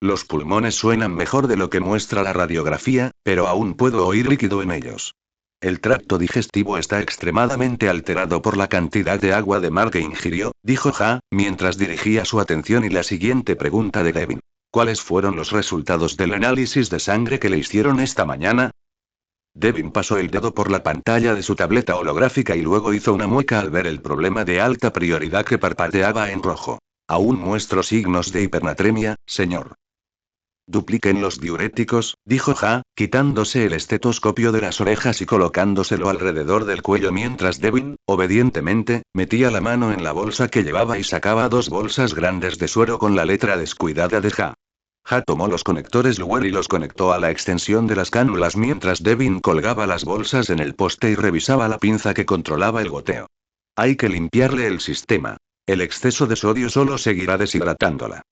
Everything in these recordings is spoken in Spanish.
Los pulmones suenan mejor de lo que muestra la radiografía, pero aún puedo oír líquido en ellos. El tracto digestivo está extremadamente alterado por la cantidad de agua de mar que ingirió, dijo Ja, mientras dirigía su atención y la siguiente pregunta de Devin. ¿Cuáles fueron los resultados del análisis de sangre que le hicieron esta mañana? Devin pasó el dedo por la pantalla de su tableta holográfica y luego hizo una mueca al ver el problema de alta prioridad que parpadeaba en rojo. Aún muestro signos de hipernatremia, señor. Dupliquen los diuréticos, dijo Ja, quitándose el estetoscopio de las orejas y colocándoselo alrededor del cuello mientras Devin, obedientemente, metía la mano en la bolsa que llevaba y sacaba 2 bolsas grandes de suero con la letra descuidada de Ja. Ja tomó los conectores Luer y los conectó a la extensión de las cánulas mientras Devin colgaba las bolsas en el poste y revisaba la pinza que controlaba el goteo. Hay que limpiarle el sistema. El exceso de sodio solo seguirá deshidratándola.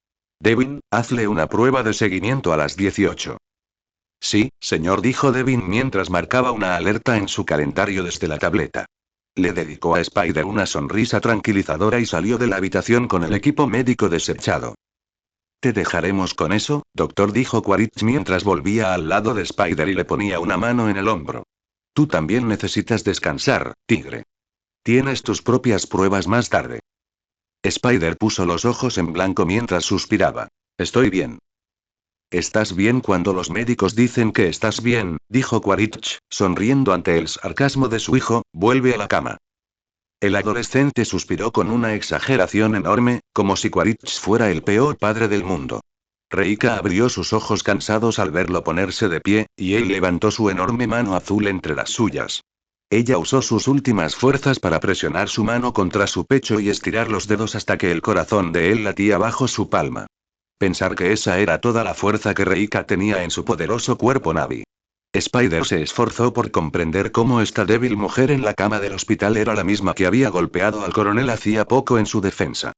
Devin, hazle una prueba de seguimiento a las 18. Sí, señor, dijo Devin mientras marcaba una alerta en su calendario desde la tableta. Le dedicó a Spider una sonrisa tranquilizadora y salió de la habitación con el equipo médico desechado. Te dejaremos con eso, doctor, dijo Quaritch mientras volvía al lado de Spider y le ponía una mano en el hombro. Tú también necesitas descansar, tigre. Tienes tus propias pruebas más tarde. Spider puso los ojos en blanco mientras suspiraba. Estoy bien. Estás bien cuando los médicos dicen que estás bien, dijo Quaritch, sonriendo ante el sarcasmo de su hijo, vuelve a la cama. El adolescente suspiró con una exageración enorme, como si Quaritch fuera el peor padre del mundo. Reika abrió sus ojos cansados al verlo ponerse de pie, y él levantó su enorme mano azul entre las suyas. Ella usó sus últimas fuerzas para presionar su mano contra su pecho y estirar los dedos hasta que el corazón de él latía bajo su palma. Pensar que esa era toda la fuerza que Reika tenía en su poderoso cuerpo Navi. Spider se esforzó por comprender cómo esta débil mujer en la cama del hospital era la misma que había golpeado al coronel hacía poco en su defensa.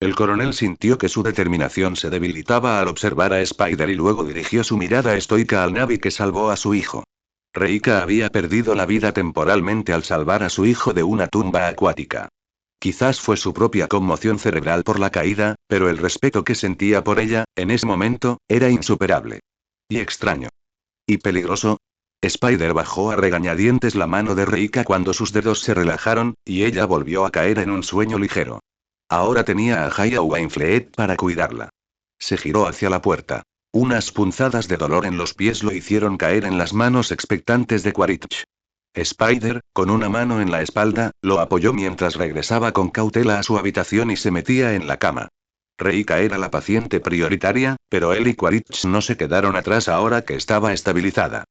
El coronel sintió que su determinación se debilitaba al observar a Spider y luego dirigió su mirada estoica al Navi que salvó a su hijo. Reika había perdido la vida temporalmente al salvar a su hijo de una tumba acuática. Quizás fue su propia conmoción cerebral por la caída, pero el respeto que sentía por ella, en ese momento, era insuperable. Y extraño. ¿Y peligroso? Spider bajó a regañadientes la mano de Reika cuando sus dedos se relajaron, y ella volvió a caer en un sueño ligero. Ahora tenía a Jaya Wainfleet para cuidarla. Se giró hacia la puerta. Unas punzadas de dolor en los pies lo hicieron caer en las manos expectantes de Quaritch. Spider, con una mano en la espalda, lo apoyó mientras regresaba con cautela a su habitación y se metía en la cama. Reika era la paciente prioritaria, pero él y Quaritch no se quedaron atrás ahora que estaba estabilizada.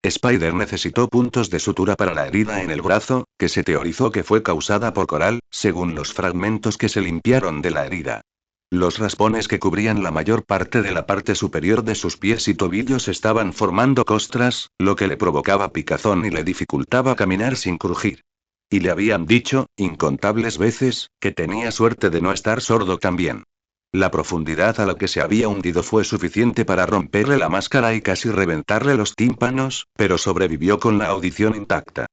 Spider necesitó puntos de sutura para la herida en el brazo, que se teorizó que fue causada por coral, según los fragmentos que se limpiaron de la herida. Los raspones que cubrían la mayor parte de la parte superior de sus pies y tobillos estaban formando costras, lo que le provocaba picazón y le dificultaba caminar sin crujir. Y le habían dicho, incontables veces, que tenía suerte de no estar sordo también. La profundidad a la que se había hundido fue suficiente para romperle la máscara y casi reventarle los tímpanos, pero sobrevivió con la audición intacta.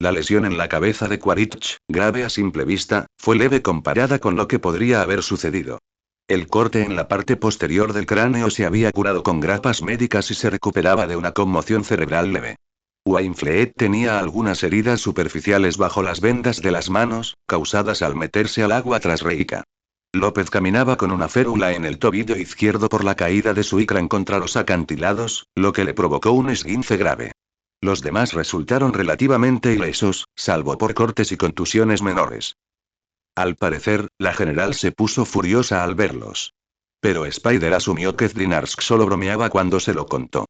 La lesión en la cabeza de Quaritch, grave a simple vista, fue leve comparada con lo que podría haber sucedido. El corte en la parte posterior del cráneo se había curado con grapas médicas y se recuperaba de una conmoción cerebral leve. Wainfleet tenía algunas heridas superficiales bajo las vendas de las manos, causadas al meterse al agua tras Reika. López caminaba con una férula en el tobillo izquierdo por la caída de su icra contra los acantilados, lo que le provocó un esguince grave. Los demás resultaron relativamente ilesos, salvo por cortes y contusiones menores. Al parecer, la general se puso furiosa al verlos. Pero Spider asumió que Zdrinarsk solo bromeaba cuando se lo contó.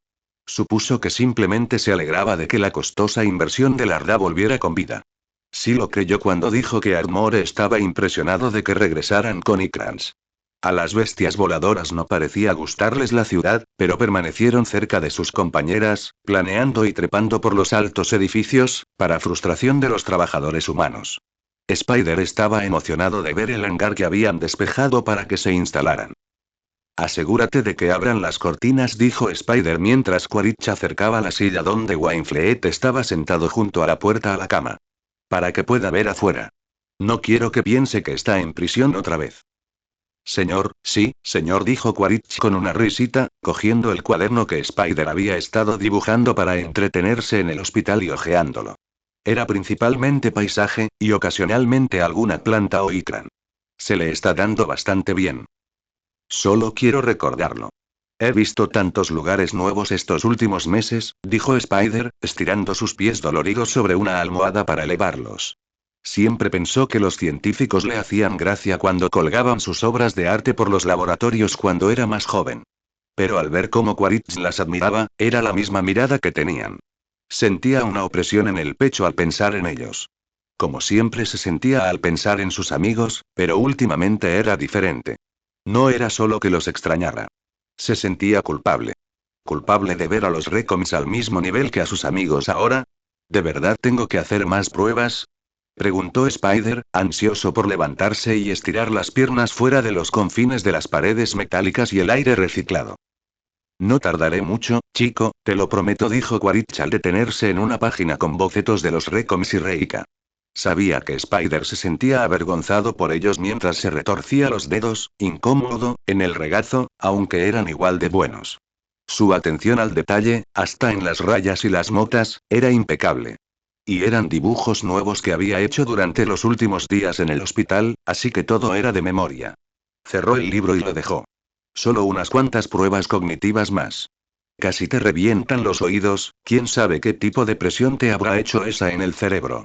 Supuso que simplemente se alegraba de que la costosa inversión de Larda volviera con vida. Sí lo creyó cuando dijo que Ardmore estaba impresionado de que regresaran con Ikrans. A las bestias voladoras no parecía gustarles la ciudad, pero permanecieron cerca de sus compañeras, planeando y trepando por los altos edificios, para frustración de los trabajadores humanos. Spider estaba emocionado de ver el hangar que habían despejado para que se instalaran. Asegúrate de que abran las cortinas, dijo Spider mientras Quaritch acercaba la silla donde Wainfleet estaba sentado junto a la puerta a la cama. Para que pueda ver afuera. No quiero que piense que está en prisión otra vez. Señor, sí, señor, dijo Quaritch con una risita, cogiendo el cuaderno que Spider había estado dibujando para entretenerse en el hospital y hojeándolo. Era principalmente paisaje, y ocasionalmente alguna planta o icran. Se le está dando bastante bien. Solo quiero recordarlo. He visto tantos lugares nuevos estos últimos meses, dijo Spider, estirando sus pies doloridos sobre una almohada para elevarlos. Siempre pensó que los científicos le hacían gracia cuando colgaban sus obras de arte por los laboratorios cuando era más joven. Pero al ver cómo Quaritch las admiraba, era la misma mirada que tenían. Sentía una opresión en el pecho al pensar en ellos. Como siempre se sentía al pensar en sus amigos, pero últimamente era diferente. No era solo que los extrañara. Se sentía culpable. ¿Culpable de ver a los Recoms al mismo nivel que a sus amigos ahora? ¿De verdad tengo que hacer más pruebas? Preguntó Spider, ansioso por levantarse y estirar las piernas fuera de los confines de las paredes metálicas y el aire reciclado. No tardaré mucho, chico, te lo prometo, dijo Quaritch al detenerse en una página con bocetos de los Recoms y Reika. Sabía que Spider se sentía avergonzado por ellos mientras se retorcía los dedos, incómodo, en el regazo, aunque eran igual de buenos. Su atención al detalle, hasta en las rayas y las motas, era impecable. Y eran dibujos nuevos que había hecho durante los últimos días en el hospital, así que todo era de memoria. Cerró el libro y lo dejó. Solo unas cuantas pruebas cognitivas más. Casi te revientan los oídos, quién sabe qué tipo de presión te habrá hecho esa en el cerebro.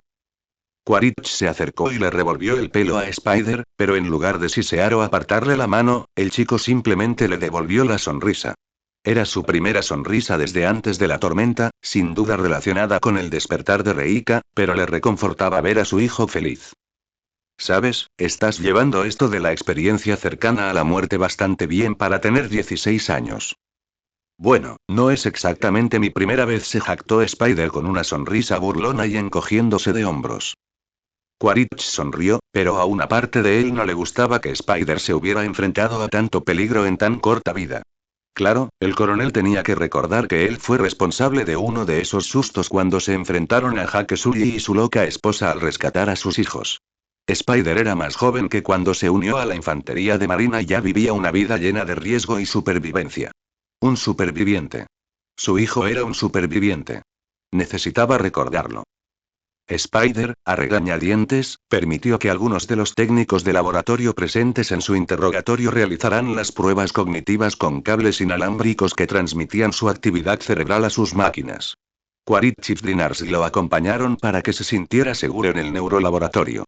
Quaritch se acercó y le revolvió el pelo a Spider, pero en lugar de sisear o apartarle la mano, el chico simplemente le devolvió la sonrisa. Era su primera sonrisa desde antes de la tormenta, sin duda relacionada con el despertar de Reika, pero le reconfortaba ver a su hijo feliz. ¿Sabes? Estás llevando esto de la experiencia cercana a la muerte bastante bien para tener 16 años. Bueno, no es exactamente mi primera vez, se jactó Spider con una sonrisa burlona y encogiéndose de hombros. Quaritch sonrió, pero a una parte de él no le gustaba que Spider se hubiera enfrentado a tanto peligro en tan corta vida. Claro, el coronel tenía que recordar que él fue responsable de uno de esos sustos cuando se enfrentaron a Hake Sully y su loca esposa al rescatar a sus hijos. Spider era más joven que cuando se unió a la infantería de marina y ya vivía una vida llena de riesgo y supervivencia. Un superviviente. Su hijo era un superviviente. Necesitaba recordarlo. Spider, a regañadientes, permitió que algunos de los técnicos de laboratorio presentes en su interrogatorio realizaran las pruebas cognitivas con cables inalámbricos que transmitían su actividad cerebral a sus máquinas. Quaritch y Dinars lo acompañaron para que se sintiera seguro en el neurolaboratorio.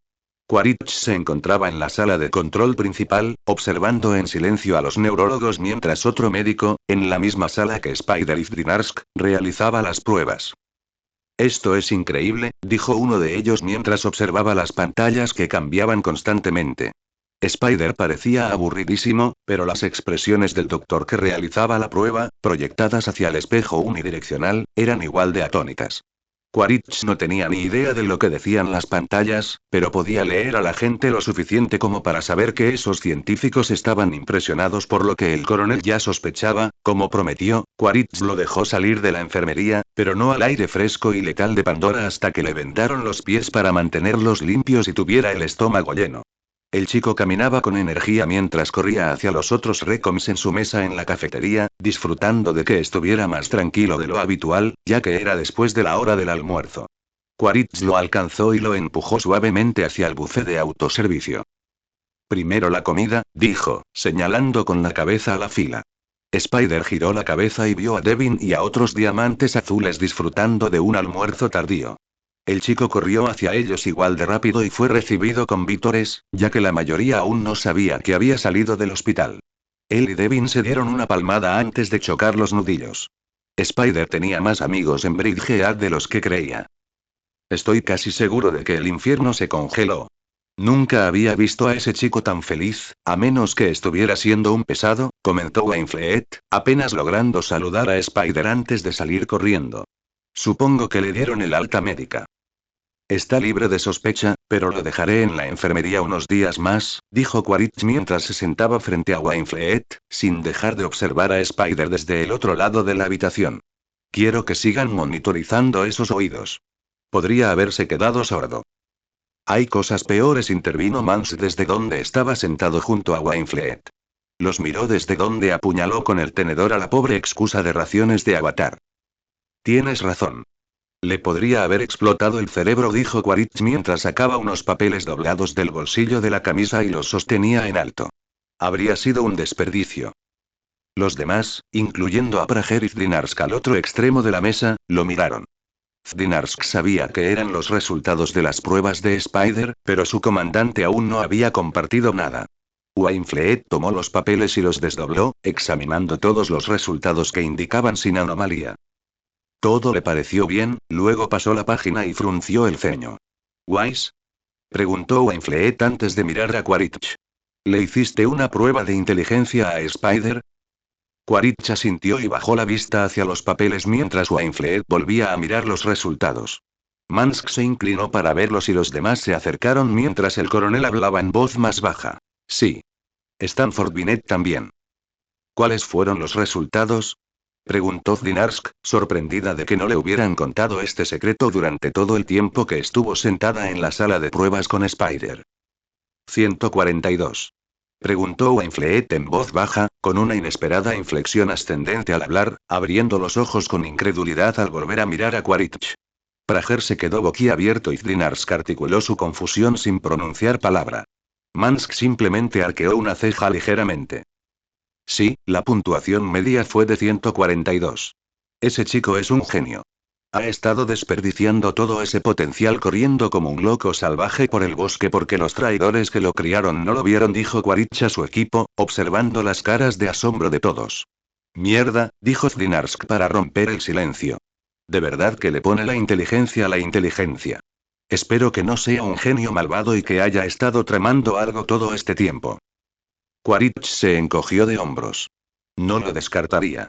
Quaritch se encontraba en la sala de control principal, observando en silencio a los neurólogos mientras otro médico, en la misma sala que Spider y Dinarsk, realizaba las pruebas. Esto es increíble, dijo uno de ellos mientras observaba las pantallas que cambiaban constantemente. Spider parecía aburridísimo, pero las expresiones del doctor que realizaba la prueba, proyectadas hacia el espejo unidireccional, eran igual de atónitas. Quaritch no tenía ni idea de lo que decían las pantallas, pero podía leer a la gente lo suficiente como para saber que esos científicos estaban impresionados por lo que el coronel ya sospechaba, como prometió. Quaritch lo dejó salir de la enfermería, pero no al aire fresco y letal de Pandora hasta que le vendaron los pies para mantenerlos limpios y tuviera el estómago lleno. El chico caminaba con energía mientras corría hacia los otros Recoms en su mesa en la cafetería, disfrutando de que estuviera más tranquilo de lo habitual, ya que era después de la hora del almuerzo. Quaritch lo alcanzó y lo empujó suavemente hacia el buffet de autoservicio. Primero la comida, dijo, señalando con la cabeza a la fila. Spider giró la cabeza y vio a Devin y a otros diamantes azules disfrutando de un almuerzo tardío. El chico corrió hacia ellos igual de rápido y fue recibido con vítores, ya que la mayoría aún no sabía que había salido del hospital. Él y Devin se dieron una palmada antes de chocar los nudillos. Spider tenía más amigos en Bridgehead de los que creía. Estoy casi seguro de que el infierno se congeló. Nunca había visto a ese chico tan feliz, a menos que estuviera siendo un pesado, comentó Wainfleet, apenas logrando saludar a Spider antes de salir corriendo. Supongo que le dieron el alta médica. Está libre de sospecha, pero lo dejaré en la enfermería unos días más, dijo Quaritch mientras se sentaba frente a Wainfleet, sin dejar de observar a Spider desde el otro lado de la habitación. Quiero que sigan monitorizando esos oídos. Podría haberse quedado sordo. Hay cosas peores, intervino Mans desde donde estaba sentado junto a Wainfleet. Los miró desde donde apuñaló con el tenedor a la pobre excusa de raciones de Avatar. Tienes razón. Le podría haber explotado el cerebro, dijo Quaritch mientras sacaba unos papeles doblados del bolsillo de la camisa y los sostenía en alto. Habría sido un desperdicio. Los demás, incluyendo a Prager y Zdinarsk al otro extremo de la mesa, lo miraron. Zdinarsk sabía que eran los resultados de las pruebas de Spider, pero su comandante aún no había compartido nada. Wainfleet tomó los papeles y los desdobló, examinando todos los resultados que indicaban sin anomalía. Todo le pareció bien, luego pasó la página y frunció el ceño. ¿Wise? Preguntó Wainfleet antes de mirar a Quaritch. ¿Le hiciste una prueba de inteligencia a Spider? Quaritch asintió y bajó la vista hacia los papeles mientras Wainfleet volvía a mirar los resultados. Mansk se inclinó para verlos y los demás se acercaron mientras el coronel hablaba en voz más baja. Sí. Stanford Binet también. ¿Cuáles fueron los resultados? Preguntó Zdinarsk, sorprendida de que no le hubieran contado este secreto durante todo el tiempo que estuvo sentada en la sala de pruebas con Spider. 142. Preguntó Wainfleet en voz baja, con una inesperada inflexión ascendente al hablar, abriendo los ojos con incredulidad al volver a mirar a Quaritch. Prager se quedó boquiabierto y Zdinarsk articuló su confusión sin pronunciar palabra. Mansk simplemente arqueó una ceja ligeramente. Sí, la puntuación media fue de 142. Ese chico es un genio. Ha estado desperdiciando todo ese potencial corriendo como un loco salvaje por el bosque porque los traidores que lo criaron no lo vieron, dijo Quaritch a su equipo, observando las caras de asombro de todos. Mierda, dijo Zdinarsk para romper el silencio. De verdad que le pone la inteligencia a la inteligencia. Espero que no sea un genio malvado y que haya estado tramando algo todo este tiempo. Quaritch se encogió de hombros. No lo descartaría.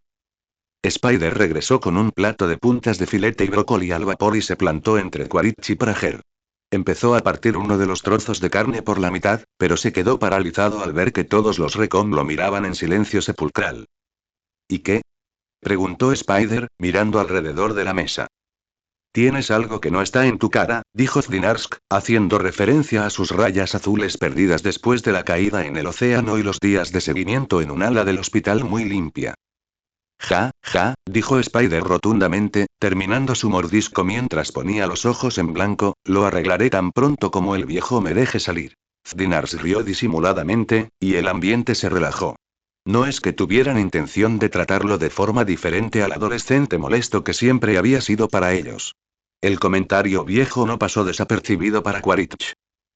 Spider regresó con un plato de puntas de filete y brócoli al vapor y se plantó entre Quaritch y Prager. Empezó a partir uno de los trozos de carne por la mitad, pero se quedó paralizado al ver que todos los Recon lo miraban en silencio sepulcral. ¿Y qué? Preguntó Spider, mirando alrededor de la mesa. Tienes algo que no está en tu cara, dijo Zdinarsk, haciendo referencia a sus rayas azules perdidas después de la caída en el océano y los días de seguimiento en un ala del hospital muy limpia. Ja, ja, dijo Spider rotundamente, terminando su mordisco mientras ponía los ojos en blanco, lo arreglaré tan pronto como el viejo me deje salir. Zdinarsk rió disimuladamente, y el ambiente se relajó. No es que tuvieran intención de tratarlo de forma diferente al adolescente molesto que siempre había sido para ellos. El comentario viejo no pasó desapercibido para Quaritch.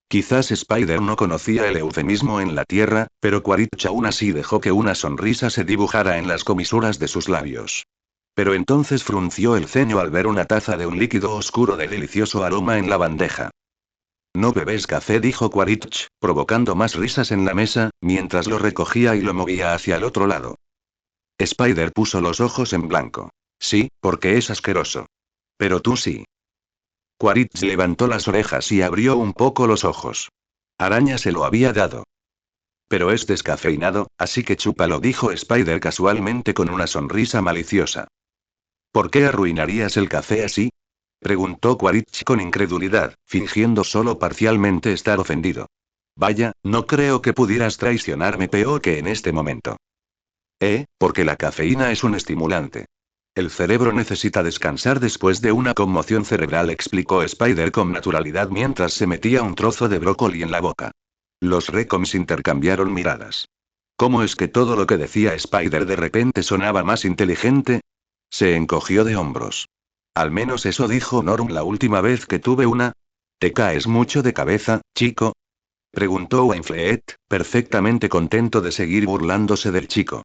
Quizás Spider no conocía el eufemismo en la Tierra, pero Quaritch aún así dejó que una sonrisa se dibujara en las comisuras de sus labios. Pero entonces frunció el ceño al ver una taza de un líquido oscuro de delicioso aroma en la bandeja. No bebes café, dijo Quaritch, provocando más risas en la mesa, mientras lo recogía y lo movía hacia el otro lado. Spider puso los ojos en blanco. Sí, porque es asqueroso. Pero tú sí. Quaritch levantó las orejas y abrió un poco los ojos. Araña se lo había dado. Pero es descafeinado, así que chúpalo, dijo Spider casualmente con una sonrisa maliciosa. ¿Por qué arruinarías el café así? Preguntó Quaritch con incredulidad, fingiendo solo parcialmente estar ofendido. Vaya, no creo que pudieras traicionarme peor que en este momento. Porque la cafeína es un estimulante. El cerebro necesita descansar después de una conmoción cerebral, explicó Spider con naturalidad mientras se metía un trozo de brócoli en la boca. Los Recoms intercambiaron miradas. ¿Cómo es que todo lo que decía Spider de repente sonaba más inteligente? Se encogió de hombros. Al menos eso dijo Norm la última vez que tuve una. ¿Te caes mucho de cabeza, chico? Preguntó Wainfleet, perfectamente contento de seguir burlándose del chico.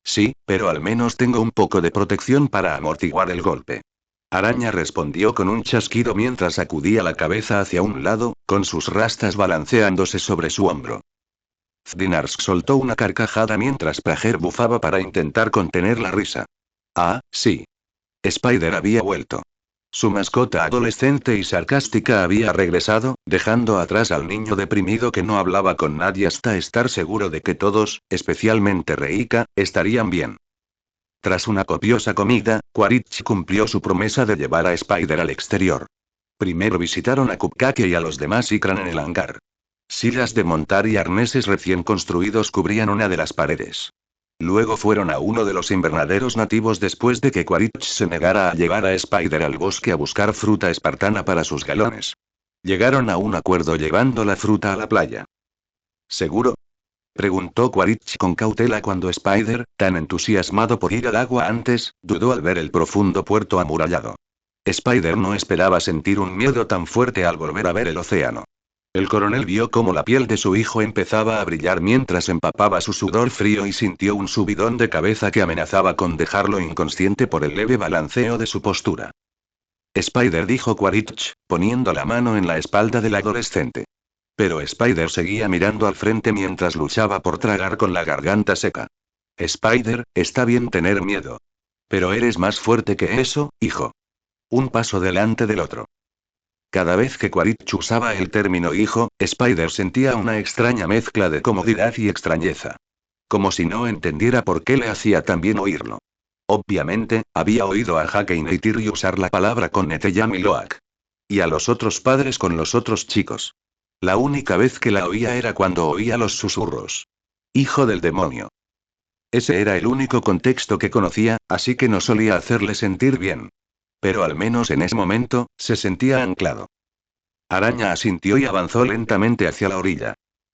Sí, pero al menos tengo un poco de protección para amortiguar el golpe. Araña respondió con un chasquido mientras sacudía la cabeza hacia un lado, con sus rastas balanceándose sobre su hombro. Zdinarsk soltó una carcajada mientras Prager bufaba para intentar contener la risa. Ah, sí. Spider había vuelto. Su mascota adolescente y sarcástica había regresado, dejando atrás al niño deprimido que no hablaba con nadie hasta estar seguro de que todos, especialmente Reika, estarían bien. Tras una copiosa comida, Quaritch cumplió su promesa de llevar a Spider al exterior. Primero visitaron a Cupcake y a los demás Ikran en el hangar. Sillas de montar y arneses recién construidos cubrían una de las paredes. Luego fueron a uno de los invernaderos nativos después de que Quaritch se negara a llevar a Spider al bosque a buscar fruta espartana para sus galones. Llegaron a un acuerdo llevando la fruta a la playa. ¿Seguro? Preguntó Quaritch con cautela cuando Spider, tan entusiasmado por ir al agua antes, dudó al ver el profundo puerto amurallado. Spider no esperaba sentir un miedo tan fuerte al volver a ver el océano. El coronel vio cómo la piel de su hijo empezaba a brillar mientras empapaba su sudor frío y sintió un subidón de cabeza que amenazaba con dejarlo inconsciente por el leve balanceo de su postura. Spider, dijo Quaritch, poniendo la mano en la espalda del adolescente. Pero Spider seguía mirando al frente mientras luchaba por tragar con la garganta seca. Spider, está bien tener miedo. Pero eres más fuerte que eso, hijo. Un paso delante del otro. Cada vez que Quaritch usaba el término hijo, Spider sentía una extraña mezcla de comodidad y extrañeza. Como si no entendiera por qué le hacía tan bien oírlo. Obviamente, había oído a Hake y Neytiri usar la palabra con Neteyam y Loak. Y a los otros padres con los otros chicos. La única vez que la oía era cuando oía los susurros. Hijo del demonio. Ese era el único contexto que conocía, así que no solía hacerle sentir bien. Pero al menos en ese momento, se sentía anclado. Araña asintió y avanzó lentamente hacia la orilla.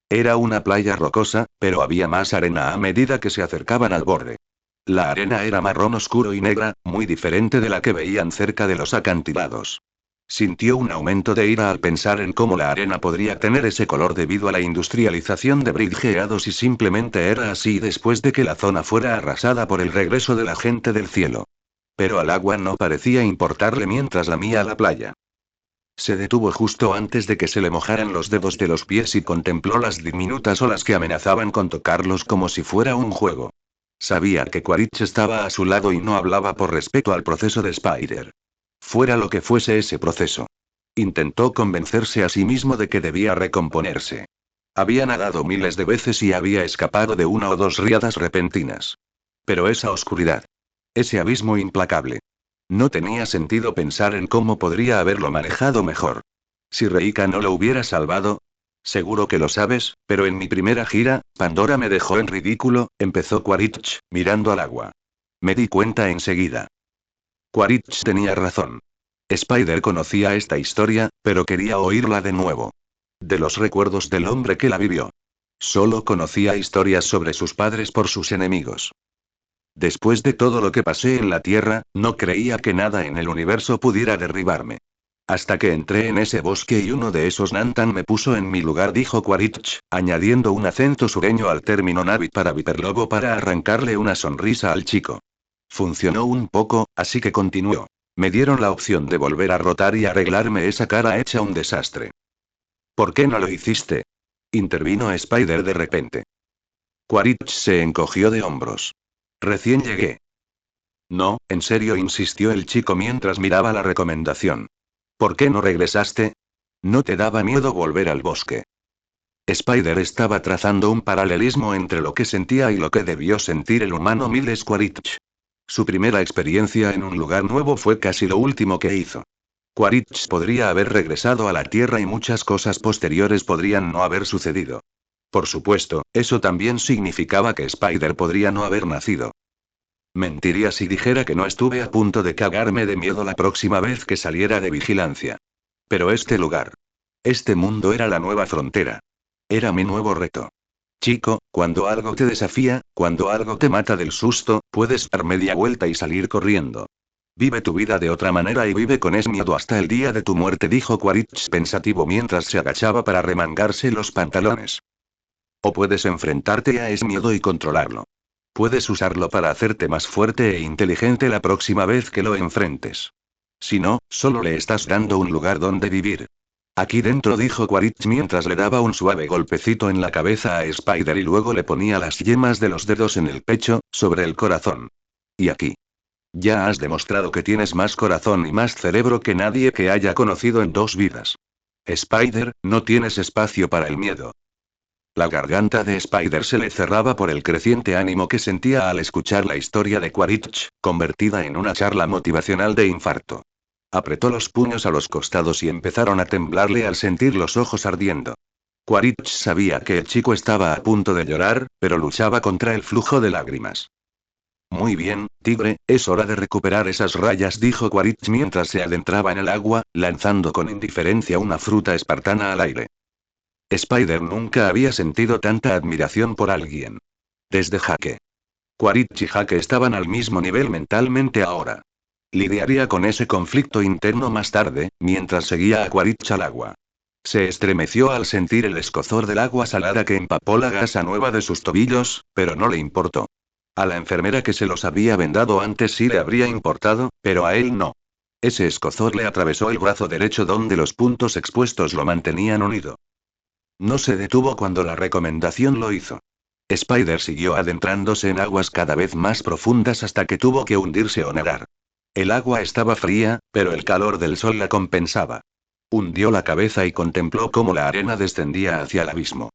Era una playa rocosa, pero había más arena a medida que se acercaban al borde. La arena era marrón oscuro y negra, muy diferente de la que veían cerca de los acantilados. Sintió un aumento de ira al pensar en cómo la arena podría tener ese color debido a la industrialización de Bridgehead y simplemente era así después de que la zona fuera arrasada por el regreso de la gente del cielo. Pero al agua no parecía importarle mientras lamía la playa. Se detuvo justo antes de que se le mojaran los dedos de los pies y contempló las diminutas olas que amenazaban con tocarlos como si fuera un juego. Sabía que Quaritch estaba a su lado y no hablaba por respeto al proceso de Spider. Fuera lo que fuese ese proceso. Intentó convencerse a sí mismo de que debía recomponerse. Había nadado miles de veces y había escapado de una o dos riadas repentinas. Pero esa oscuridad. Ese abismo implacable. No tenía sentido pensar en cómo podría haberlo manejado mejor. Si Reika no lo hubiera salvado. Seguro que lo sabes, pero en mi primera gira, Pandora me dejó en ridículo, empezó Quaritch, mirando al agua. Me di cuenta enseguida. Quaritch tenía razón. Spider conocía esta historia, pero quería oírla de nuevo. De los recuerdos del hombre que la vivió. Solo conocía historias sobre sus padres por sus enemigos. Después de todo lo que pasé en la Tierra, no creía que nada en el universo pudiera derribarme. Hasta que entré en ese bosque y uno de esos Nantan me puso en mi lugar, dijo Quaritch, añadiendo un acento sureño al término Navi para Viperlobo para arrancarle una sonrisa al chico. Funcionó un poco, así que continuó. Me dieron la opción de volver a rotar y arreglarme esa cara hecha un desastre. ¿Por qué no lo hiciste? Intervino Spider de repente. Quaritch se encogió de hombros. Recién llegué. No, en serio, insistió el chico mientras miraba la recomendación. ¿Por qué no regresaste? ¿No te daba miedo volver al bosque? Spider estaba trazando un paralelismo entre lo que sentía y lo que debió sentir el humano Miles Quaritch. Su primera experiencia en un lugar nuevo fue casi lo último que hizo. Quaritch podría haber regresado a la Tierra y muchas cosas posteriores podrían no haber sucedido. Por supuesto, eso también significaba que Spider podría no haber nacido. Mentiría si dijera que no estuve a punto de cagarme de miedo la próxima vez que saliera de vigilancia. Pero este lugar. Este mundo era la nueva frontera. Era mi nuevo reto. Chico, cuando algo te desafía, cuando algo te mata del susto, puedes dar media vuelta y salir corriendo. Vive tu vida de otra manera y vive con ese miedo hasta el día de tu muerte, dijo Quaritch pensativo mientras se agachaba para remangarse los pantalones. O puedes enfrentarte a ese miedo y controlarlo. Puedes usarlo para hacerte más fuerte e inteligente la próxima vez que lo enfrentes. Si no, solo le estás dando un lugar donde vivir. Aquí dentro, dijo Quaritch mientras le daba un suave golpecito en la cabeza a Spider y luego le ponía las yemas de los dedos en el pecho, sobre el corazón. Y aquí. Ya has demostrado que tienes más corazón y más cerebro que nadie que haya conocido en 2 vidas. Spider, no tienes espacio para el miedo. La garganta de Spider se le cerraba por el creciente ánimo que sentía al escuchar la historia de Quaritch, convertida en una charla motivacional de infarto. Apretó los puños a los costados y empezaron a temblarle al sentir los ojos ardiendo. Quaritch sabía que el chico estaba a punto de llorar, pero luchaba contra el flujo de lágrimas. Muy bien, tigre, es hora de recuperar esas rayas, dijo Quaritch mientras se adentraba en el agua, lanzando con indiferencia una fruta espartana al aire. Spider nunca había sentido tanta admiración por alguien. Desde Jake. Quaritch y Jake estaban al mismo nivel mentalmente ahora. Lidiaría con ese conflicto interno más tarde, mientras seguía a Quaritch al agua. Se estremeció al sentir el escozor del agua salada que empapó la gasa nueva de sus tobillos, pero no le importó. A la enfermera que se los había vendado antes sí le habría importado, pero a él no. Ese escozor le atravesó el brazo derecho donde los puntos expuestos lo mantenían unido. No se detuvo cuando la recomendación lo hizo. Spider siguió adentrándose en aguas cada vez más profundas hasta que tuvo que hundirse o nadar. El agua estaba fría, pero el calor del sol la compensaba. Hundió la cabeza y contempló cómo la arena descendía hacia el abismo.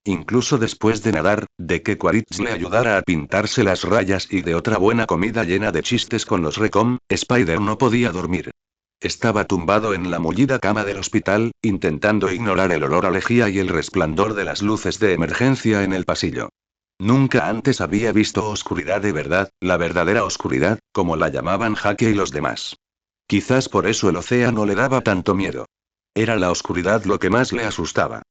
Incluso después de nadar, de que Quaritch le ayudara a pintarse las rayas y de otra buena comida llena de chistes con los Recom, Spider no podía dormir. Estaba tumbado en la mullida cama del hospital, intentando ignorar el olor a lejía y el resplandor de las luces de emergencia en el pasillo. Nunca antes había visto oscuridad de verdad, la verdadera oscuridad, como la llamaban Jake y los demás. Quizás por eso el océano le daba tanto miedo. Era la oscuridad lo que más le asustaba.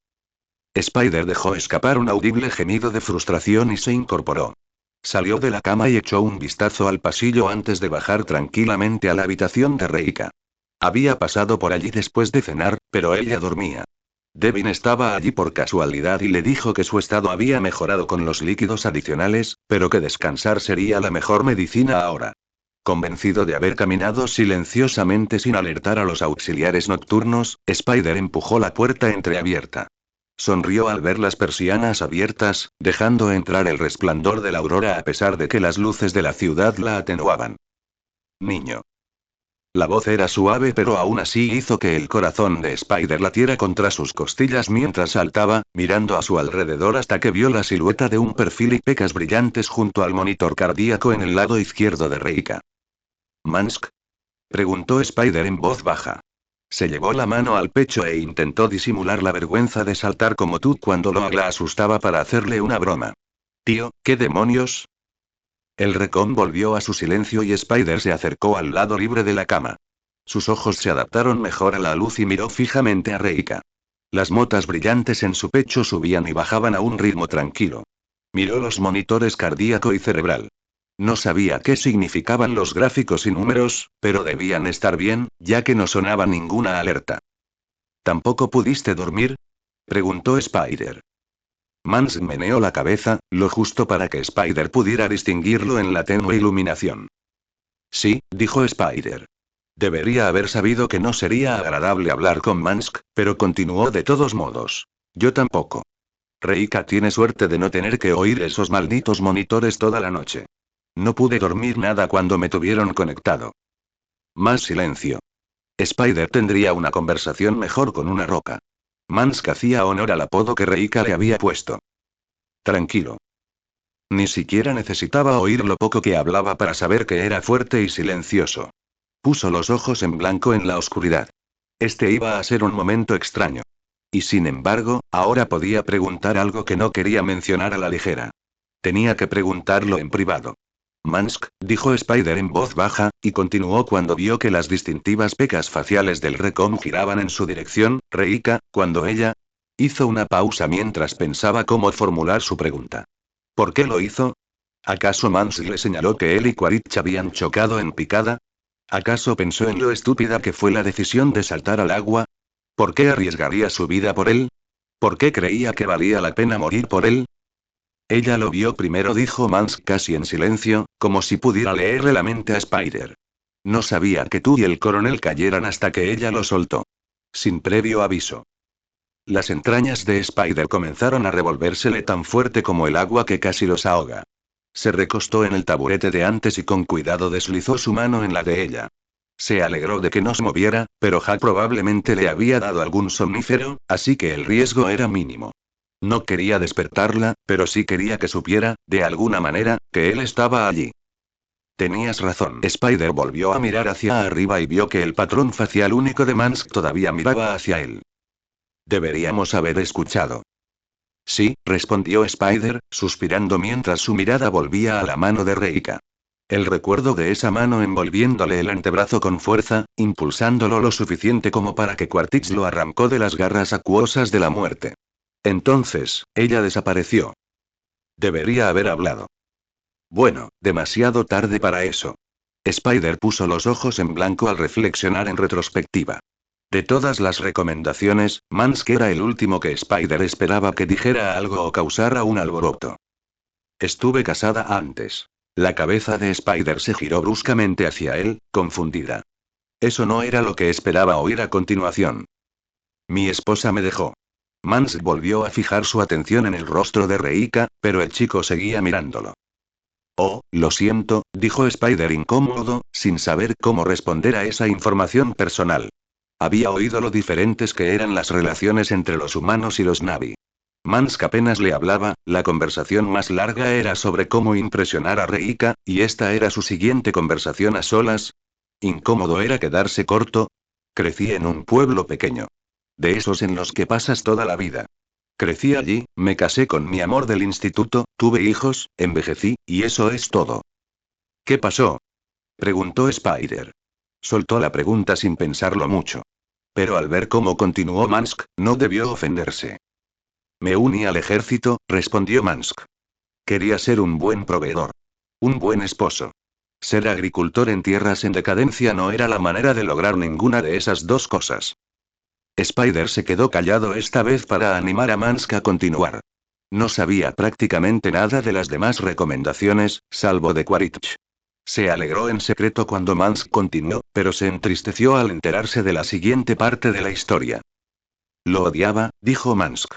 Spider dejó escapar un audible gemido de frustración y se incorporó. Salió de la cama y echó un vistazo al pasillo antes de bajar tranquilamente a la habitación de Reika. Había pasado por allí después de cenar, pero ella dormía. Devin estaba allí por casualidad y le dijo que su estado había mejorado con los líquidos adicionales, pero que descansar sería la mejor medicina ahora. Convencido de haber caminado silenciosamente sin alertar a los auxiliares nocturnos, Spider empujó la puerta entreabierta. Sonrió al ver las persianas abiertas, dejando entrar el resplandor de la aurora a pesar de que las luces de la ciudad la atenuaban. Niño. La voz era suave pero aún así hizo que el corazón de Spider latiera contra sus costillas mientras saltaba, mirando a su alrededor hasta que vio la silueta de un perfil y pecas brillantes junto al monitor cardíaco en el lado izquierdo de Reika. ¿Mansk? Preguntó Spider en voz baja. Se llevó la mano al pecho e intentó disimular la vergüenza de saltar como tú cuando Loa la asustaba para hacerle una broma. Tío, ¿qué demonios? El Recon volvió a su silencio y Spider se acercó al lado libre de la cama. Sus ojos se adaptaron mejor a la luz y miró fijamente a Reika. Las motas brillantes en su pecho subían y bajaban a un ritmo tranquilo. Miró los monitores cardíaco y cerebral. No sabía qué significaban los gráficos y números, pero debían estar bien, ya que no sonaba ninguna alerta. ¿Tampoco pudiste dormir? Preguntó Spider. Mans meneó la cabeza, lo justo para que Spider pudiera distinguirlo en la tenue iluminación. Sí, dijo Spider. Debería haber sabido que no sería agradable hablar con Mansk, pero continuó de todos modos. Yo tampoco. Reika tiene suerte de no tener que oír esos malditos monitores toda la noche. No pude dormir nada cuando me tuvieron conectado. Más silencio. Spider tendría una conversación mejor con una roca. Mansk hacía honor al apodo que Reika le había puesto. Tranquilo. Ni siquiera necesitaba oír lo poco que hablaba para saber que era fuerte y silencioso. Puso los ojos en blanco en la oscuridad. Este iba a ser un momento extraño. Y sin embargo, ahora podía preguntar algo que no quería mencionar a la ligera. Tenía que preguntarlo en privado. Mansk, dijo Spider en voz baja, y continuó cuando vio que las distintivas pecas faciales del Recon giraban en su dirección. Reika, cuando ella... Hizo una pausa mientras pensaba cómo formular su pregunta. ¿Por qué lo hizo? ¿Acaso Mans le señaló que él y Quaritch habían chocado en picada? ¿Acaso pensó en lo estúpida que fue la decisión de saltar al agua? ¿Por qué arriesgaría su vida por él? ¿Por qué creía que valía la pena morir por él? Ella lo vio primero, dijo Mans casi en silencio, como si pudiera leerle la mente a Spider. No sabía que tú y el coronel cayeran hasta que ella lo soltó. Sin previo aviso. Las entrañas de Spider comenzaron a revolvérsele tan fuerte como el agua que casi los ahoga. Se recostó en el taburete de antes y con cuidado deslizó su mano en la de ella. Se alegró de que no se moviera, pero Jack probablemente le había dado algún somnífero, así que el riesgo era mínimo. No quería despertarla, pero sí quería que supiera, de alguna manera, que él estaba allí. Tenías razón. Spider volvió a mirar hacia arriba y vio que el patrón facial único de Mansk todavía miraba hacia él. Deberíamos haber escuchado. Sí, respondió Spider, suspirando mientras su mirada volvía a la mano de Reika. El recuerdo de esa mano envolviéndole el antebrazo con fuerza, impulsándolo lo suficiente como para que Quaritch lo arrancó de las garras acuosas de la muerte. Entonces, ella desapareció. Debería haber hablado. Bueno, demasiado tarde para eso. Spider puso los ojos en blanco al reflexionar en retrospectiva. De todas las recomendaciones, Mansk era el último que Spider esperaba que dijera algo o causara un alboroto. Estuve casada antes. La cabeza de Spider se giró bruscamente hacia él, confundida. Eso no era lo que esperaba oír a continuación. Mi esposa me dejó. Mansk volvió a fijar su atención en el rostro de Reika, pero el chico seguía mirándolo. Oh, lo siento, dijo Spider incómodo, sin saber cómo responder a esa información personal. Había oído lo diferentes que eran las relaciones entre los humanos y los Na'vi. Mansk apenas le hablaba, la conversación más larga era sobre cómo impresionar a Reika, y esta era su siguiente conversación a solas. Incómodo era quedarse corto. Crecí en un pueblo pequeño. De esos en los que pasas toda la vida. Crecí allí, me casé con mi amor del instituto, tuve hijos, envejecí, y eso es todo. ¿Qué pasó? Preguntó Spider. Soltó la pregunta sin pensarlo mucho. Pero al ver cómo continuó Mansk, no debió ofenderse. Me uní al ejército, respondió Mansk. Quería ser un buen proveedor. Un buen esposo. Ser agricultor en tierras en decadencia no era la manera de lograr ninguna de esas dos cosas. Spider se quedó callado esta vez para animar a Mansk a continuar. No sabía prácticamente nada de las demás recomendaciones, salvo de Quaritch. Se alegró en secreto cuando Mansk continuó, pero se entristeció al enterarse de la siguiente parte de la historia. Lo odiaba, dijo Mansk.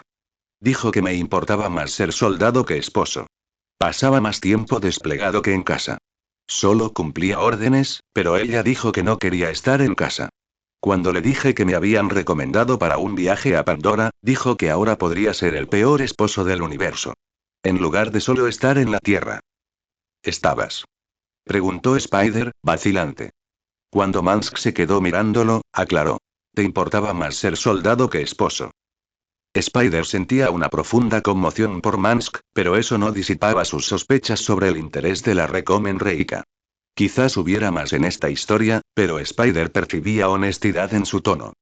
Dijo que me importaba más ser soldado que esposo. Pasaba más tiempo desplegado que en casa. Solo cumplía órdenes, pero ella dijo que no quería estar en casa. Cuando le dije que me habían recomendado para un viaje a Pandora, dijo que ahora podría ser el peor esposo del universo. En lugar de solo estar en la Tierra. ¿Estabas? Preguntó Spider, vacilante. Cuando Mansk se quedó mirándolo, aclaró. Te importaba más ser soldado que esposo. Spider sentía una profunda conmoción por Mansk, pero eso no disipaba sus sospechas sobre el interés de la Recom en Reika. Quizás hubiera más en esta historia, pero Spider percibía honestidad en su tono.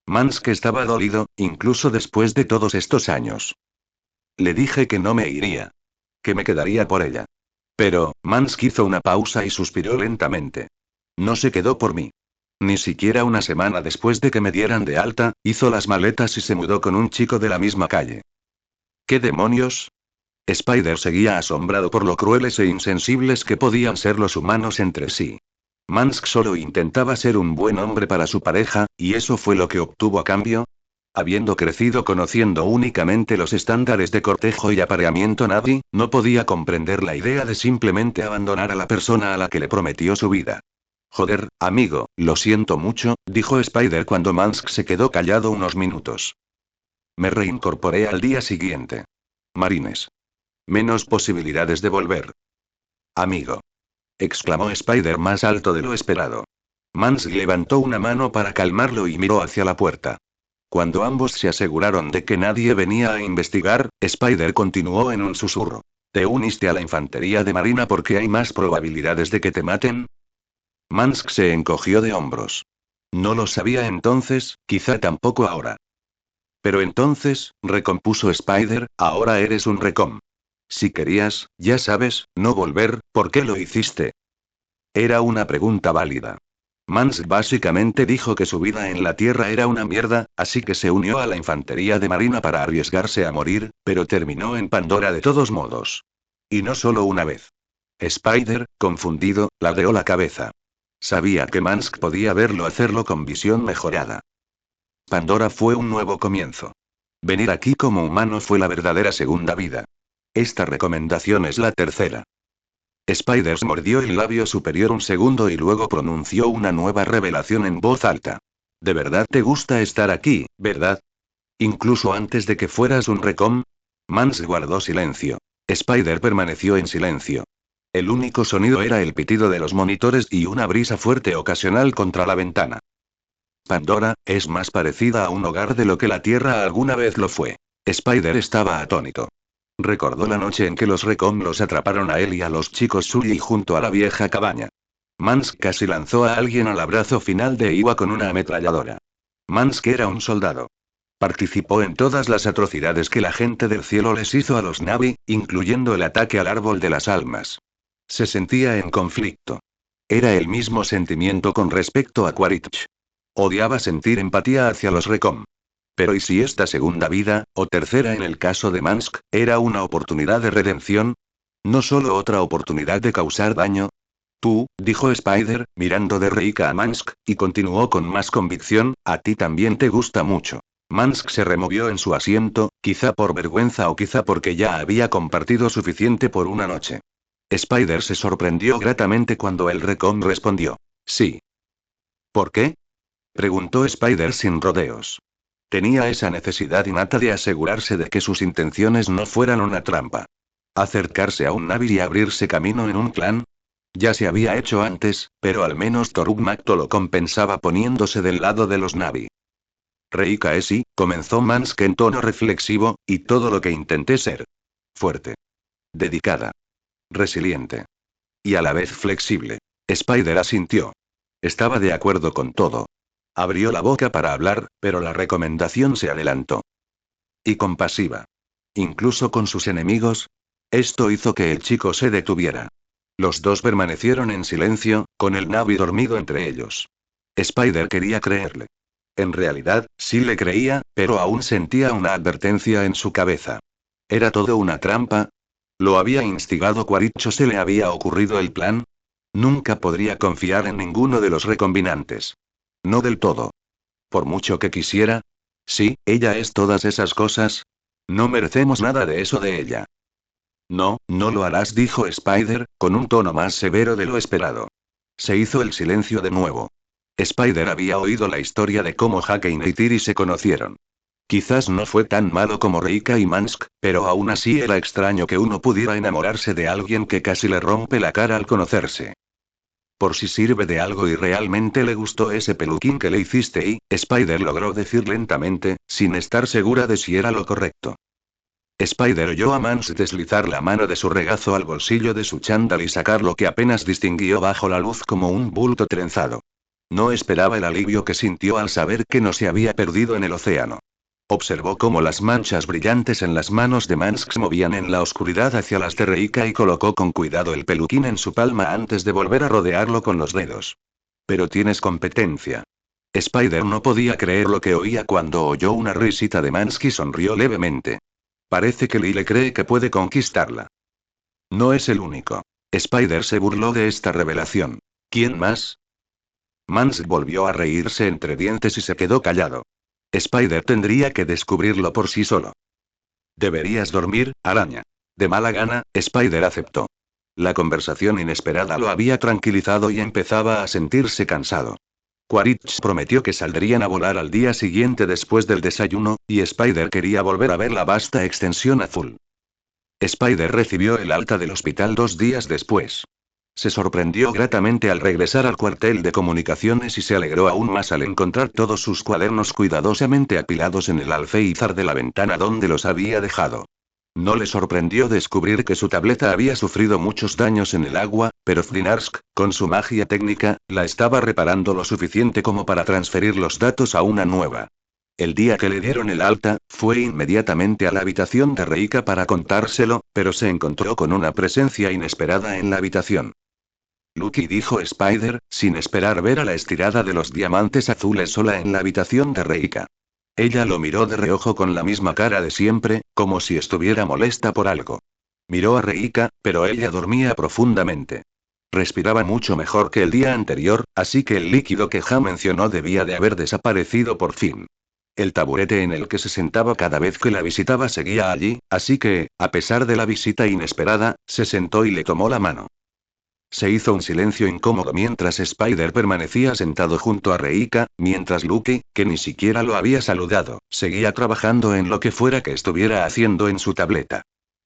Mansk estaba dolido, incluso después de todos estos años. Le dije que no me iría. Que me quedaría por ella. Pero, Mansk hizo una pausa y suspiró lentamente. No se quedó por mí. Ni siquiera una semana después de que me dieran de alta, hizo las maletas y se mudó con un chico de la misma calle. ¿Qué demonios? Spider seguía asombrado por lo crueles e insensibles que podían ser los humanos entre sí. Mansk solo intentaba ser un buen hombre para su pareja, y eso fue lo que obtuvo a cambio. Habiendo crecido conociendo únicamente los estándares de cortejo y apareamiento Na'vi, no podía comprender la idea de simplemente abandonar a la persona a la que le prometió su vida. Joder, amigo, lo siento mucho, dijo Spider cuando Mansk se quedó callado unos minutos. Me reincorporé al día siguiente. Marines. Menos posibilidades de volver. Amigo. Exclamó Spider más alto de lo esperado. Mansk levantó una mano para calmarlo y miró hacia la puerta. Cuando ambos se aseguraron de que nadie venía a investigar, Spider continuó en un susurro. ¿Te uniste a la infantería de marina porque hay más probabilidades de que te maten? Mansk se encogió de hombros. No lo sabía entonces, quizá tampoco ahora. Pero entonces, recompuso Spider, ahora eres un recom. Si querías, ya sabes, no volver, ¿por qué lo hiciste? Era una pregunta válida. Mansk básicamente dijo que su vida en la Tierra era una mierda, así que se unió a la infantería de marina para arriesgarse a morir, pero terminó en Pandora de todos modos. Y no solo una vez. Spider, confundido, ladeó la cabeza. Sabía que Mansk podía verlo hacerlo con visión mejorada. Pandora fue un nuevo comienzo. Venir aquí como humano fue la verdadera segunda vida. Esta recomendación es la tercera. Spider mordió el labio superior un segundo y luego pronunció una nueva revelación en voz alta. ¿De verdad te gusta estar aquí, verdad? Incluso antes de que fueras un recom. Mansk guardó silencio. Spider permaneció en silencio. El único sonido era el pitido de los monitores y una brisa fuerte ocasional contra la ventana. Pandora, es más parecida a un hogar de lo que la Tierra alguna vez lo fue. Spider estaba atónito. Recordó la noche en que los Recon los atraparon a él y a los chicos Sully junto a la vieja cabaña. Mansk casi lanzó a alguien al abrazo final de Iwa con una ametralladora. Mansk era un soldado. Participó en todas las atrocidades que la gente del cielo les hizo a los Na'vi, incluyendo el ataque al árbol de las almas. Se sentía en conflicto. Era el mismo sentimiento con respecto a Quaritch. Odiaba sentir empatía hacia los Recon. Pero ¿y si esta segunda vida, o tercera en el caso de Mansk, era una oportunidad de redención? ¿No solo otra oportunidad de causar daño? Tú, dijo Spider, mirando de reíca a Mansk, y continuó con más convicción, a ti también te gusta mucho. Mansk se removió en su asiento, quizá por vergüenza o quizá porque ya había compartido suficiente por una noche. Spider se sorprendió gratamente cuando el Recon respondió. Sí. ¿Por qué? Preguntó Spider sin rodeos. Tenía esa necesidad innata de asegurarse de que sus intenciones no fueran una trampa. ¿Acercarse a un Na'vi y abrirse camino en un clan? Ya se había hecho antes, pero al menos Toruk Makto lo compensaba poniéndose del lado de los Na'vi. Reika Esi, comenzó Mansk en tono reflexivo, y todo lo que intenté ser. Fuerte. Dedicada. Resiliente. Y a la vez flexible. Spider asintió. Estaba de acuerdo con todo. Abrió la boca para hablar, pero la recomendación se adelantó. Y compasiva. Incluso con sus enemigos. Esto hizo que el chico se detuviera. Los dos permanecieron en silencio, con el Na'vi dormido entre ellos. Spider quería creerle. En realidad, sí le creía, pero aún sentía una advertencia en su cabeza. ¿Era todo una trampa? ¿Lo había instigado Quaritch o se le había ocurrido el plan? Nunca podría confiar en ninguno de los recombinantes. No del todo. Por mucho que quisiera. Sí, ella es todas esas cosas. No merecemos nada de eso de ella. No, no lo harás, dijo Spider, con un tono más severo de lo esperado. Se hizo el silencio de nuevo. Spider había oído la historia de cómo Hake y Neytiri se conocieron. Quizás no fue tan malo como Reika y Mansk, pero aún así era extraño que uno pudiera enamorarse de alguien que casi le rompe la cara al conocerse. Por si sirve de algo y realmente le gustó ese peluquín que le hiciste y, Spider logró decir lentamente, sin estar segura de si era lo correcto. Spider oyó a Mansk deslizar la mano de su regazo al bolsillo de su chándal y sacar lo que apenas distinguió bajo la luz como un bulto trenzado. No esperaba el alivio que sintió al saber que no se había perdido en el océano. Observó cómo las manchas brillantes en las manos de Mansk se movían en la oscuridad hacia las de Reika y colocó con cuidado el peluquín en su palma antes de volver a rodearlo con los dedos. Pero tienes competencia. Spider no podía creer lo que oía cuando oyó una risita de Mansk y sonrió levemente. Parece que Lyle cree que puede conquistarla. No es el único. Spider se burló de esta revelación. ¿Quién más? Mansk volvió a reírse entre dientes y se quedó callado. Spider tendría que descubrirlo por sí solo. Deberías dormir, araña. De mala gana, Spider aceptó. La conversación inesperada lo había tranquilizado y empezaba a sentirse cansado. Quaritch prometió que saldrían a volar al día siguiente después del desayuno, y Spider quería volver a ver la vasta extensión azul. Spider recibió el alta del hospital 2 días después. Se sorprendió gratamente al regresar al cuartel de comunicaciones y se alegró aún más al encontrar todos sus cuadernos cuidadosamente apilados en el alféizar de la ventana donde los había dejado. No le sorprendió descubrir que su tableta había sufrido muchos daños en el agua, pero Flinarsk, con su magia técnica, la estaba reparando lo suficiente como para transferir los datos a una nueva. El día que le dieron el alta, fue inmediatamente a la habitación de Reika para contárselo, pero se encontró con una presencia inesperada en la habitación. Lucky, dijo Spider, sin esperar ver a la estirada de los diamantes azules sola en la habitación de Reika. Ella lo miró de reojo con la misma cara de siempre, como si estuviera molesta por algo. Miró a Reika, pero ella dormía profundamente. Respiraba mucho mejor que el día anterior, así que el líquido que Ja mencionó debía de haber desaparecido por fin. El taburete en el que se sentaba cada vez que la visitaba seguía allí, así que, a pesar de la visita inesperada, se sentó y le tomó la mano. Se hizo un silencio incómodo mientras Spider permanecía sentado junto a Reika, mientras Lucky, que ni siquiera lo había saludado, seguía trabajando en lo que fuera que estuviera haciendo en su tableta.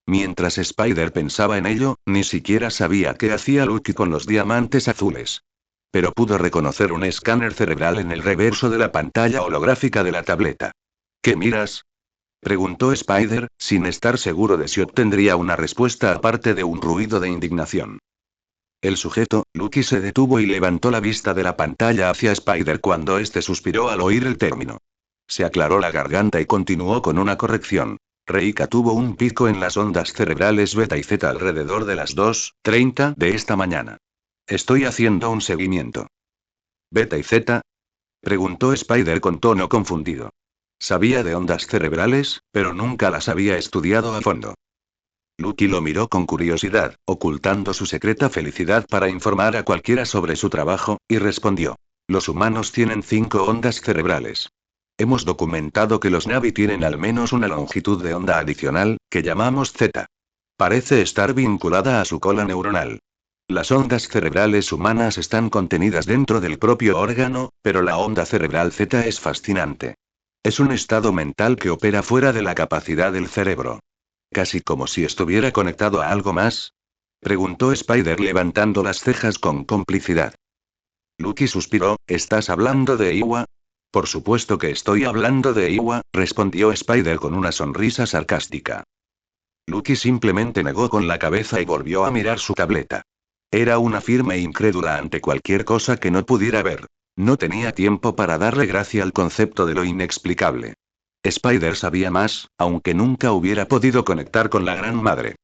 Mientras Spider pensaba en ello, ni siquiera sabía qué hacía Lucky con los diamantes azules. Pero pudo reconocer un escáner cerebral en el reverso de la pantalla holográfica de la tableta. ¿Qué miras? Preguntó Spider, sin estar seguro de si obtendría una respuesta aparte de un ruido de indignación. El sujeto, Lucky, se detuvo y levantó la vista de la pantalla hacia Spider cuando éste suspiró al oír el término. Se aclaró la garganta y continuó con una corrección. Reika tuvo un pico en las ondas cerebrales beta y zeta alrededor de las 2:30 de esta mañana. Estoy haciendo un seguimiento. ¿Beta y zeta? Preguntó Spider con tono confundido. Sabía de ondas cerebrales, pero nunca las había estudiado a fondo. Lucky lo miró con curiosidad, ocultando su secreta felicidad para informar a cualquiera sobre su trabajo, y respondió. Los humanos tienen 5 ondas cerebrales. Hemos documentado que los Navi tienen al menos una longitud de onda adicional, que llamamos zeta. Parece estar vinculada a su cola neuronal. Las ondas cerebrales humanas están contenidas dentro del propio órgano, pero la onda cerebral zeta es fascinante. Es un estado mental que opera fuera de la capacidad del cerebro. Casi como si estuviera conectado a algo más. Preguntó Spider levantando las cejas con complicidad. Lucky suspiró. ¿Estás hablando de Iwa? Por supuesto que estoy hablando de Iwa, respondió Spider con una sonrisa sarcástica. Lucky simplemente negó con la cabeza y volvió a mirar su tableta. Era una firme incrédula ante cualquier cosa que no pudiera ver. No tenía tiempo para darle gracia al concepto de lo inexplicable. Spider sabía más, aunque nunca hubiera podido conectar con la Gran Madre.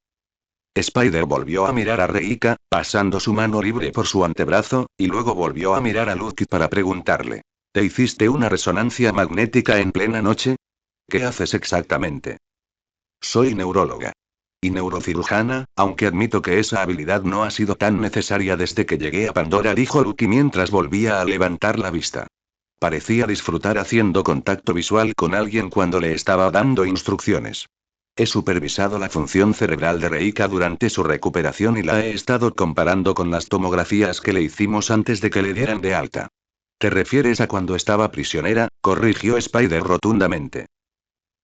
Spider volvió a mirar a Reika, pasando su mano libre por su antebrazo, y luego volvió a mirar a Lucky para preguntarle. ¿Te hiciste una resonancia magnética en plena noche? ¿Qué haces exactamente? Soy neuróloga. Y neurocirujana, aunque admito que esa habilidad no ha sido tan necesaria desde que llegué a Pandora, dijo Lucky mientras volvía a levantar la vista. Parecía disfrutar haciendo contacto visual con alguien cuando le estaba dando instrucciones. He supervisado la función cerebral de Reika durante su recuperación y la he estado comparando con las tomografías que le hicimos antes de que le dieran de alta. ¿Te refieres a cuando estaba prisionera?, corrigió Spider rotundamente.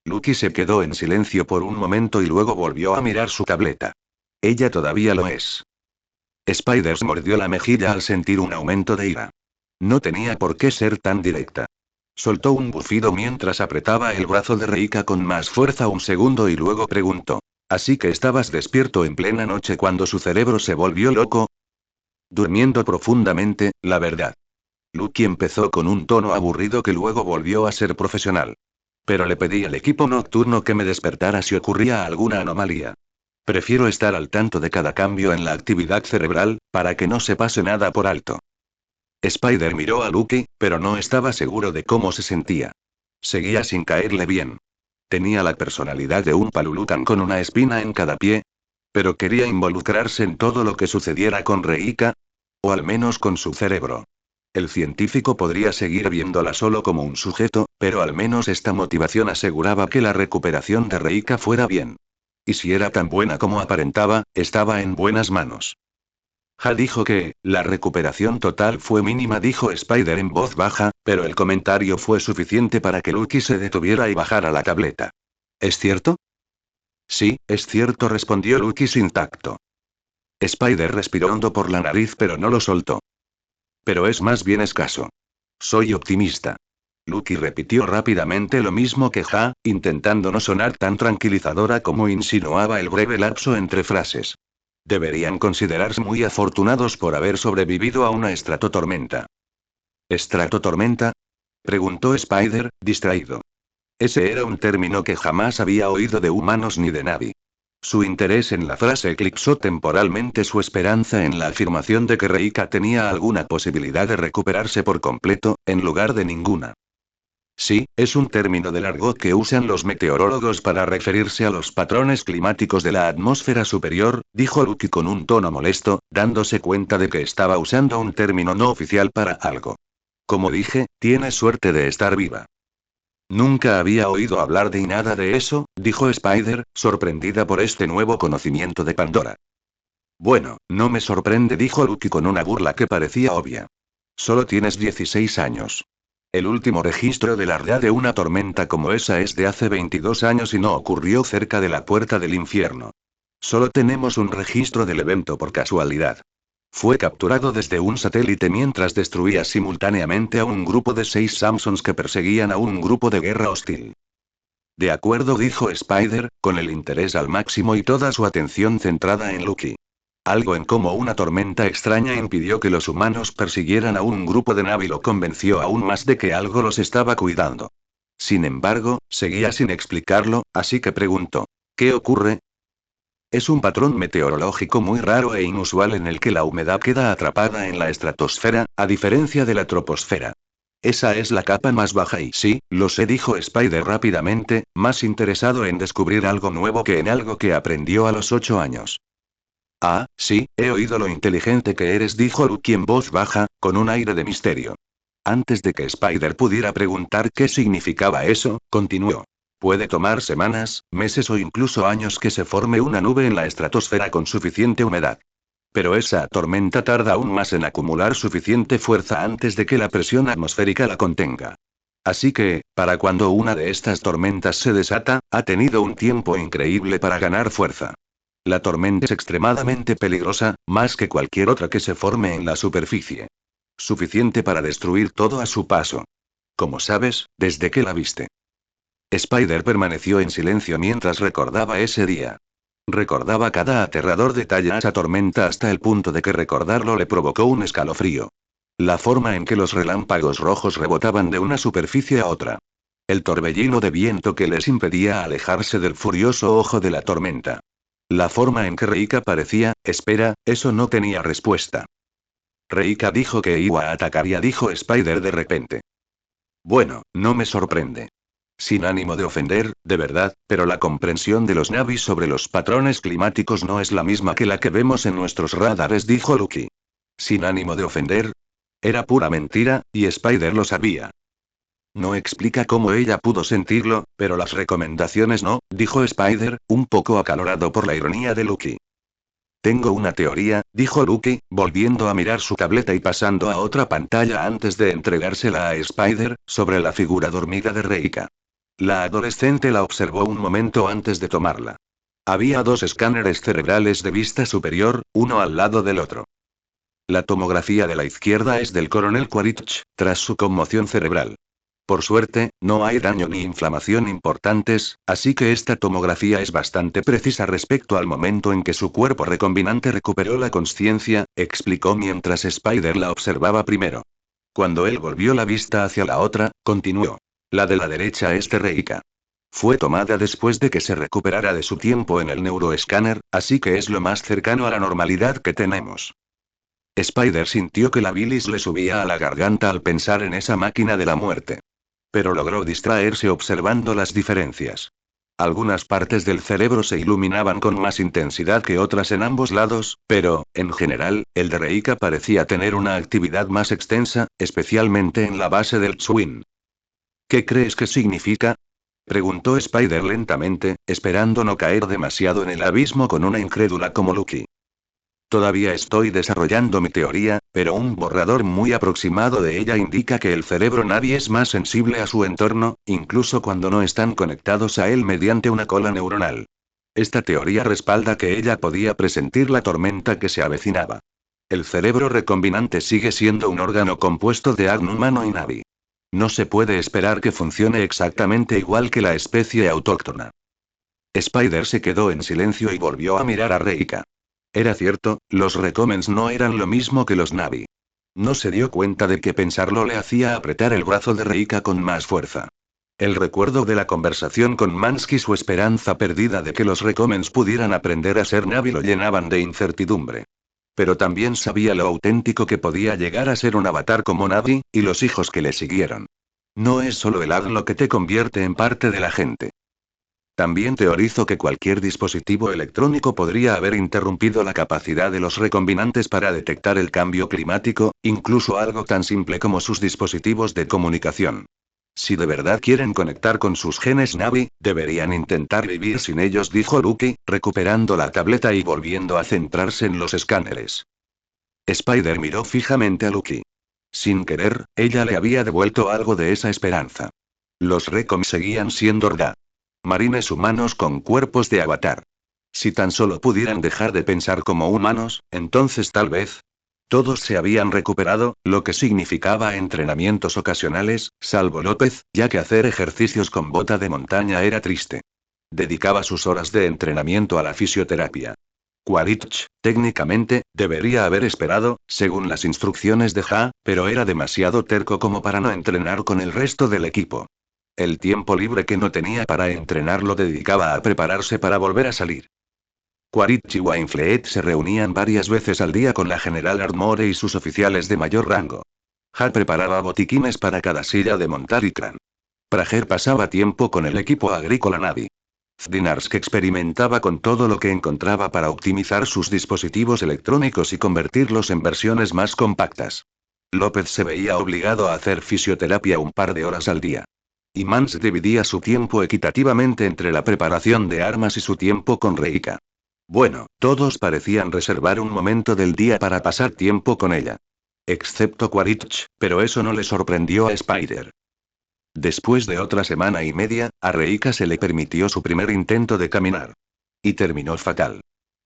Lucky se quedó en silencio por un momento y luego volvió a mirar su tableta. Ella todavía lo es. Spider se mordió la mejilla al sentir un aumento de ira. No tenía por qué ser tan directa. Soltó un bufido mientras apretaba el brazo de Reika con más fuerza un segundo y luego preguntó. ¿Así que estabas despierto en plena noche cuando su cerebro se volvió loco? Durmiendo profundamente, la verdad. Lucky empezó con un tono aburrido que luego volvió a ser profesional. Pero le pedí al equipo nocturno que me despertara si ocurría alguna anomalía. Prefiero estar al tanto de cada cambio en la actividad cerebral, para que no se pase nada por alto. Spider miró a Lucky, pero no estaba seguro de cómo se sentía. Seguía sin caerle bien. Tenía la personalidad de un palulucan con una espina en cada pie. Pero quería involucrarse en todo lo que sucediera con Reika. O al menos con su cerebro. El científico podría seguir viéndola solo como un sujeto, pero al menos esta motivación aseguraba que la recuperación de Reika fuera bien. Y si era tan buena como aparentaba, estaba en buenas manos. Ha dijo que, la recuperación total fue mínima, dijo Spider en voz baja, pero el comentario fue suficiente para que Lucky se detuviera y bajara la tableta. ¿Es cierto? Sí, es cierto, respondió Lucky sin tacto. Spider respiró hondo por la nariz pero no lo soltó. Pero es más bien escaso. Soy optimista. Lucky repitió rápidamente lo mismo que Ja, intentando no sonar tan tranquilizadora como insinuaba el breve lapso entre frases. Deberían considerarse muy afortunados por haber sobrevivido a una estratotormenta. ¿Estratotormenta? Preguntó Spider, distraído. Ese era un término que jamás había oído de humanos ni de Navi. Su interés en la frase eclipsó temporalmente su esperanza en la afirmación de que Reika tenía alguna posibilidad de recuperarse por completo, en lugar de ninguna. Sí, es un término del argot que usan los meteorólogos para referirse a los patrones climáticos de la atmósfera superior, dijo Lucky con un tono molesto, dándose cuenta de que estaba usando un término no oficial para algo. Como dije, tienes suerte de estar viva. Nunca había oído hablar de nada de eso, dijo Spider, sorprendida por este nuevo conocimiento de Pandora. Bueno, no me sorprende, dijo Lucky con una burla que parecía obvia. Solo tienes 16 años. El último registro de la edad de una tormenta como esa es de hace 22 años y no ocurrió cerca de la puerta del infierno. Solo tenemos un registro del evento por casualidad. Fue capturado desde un satélite mientras destruía simultáneamente a un grupo de 6 Samsons que perseguían a un grupo de guerra hostil. De acuerdo, dijo Spider, con el interés al máximo y toda su atención centrada en Lucky. Algo en cómo una tormenta extraña impidió que los humanos persiguieran a un grupo de Na'vi lo convenció aún más de que algo los estaba cuidando. Sin embargo, seguía sin explicarlo, así que preguntó: ¿qué ocurre? Es un patrón meteorológico muy raro e inusual en el que la humedad queda atrapada en la estratosfera, a diferencia de la troposfera. Esa es la capa más baja y sí, lo sé, dijo Spider rápidamente, más interesado en descubrir algo nuevo que en algo que aprendió a los 8 años. Ah, sí, he oído lo inteligente que eres, dijo Lucky en voz baja, con un aire de misterio. Antes de que Spider pudiera preguntar qué significaba eso, continuó. Puede tomar semanas, meses o incluso años que se forme una nube en la estratosfera con suficiente humedad. Pero esa tormenta tarda aún más en acumular suficiente fuerza antes de que la presión atmosférica la contenga. Así que, para cuando una de estas tormentas se desata, ha tenido un tiempo increíble para ganar fuerza. La tormenta es extremadamente peligrosa, más que cualquier otra que se forme en la superficie. Suficiente para destruir todo a su paso. Como sabes, desde que la viste. Spider permaneció en silencio mientras recordaba ese día. Recordaba cada aterrador detalle a esa tormenta hasta el punto de que recordarlo le provocó un escalofrío. La forma en que los relámpagos rojos rebotaban de una superficie a otra. El torbellino de viento que les impedía alejarse del furioso ojo de la tormenta. La forma en que Reika parecía, espera, eso no tenía respuesta. Reika dijo que iba a atacar, dijo Spider de repente. Bueno, no me sorprende. Sin ánimo de ofender, de verdad, pero la comprensión de los Na'vi sobre los patrones climáticos no es la misma que la que vemos en nuestros radares, dijo Lucky. Sin ánimo de ofender. Era pura mentira, y Spider lo sabía. No explica cómo ella pudo sentirlo, pero las recomendaciones no, dijo Spider, un poco acalorado por la ironía de Lucky. Tengo una teoría, dijo Lucky, volviendo a mirar su tableta y pasando a otra pantalla antes de entregársela a Spider, sobre la figura dormida de Reika. La adolescente la observó un momento antes de tomarla. Había 2 escáneres cerebrales de vista superior, uno al lado del otro. La tomografía de la izquierda es del coronel Quaritch, tras su conmoción cerebral. Por suerte, no hay daño ni inflamación importantes, así que esta tomografía es bastante precisa respecto al momento en que su cuerpo recombinante recuperó la conciencia, explicó mientras Spider la observaba primero. Cuando él volvió la vista hacia la otra, continuó. La de la derecha es de Reika. Fue tomada después de que se recuperara de su tiempo en el neuroescáner, así que es lo más cercano a la normalidad que tenemos. Spider sintió que la bilis le subía a la garganta al pensar en esa máquina de la muerte. Pero logró distraerse observando las diferencias. Algunas partes del cerebro se iluminaban con más intensidad que otras en ambos lados, pero, en general, el de Reika parecía tener una actividad más extensa, especialmente en la base del Twin. ¿Qué crees que significa? Preguntó Spider lentamente, esperando no caer demasiado en el abismo con una incrédula como Lucky. Todavía estoy desarrollando mi teoría, pero un borrador muy aproximado de ella indica que el cerebro Na'vi es más sensible a su entorno, incluso cuando no están conectados a él mediante una cola neuronal. Esta teoría respalda que ella podía presentir la tormenta que se avecinaba. El cerebro recombinante sigue siendo un órgano compuesto de ADN humano y Na'vi. No se puede esperar que funcione exactamente igual que la especie autóctona. Spider se quedó en silencio y volvió a mirar a Reika. Era cierto, los Recommends no eran lo mismo que los Na'vi. No se dio cuenta de que pensarlo le hacía apretar el brazo de Reika con más fuerza. El recuerdo de la conversación con Mansky y su esperanza perdida de que los Recommends pudieran aprender a ser Na'vi lo llenaban de incertidumbre. Pero también sabía lo auténtico que podía llegar a ser un avatar como Na'vi, y los hijos que le siguieron. No es solo el ADN lo que te convierte en parte de la gente. También teorizo que cualquier dispositivo electrónico podría haber interrumpido la capacidad de los recombinantes para detectar el cambio climático, incluso algo tan simple como sus dispositivos de comunicación. Si de verdad quieren conectar con sus genes Na'vi, deberían intentar vivir sin ellos, dijo Lucky, recuperando la tableta y volviendo a centrarse en los escáneres. Spider miró fijamente a Lucky. Sin querer, ella le había devuelto algo de esa esperanza. Los Recom seguían siendo Rda. Marines humanos con cuerpos de avatar. Si tan solo pudieran dejar de pensar como humanos, entonces tal vez. Todos se habían recuperado, lo que significaba entrenamientos ocasionales, salvo López, ya que hacer ejercicios con bota de montaña era triste. Dedicaba sus horas de entrenamiento a la fisioterapia. Quaritch, técnicamente, debería haber esperado, según las instrucciones de Ja, pero era demasiado terco como para no entrenar con el resto del equipo. El tiempo libre que no tenía para entrenar lo dedicaba a prepararse para volver a salir. Quaritch y Wainfleet se reunían varias veces al día con la General Ardmore y sus oficiales de mayor rango. Ha preparaba botiquines para cada silla de montar y crán. Prager pasaba tiempo con el equipo agrícola Nadi. Zdinarsk experimentaba con todo lo que encontraba para optimizar sus dispositivos electrónicos y convertirlos en versiones más compactas. López se veía obligado a hacer fisioterapia un par de horas al día. Y Mans dividía su tiempo equitativamente entre la preparación de armas y su tiempo con Reika. Bueno, todos parecían reservar un momento del día para pasar tiempo con ella. Excepto Quaritch, pero eso no le sorprendió a Spider. Después de otra semana y media, a Reika se le permitió su primer intento de caminar. Y terminó fatal.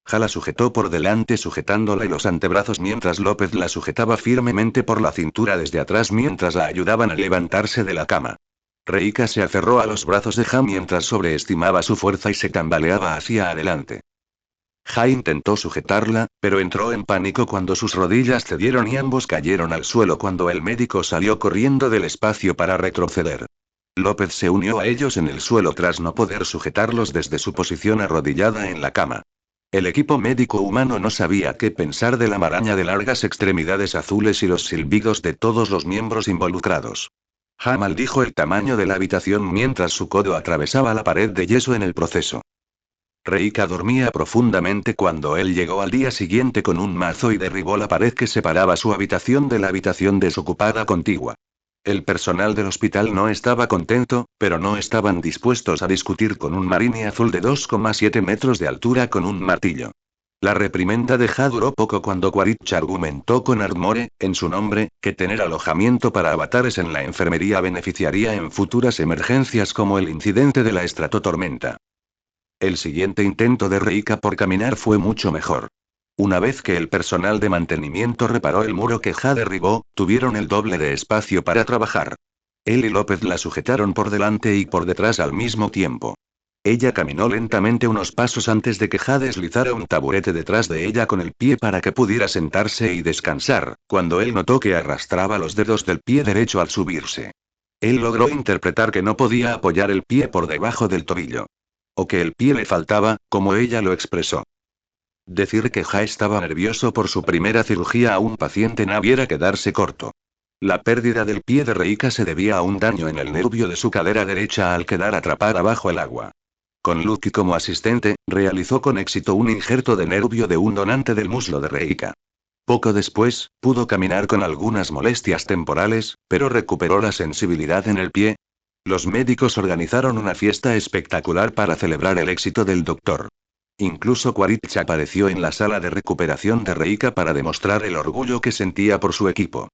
Ja la sujetó por delante sujetándola y los antebrazos mientras López la sujetaba firmemente por la cintura desde atrás mientras la ayudaban a levantarse de la cama. Reika se aferró a los brazos de Ja mientras sobreestimaba su fuerza y se tambaleaba hacia adelante. Ja intentó sujetarla, pero entró en pánico cuando sus rodillas cedieron y ambos cayeron al suelo cuando el médico salió corriendo del espacio para retroceder. López se unió a ellos en el suelo tras no poder sujetarlos desde su posición arrodillada en la cama. El equipo médico humano no sabía qué pensar de la maraña de largas extremidades azules y los silbidos de todos los miembros involucrados. Ja maldijo el tamaño de la habitación mientras su codo atravesaba la pared de yeso en el proceso. Reika dormía profundamente cuando él llegó al día siguiente con un mazo y derribó la pared que separaba su habitación de la habitación desocupada contigua. El personal del hospital no estaba contento, pero no estaban dispuestos a discutir con un marine azul de 2,7 metros de altura con un martillo. La reprimenda de Ja duró poco cuando Quaritch argumentó con Ardmore, en su nombre, que tener alojamiento para avatares en la enfermería beneficiaría en futuras emergencias como el incidente de la estratotormenta. El siguiente intento de Reika por caminar fue mucho mejor. Una vez que el personal de mantenimiento reparó el muro que Ja derribó, tuvieron el doble de espacio para trabajar. Él y López la sujetaron por delante y por detrás al mismo tiempo. Ella caminó lentamente unos pasos antes de que Ja deslizara un taburete detrás de ella con el pie para que pudiera sentarse y descansar, cuando él notó que arrastraba los dedos del pie derecho al subirse. Él logró interpretar que no podía apoyar el pie por debajo del tobillo. O que el pie le faltaba, como ella lo expresó. Decir que Ja estaba nervioso por su primera cirugía a un paciente naviera quedarse corto. La pérdida del pie de Reika se debía a un daño en el nervio de su cadera derecha al quedar atrapada bajo el agua. Con Lucky como asistente, realizó con éxito un injerto de nervio de un donante del muslo de Reika. Poco después, pudo caminar con algunas molestias temporales, pero recuperó la sensibilidad en el pie. Los médicos organizaron una fiesta espectacular para celebrar el éxito del doctor. Incluso Quaritch apareció en la sala de recuperación de Reika para demostrar el orgullo que sentía por su equipo.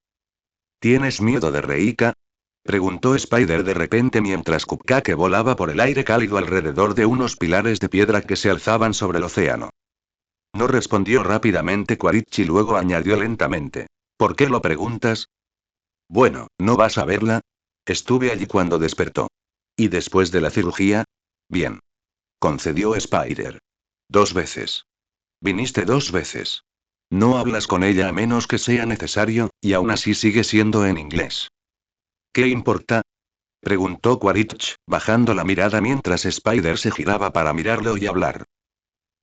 ¿Tienes miedo de Reika?, preguntó Spider de repente mientras Cupcake volaba por el aire cálido alrededor de unos pilares de piedra que se alzaban sobre el océano. No respondió rápidamente Quaritch y luego añadió lentamente. ¿Por qué lo preguntas? Bueno, ¿no vas a verla? Estuve allí cuando despertó. ¿Y después de la cirugía? Bien. Concedió Spider. 2 veces. Viniste 2 veces. No hablas con ella a menos que sea necesario, y aún así sigue siendo en inglés. ¿Qué importa? Preguntó Quaritch, bajando la mirada mientras Spider se giraba para mirarlo y hablar.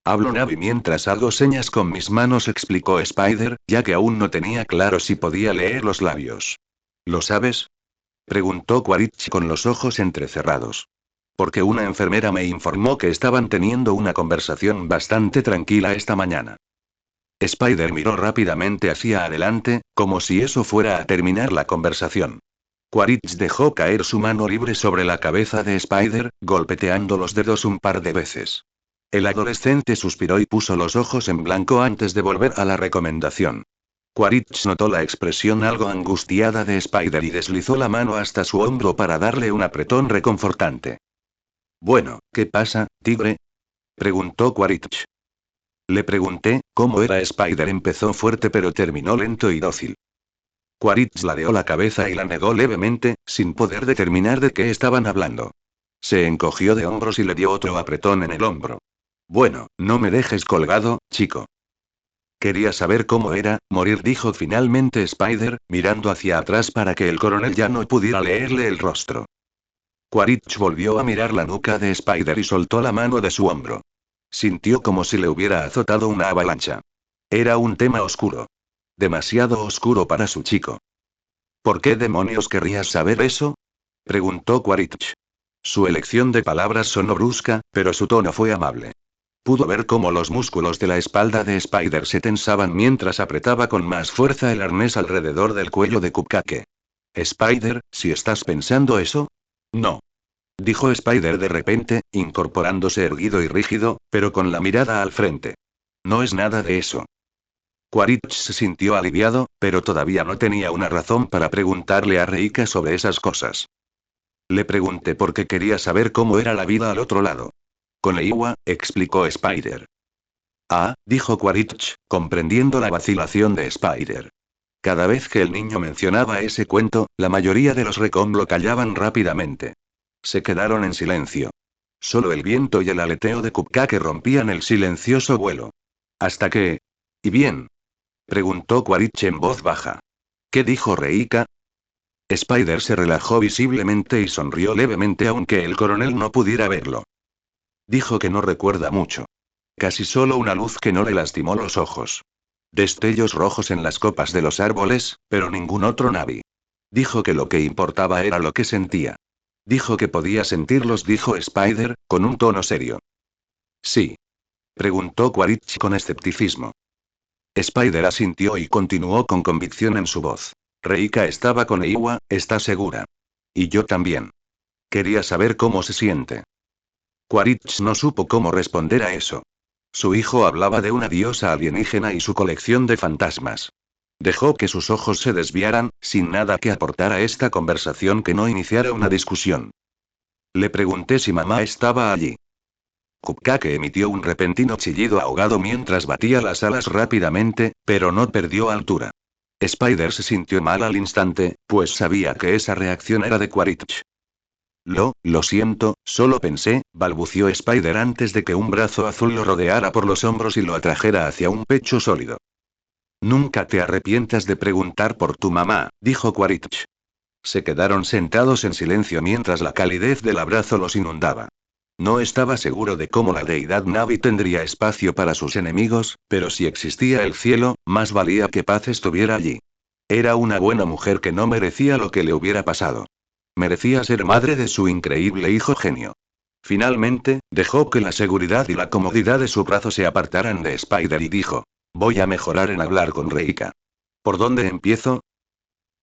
Hablo Navi mientras hago señas con mis manos, explicó Spider, ya que aún no tenía claro si podía leer los labios. ¿Lo sabes? Preguntó Quaritch con los ojos entrecerrados. Porque una enfermera me informó que estaban teniendo una conversación bastante tranquila esta mañana. Spider miró rápidamente hacia adelante, como si eso fuera a terminar la conversación. Quaritch dejó caer su mano libre sobre la cabeza de Spider, golpeteando los dedos un par de veces. El adolescente suspiró y puso los ojos en blanco antes de volver a la recomendación. Quaritch notó la expresión algo angustiada de Spider y deslizó la mano hasta su hombro para darle un apretón reconfortante. Bueno, ¿qué pasa, tigre? Preguntó Quaritch. Le pregunté, ¿cómo era Spider? Empezó fuerte pero terminó lento y dócil. Quaritch ladeó la cabeza y la negó levemente, sin poder determinar de qué estaban hablando. Se encogió de hombros y le dio otro apretón en el hombro. Bueno, no me dejes colgado, chico. Quería saber cómo era morir, dijo finalmente Spider, mirando hacia atrás para que el coronel ya no pudiera leerle el rostro. Quaritch volvió a mirar la nuca de Spider y soltó la mano de su hombro. Sintió como si le hubiera azotado una avalancha. Era un tema oscuro. Demasiado oscuro para su chico. ¿Por qué demonios querrías saber eso? Preguntó Quaritch. Su elección de palabras sonó brusca, pero su tono fue amable. Pudo ver cómo los músculos de la espalda de Spider se tensaban mientras apretaba con más fuerza el arnés alrededor del cuello de Cupcake. Spider, si estás pensando eso. No. Dijo Spider de repente, incorporándose erguido y rígido, pero con la mirada al frente. No es nada de eso. Quaritch se sintió aliviado, pero todavía no tenía una razón para preguntarle a Reika sobre esas cosas. Le pregunté porque quería saber cómo era la vida al otro lado. Con Eiwa, explicó Spider. Ah, dijo Quaritch, comprendiendo la vacilación de Spider. Cada vez que el niño mencionaba ese cuento, la mayoría de los Recon lo callaban rápidamente. Se quedaron en silencio. Solo el viento y el aleteo de Cupcake rompían el silencioso vuelo. Hasta que... ¿Y bien? Preguntó Quaritch en voz baja. ¿Qué dijo Reika? Spider se relajó visiblemente y sonrió levemente aunque el coronel no pudiera verlo. Dijo que no recuerda mucho. Casi solo una luz que no le lastimó los ojos. Destellos rojos en las copas de los árboles, pero ningún otro Navi. Dijo que lo que importaba era lo que sentía. Dijo que podía sentirlos, dijo Spider, con un tono serio. Sí. Preguntó Quaritch con escepticismo. Spider asintió y continuó con convicción en su voz. Reika estaba con Eiwa, ¿está segura? Y yo también. Quería saber cómo se siente. Quaritch no supo cómo responder a eso. Su hijo hablaba de una diosa alienígena y su colección de fantasmas. Dejó que sus ojos se desviaran, sin nada que aportar a esta conversación que no iniciara una discusión. Le pregunté si mamá estaba allí. Cupcake emitió un repentino chillido ahogado mientras batía las alas rápidamente, pero no perdió altura. Spider se sintió mal al instante, pues sabía que esa reacción era de Quaritch. Lo siento, solo pensé, balbució Spider antes de que un brazo azul lo rodeara por los hombros y lo atrajera hacia un pecho sólido. Nunca te arrepientas de preguntar por tu mamá, dijo Quaritch. Se quedaron sentados en silencio mientras la calidez del abrazo los inundaba. No estaba seguro de cómo la deidad Navi tendría espacio para sus enemigos, pero si existía el cielo, más valía que Paz estuviera allí. Era una buena mujer que no merecía lo que le hubiera pasado. Merecía ser madre de su increíble hijo genio. Finalmente, dejó que la seguridad y la comodidad de su brazo se apartaran de Spider y dijo: voy a mejorar en hablar con Reika. ¿Por dónde empiezo?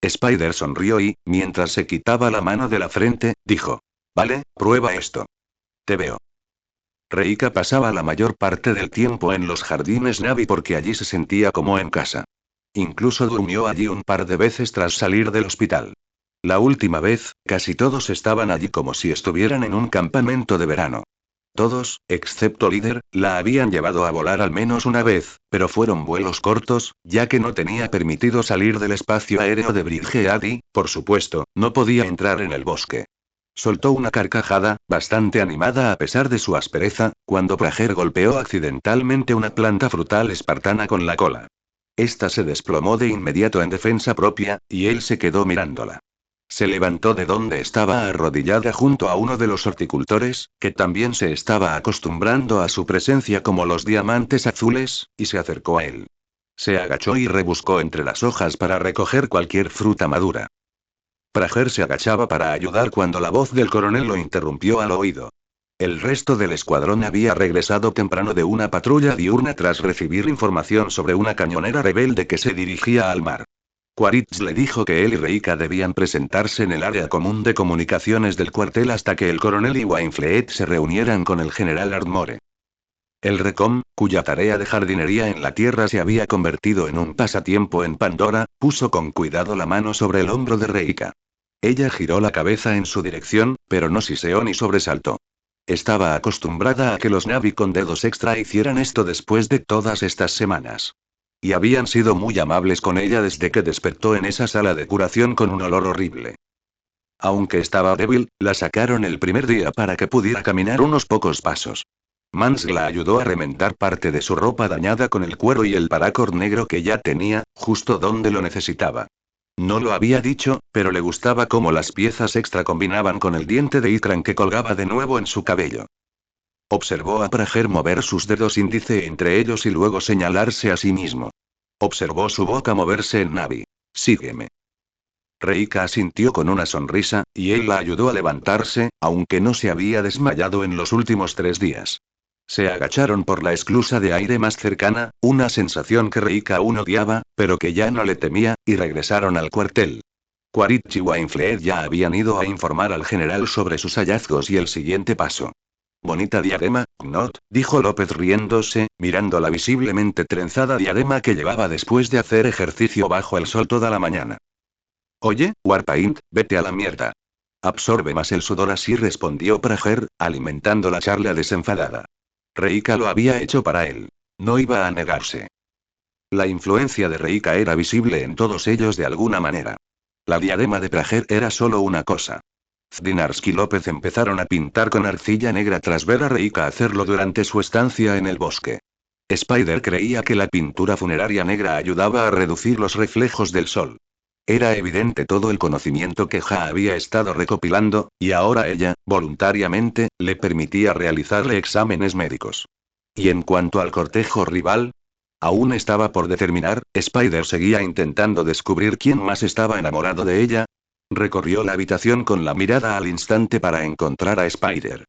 Spider sonrió y, mientras se quitaba la mano de la frente, dijo: vale, prueba esto. Te veo. Reika pasaba la mayor parte del tiempo en los jardines Navi porque allí se sentía como en casa. Incluso durmió allí un par de veces tras salir del hospital. La última vez, casi todos estaban allí como si estuvieran en un campamento de verano. Todos, excepto Líder, la habían llevado a volar al menos una vez, pero fueron vuelos cortos, ya que no tenía permitido salir del espacio aéreo de Bridgehead y, por supuesto, no podía entrar en el bosque. Soltó una carcajada, bastante animada a pesar de su aspereza, cuando Prager golpeó accidentalmente una planta frutal espartana con la cola. Esta se desplomó de inmediato en defensa propia, y él se quedó mirándola. Se levantó de donde estaba arrodillada junto a uno de los horticultores, que también se estaba acostumbrando a su presencia como los diamantes azules, y se acercó a él. Se agachó y rebuscó entre las hojas para recoger cualquier fruta madura. Prager se agachaba para ayudar cuando la voz del coronel lo interrumpió al oído. El resto del escuadrón había regresado temprano de una patrulla diurna tras recibir información sobre una cañonera rebelde que se dirigía al mar. Quaritch le dijo que él y Reika debían presentarse en el área común de comunicaciones del cuartel hasta que el coronel y Wainfleet se reunieran con el general Ardmore. El Recom, cuya tarea de jardinería en la tierra se había convertido en un pasatiempo en Pandora, puso con cuidado la mano sobre el hombro de Reika. Ella giró la cabeza en su dirección, pero no siseó ni sobresaltó. Estaba acostumbrada a que los Navi con dedos extra hicieran esto después de todas estas semanas. Y habían sido muy amables con ella desde que despertó en esa sala de curación con un olor horrible. Aunque estaba débil, la sacaron el primer día para que pudiera caminar unos pocos pasos. Mans la ayudó a remendar parte de su ropa dañada con el cuero y el paracord negro que ya tenía, justo donde lo necesitaba. No lo había dicho, pero le gustaba cómo las piezas extra combinaban con el diente de Ikran que colgaba de nuevo en su cabello. Observó a Prager mover sus dedos índice entre ellos y luego señalarse a sí mismo. Observó su boca moverse en Navi. Sígueme. Reika asintió con una sonrisa, y él la ayudó a levantarse, aunque no se había desmayado en los últimos 3 días. Se agacharon por la esclusa de aire más cercana, una sensación que Reika aún odiaba, pero que ya no le temía, y regresaron al cuartel. Quaritch y Wainfleet ya habían ido a informar al general sobre sus hallazgos y el siguiente paso. Bonita diadema, Knot, dijo López riéndose, mirando la visiblemente trenzada diadema que llevaba después de hacer ejercicio bajo el sol toda la mañana. Oye, Warpaint, vete a la mierda. Absorbe más el sudor, así respondió Prager, alimentando la charla desenfadada. Reika lo había hecho para él. No iba a negarse. La influencia de Reika era visible en todos ellos de alguna manera. La diadema de Prager era solo una cosa. Zdinarsky y López empezaron a pintar con arcilla negra tras ver a Reika hacerlo durante su estancia en el bosque. Spider creía que la pintura funeraria negra ayudaba a reducir los reflejos del sol. Era evidente todo el conocimiento que Ja había estado recopilando, y ahora ella, voluntariamente, le permitía realizarle exámenes médicos. Y en cuanto al cortejo rival, aún estaba por determinar. Spider seguía intentando descubrir quién más estaba enamorado de ella. Recorrió la habitación con la mirada al instante para encontrar a Spider.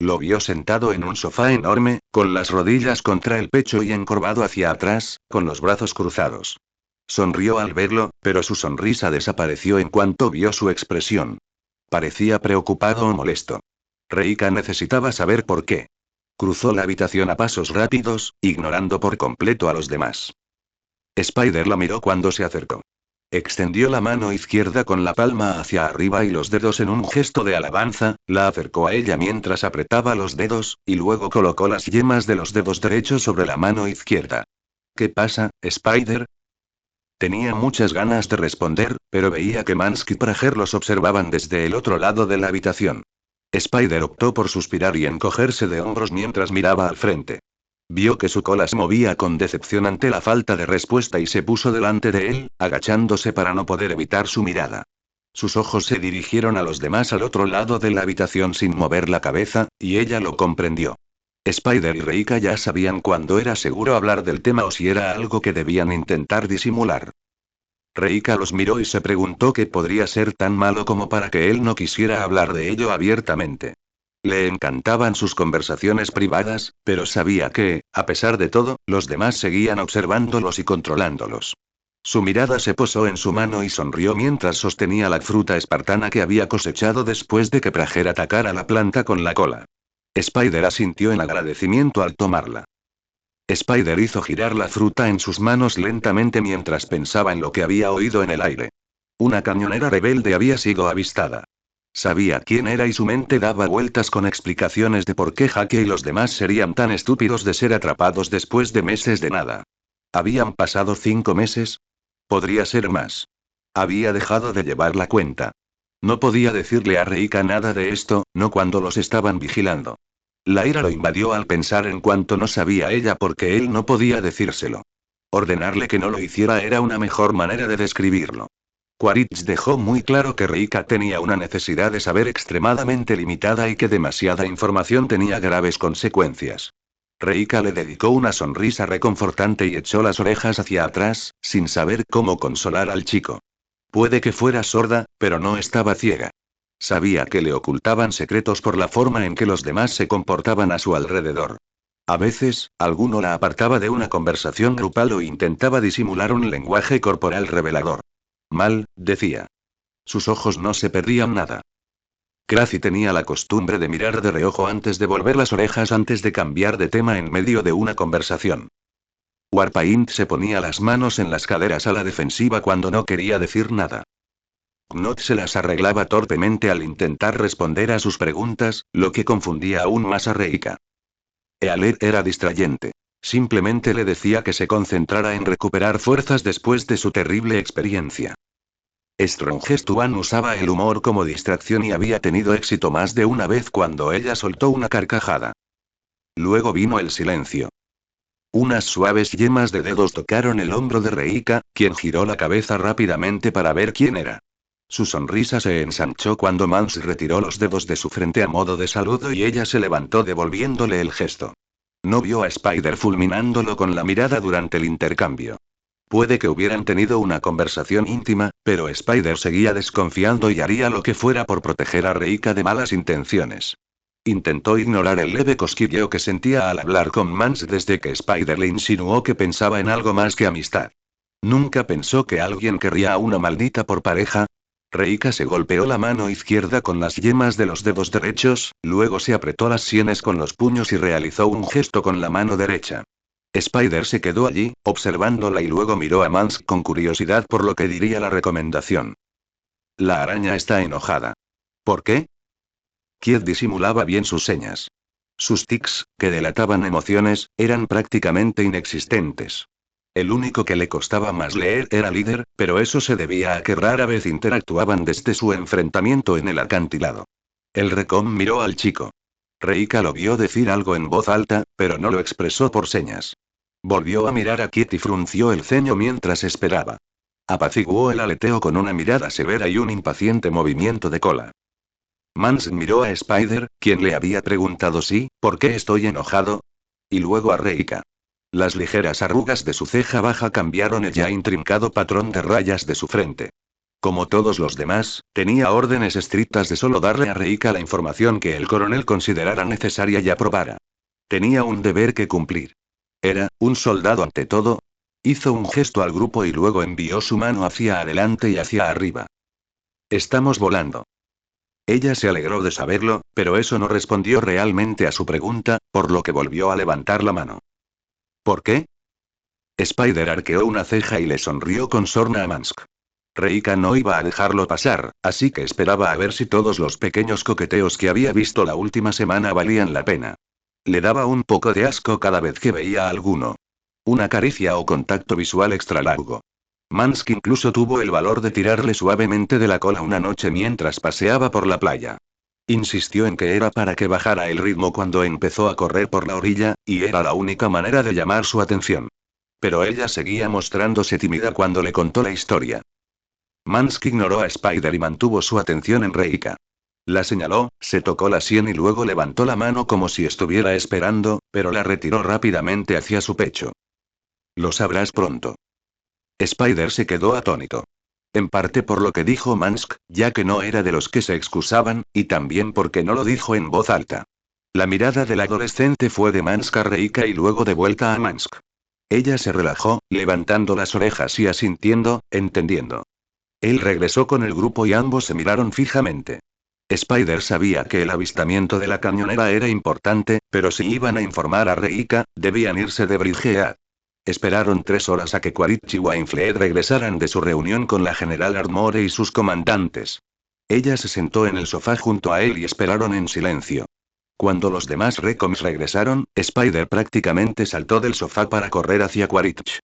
Lo vio sentado en un sofá enorme, con las rodillas contra el pecho y encorvado hacia atrás, con los brazos cruzados. Sonrió al verlo, pero su sonrisa desapareció en cuanto vio su expresión. Parecía preocupado o molesto. Reika necesitaba saber por qué. Cruzó la habitación a pasos rápidos, ignorando por completo a los demás. Spider la miró cuando se acercó. Extendió la mano izquierda con la palma hacia arriba y los dedos en un gesto de alabanza, la acercó a ella mientras apretaba los dedos, y luego colocó las yemas de los dedos derechos sobre la mano izquierda. ¿Qué pasa, Spider? Tenía muchas ganas de responder, pero veía que Mansky y Prager los observaban desde el otro lado de la habitación. Spider optó por suspirar y encogerse de hombros mientras miraba al frente. Vio que su cola se movía con decepción ante la falta de respuesta y se puso delante de él, agachándose para no poder evitar su mirada. Sus ojos se dirigieron a los demás al otro lado de la habitación sin mover la cabeza, y ella lo comprendió. Spider y Reika ya sabían cuándo era seguro hablar del tema o si era algo que debían intentar disimular. Reika los miró y se preguntó qué podría ser tan malo como para que él no quisiera hablar de ello abiertamente. Le encantaban sus conversaciones privadas, pero sabía que, a pesar de todo, los demás seguían observándolos y controlándolos. Su mirada se posó en su mano y sonrió mientras sostenía la fruta espartana que había cosechado después de que Prager atacara la planta con la cola. Spider asintió en agradecimiento al tomarla. Spider hizo girar la fruta en sus manos lentamente mientras pensaba en lo que había oído en el aire. Una cañonera rebelde había sido avistada. Sabía quién era y su mente daba vueltas con explicaciones de por qué Jaque y los demás serían tan estúpidos de ser atrapados después de meses de nada. ¿Habían pasado 5 meses? Podría ser más. Había dejado de llevar la cuenta. No podía decirle a Reika nada de esto, no cuando los estaban vigilando. La ira lo invadió al pensar en cuánto no sabía ella porque él no podía decírselo. Ordenarle que no lo hiciera era una mejor manera de describirlo. Quaritch dejó muy claro que Reika tenía una necesidad de saber extremadamente limitada y que demasiada información tenía graves consecuencias. Reika le dedicó una sonrisa reconfortante y echó las orejas hacia atrás, sin saber cómo consolar al chico. Puede que fuera sorda, pero no estaba ciega. Sabía que le ocultaban secretos por la forma en que los demás se comportaban a su alrededor. A veces, alguno la apartaba de una conversación grupal o intentaba disimular un lenguaje corporal revelador. Mal, decía. Sus ojos no se perdían nada. Crazy tenía la costumbre de mirar de reojo antes de volver las orejas antes de cambiar de tema en medio de una conversación. Warpaint se ponía las manos en las caderas a la defensiva cuando no quería decir nada. Knot se las arreglaba torpemente al intentar responder a sus preguntas, lo que confundía aún más a Reika. Ealet era distrayente. Simplemente le decía que se concentrara en recuperar fuerzas después de su terrible experiencia. Strongestuan usaba el humor como distracción y había tenido éxito más de una vez cuando ella soltó una carcajada. Luego vino el silencio. Unas suaves yemas de dedos tocaron el hombro de Reika, quien giró la cabeza rápidamente para ver quién era. Su sonrisa se ensanchó cuando Mans retiró los dedos de su frente a modo de saludo y ella se levantó devolviéndole el gesto. No vio a Spider fulminándolo con la mirada durante el intercambio. Puede que hubieran tenido una conversación íntima, pero Spider seguía desconfiando y haría lo que fuera por proteger a Reika de malas intenciones. Intentó ignorar el leve cosquilleo que sentía al hablar con Mans desde que Spider le insinuó que pensaba en algo más que amistad. Nunca pensó que alguien querría a una maldita por pareja. Reika se golpeó la mano izquierda con las yemas de los dedos derechos, luego se apretó las sienes con los puños y realizó un gesto con la mano derecha. Spider se quedó allí, observándola y luego miró a Mans con curiosidad por lo que diría la recomendación. La araña está enojada. ¿Por qué? Kied disimulaba bien sus señas. Sus tics, que delataban emociones, eran prácticamente inexistentes. El único que le costaba más leer era Líder, pero eso se debía a que rara vez interactuaban desde su enfrentamiento en el acantilado. El recom miró al chico. Reika lo vio decir algo en voz alta, pero no lo expresó por señas. Volvió a mirar a Kit y frunció el ceño mientras esperaba. Apaciguó el aleteo con una mirada severa y un impaciente movimiento de cola. Mans miró a Spider, quien le había preguntado ¿por qué estoy enojado? Y luego a Reika. Las ligeras arrugas de su ceja baja cambiaron el ya intrincado patrón de rayas de su frente. Como todos los demás, tenía órdenes estrictas de solo darle a Reika la información que el coronel considerara necesaria y aprobara. Tenía un deber que cumplir. Era, un soldado ante todo. Hizo un gesto al grupo y luego envió su mano hacia adelante y hacia arriba. Estamos volando. Ella se alegró de saberlo, pero eso no respondió realmente a su pregunta, por lo que volvió a levantar la mano. ¿Por qué? Spider arqueó una ceja y le sonrió con sorna a Mansk. Reika no iba a dejarlo pasar, así que esperaba a ver si todos los pequeños coqueteos que había visto la última semana valían la pena. Le daba un poco de asco cada vez que veía a alguno. Una caricia o contacto visual extra largo. Mansk incluso tuvo el valor de tirarle suavemente de la cola una noche mientras paseaba por la playa. Insistió en que era para que bajara el ritmo cuando empezó a correr por la orilla, y era la única manera de llamar su atención. Pero ella seguía mostrándose tímida cuando le contó la historia. Mansk ignoró a Spider y mantuvo su atención en Reika. La señaló, se tocó la sien y luego levantó la mano como si estuviera esperando, pero la retiró rápidamente hacia su pecho. Lo sabrás pronto. Spider se quedó atónito. En parte por lo que dijo Mansk, ya que no era de los que se excusaban, y también porque no lo dijo en voz alta. La mirada del adolescente fue de Mansk a Reika y luego de vuelta a Mansk. Ella se relajó, levantando las orejas y asintiendo, entendiendo. Él regresó con el grupo y ambos se miraron fijamente. Spider sabía que el avistamiento de la cañonera era importante, pero si iban a informar a Reika, debían irse de Bridgehead. Esperaron 3 horas a que Quaritch y Wainfleet regresaran de su reunión con la general Ardmore y sus comandantes. Ella se sentó en el sofá junto a él y esperaron en silencio. Cuando los demás recoms regresaron, Spider prácticamente saltó del sofá para correr hacia Quaritch.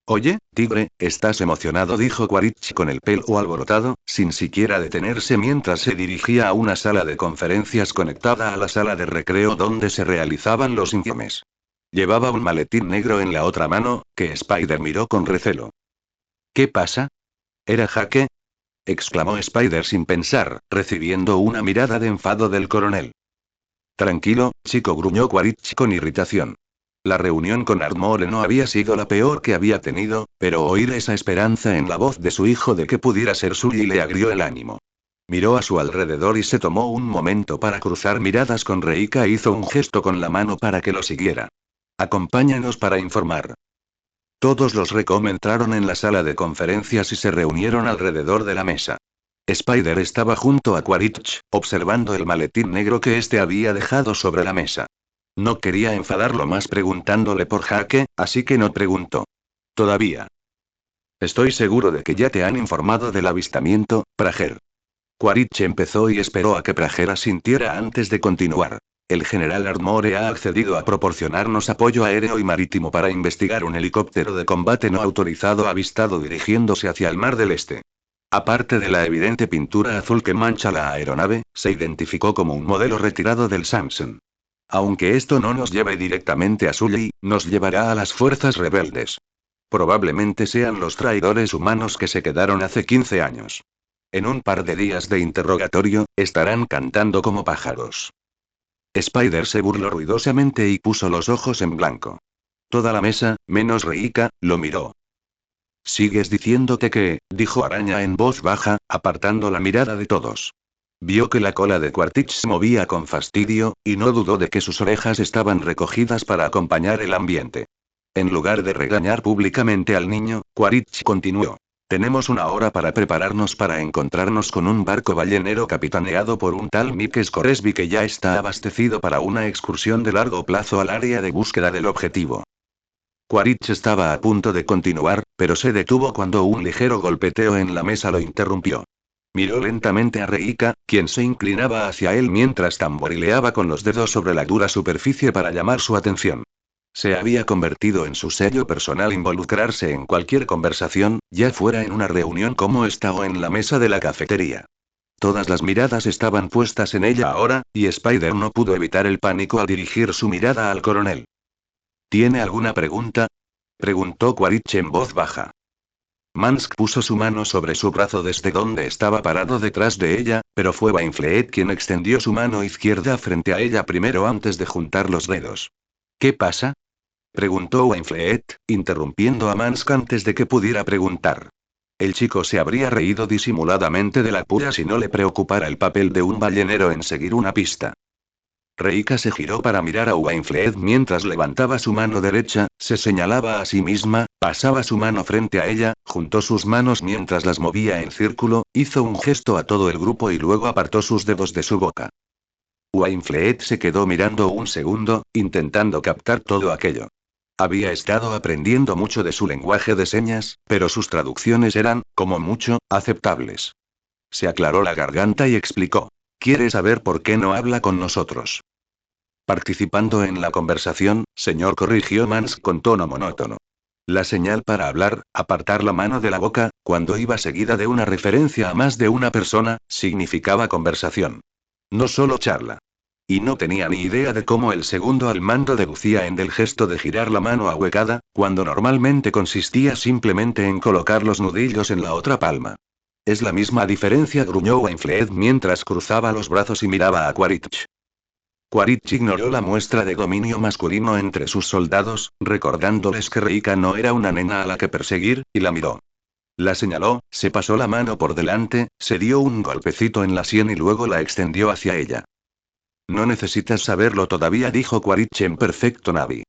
Oye, tigre, ¿estás emocionado?, dijo Quaritch con el pelo alborotado, sin siquiera detenerse mientras se dirigía a una sala de conferencias conectada a la sala de recreo donde se realizaban los informes. Llevaba un maletín negro en la otra mano, que Spider miró con recelo. ¿Qué pasa? ¿Era Jaque? Exclamó Spider sin pensar, recibiendo una mirada de enfado del coronel. Tranquilo, chico, gruñó Quaritch con irritación. La reunión con Ardmore no había sido la peor que había tenido, pero oír esa esperanza en la voz de su hijo de que pudiera ser suyo le agrió el ánimo. Miró a su alrededor y se tomó un momento para cruzar miradas con Reika e hizo un gesto con la mano para que lo siguiera. Acompáñanos para informar. Todos los recom entraron en la sala de conferencias y se reunieron alrededor de la mesa. Spider estaba junto a Quaritch, observando el maletín negro que éste había dejado sobre la mesa. No quería enfadarlo más preguntándole por Jaque, así que no preguntó. Todavía. Estoy seguro de que ya te han informado del avistamiento, Prager. Quaritch empezó y esperó a que Prager asintiera antes de continuar. El general Ardmore ha accedido a proporcionarnos apoyo aéreo y marítimo para investigar un helicóptero de combate no autorizado avistado dirigiéndose hacia el Mar del Este. Aparte de la evidente pintura azul que mancha la aeronave, se identificó como un modelo retirado del Samson. Aunque esto no nos lleve directamente a Sully, nos llevará a las fuerzas rebeldes. Probablemente sean los traidores humanos que se quedaron hace 15 años. En un par de días de interrogatorio, estarán cantando como pájaros. Spider se burló ruidosamente y puso los ojos en blanco. Toda la mesa, menos Reika, lo miró. Sigues diciéndote que, dijo Araña en voz baja, apartando la mirada de todos. Vio que la cola de Quaritch se movía con fastidio, y no dudó de que sus orejas estaban recogidas para acompañar el ambiente. En lugar de regañar públicamente al niño, Quaritch continuó. Tenemos 1 hora para prepararnos para encontrarnos con un barco ballenero capitaneado por un tal Mick Scoresby que ya está abastecido para una excursión de largo plazo al área de búsqueda del objetivo. Quaritch estaba a punto de continuar, pero se detuvo cuando un ligero golpeteo en la mesa lo interrumpió. Miró lentamente a Reika, quien se inclinaba hacia él mientras tamborileaba con los dedos sobre la dura superficie para llamar su atención. Se había convertido en su sello personal involucrarse en cualquier conversación, ya fuera en una reunión como esta o en la mesa de la cafetería. Todas las miradas estaban puestas en ella ahora, y Spider no pudo evitar el pánico al dirigir su mirada al coronel. ¿Tiene alguna pregunta? Preguntó Quaritch en voz baja. Mansk puso su mano sobre su brazo desde donde estaba parado detrás de ella, pero fue Wainfleet quien extendió su mano izquierda frente a ella primero antes de juntar los dedos. ¿Qué pasa? Preguntó Wainfleet, interrumpiendo a Mansk antes de que pudiera preguntar. El chico se habría reído disimuladamente de la puya si no le preocupara el papel de un ballenero en seguir una pista. Reika se giró para mirar a Wainfleet mientras levantaba su mano derecha, se señalaba a sí misma, pasaba su mano frente a ella, juntó sus manos mientras las movía en círculo, hizo un gesto a todo el grupo y luego apartó sus dedos de su boca. Wainfleet se quedó mirando un segundo, intentando captar todo aquello. Había estado aprendiendo mucho de su lenguaje de señas, pero sus traducciones eran, como mucho, aceptables. Se aclaró la garganta y explicó. ¿Quiere saber por qué no habla con nosotros? Participando en la conversación, señor, corrigió Mansk con tono monótono. La señal para hablar, apartar la mano de la boca, cuando iba seguida de una referencia a más de una persona, significaba conversación. No solo charla. Y no tenía ni idea de cómo el segundo al mando deducía en del gesto de girar la mano ahuecada, cuando normalmente consistía simplemente en colocar los nudillos en la otra palma. Es la misma diferencia, gruñó Wainfleet mientras cruzaba los brazos y miraba a Quaritch. Quaritch ignoró la muestra de dominio masculino entre sus soldados, recordándoles que Reika no era una nena a la que perseguir, y la miró. La señaló, se pasó la mano por delante, se dio un golpecito en la sien y luego la extendió hacia ella. No necesitas saberlo todavía, dijo Quaritch en perfecto Navi.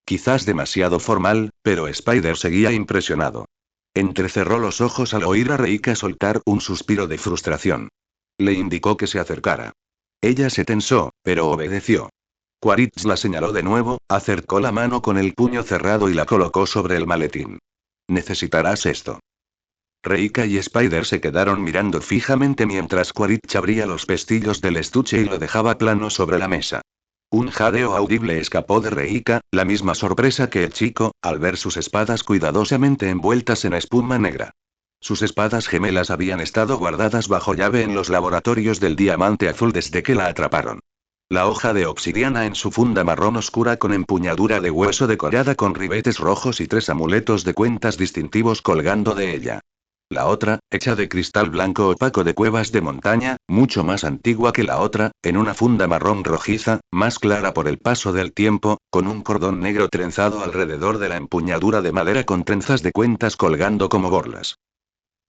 Quizás demasiado formal, pero Spider seguía impresionado. Entrecerró los ojos al oír a Reika soltar un suspiro de frustración. Le indicó que se acercara. Ella se tensó, pero obedeció. Quaritch la señaló de nuevo, acercó la mano con el puño cerrado y la colocó sobre el maletín. Necesitarás esto. Reika y Spider se quedaron mirando fijamente mientras Quaritch abría los pestillos del estuche y lo dejaba plano sobre la mesa. Un jadeo audible escapó de Reika, la misma sorpresa que el chico, al ver sus espadas cuidadosamente envueltas en espuma negra. Sus espadas gemelas habían estado guardadas bajo llave en los laboratorios del Diamante Azul desde que la atraparon. La hoja de obsidiana en su funda marrón oscura con empuñadura de hueso decorada con ribetes rojos y 3 amuletos de cuentas distintivos colgando de ella. La otra, hecha de cristal blanco opaco de cuevas de montaña, mucho más antigua que la otra, en una funda marrón rojiza, más clara por el paso del tiempo, con un cordón negro trenzado alrededor de la empuñadura de madera con trenzas de cuentas colgando como borlas.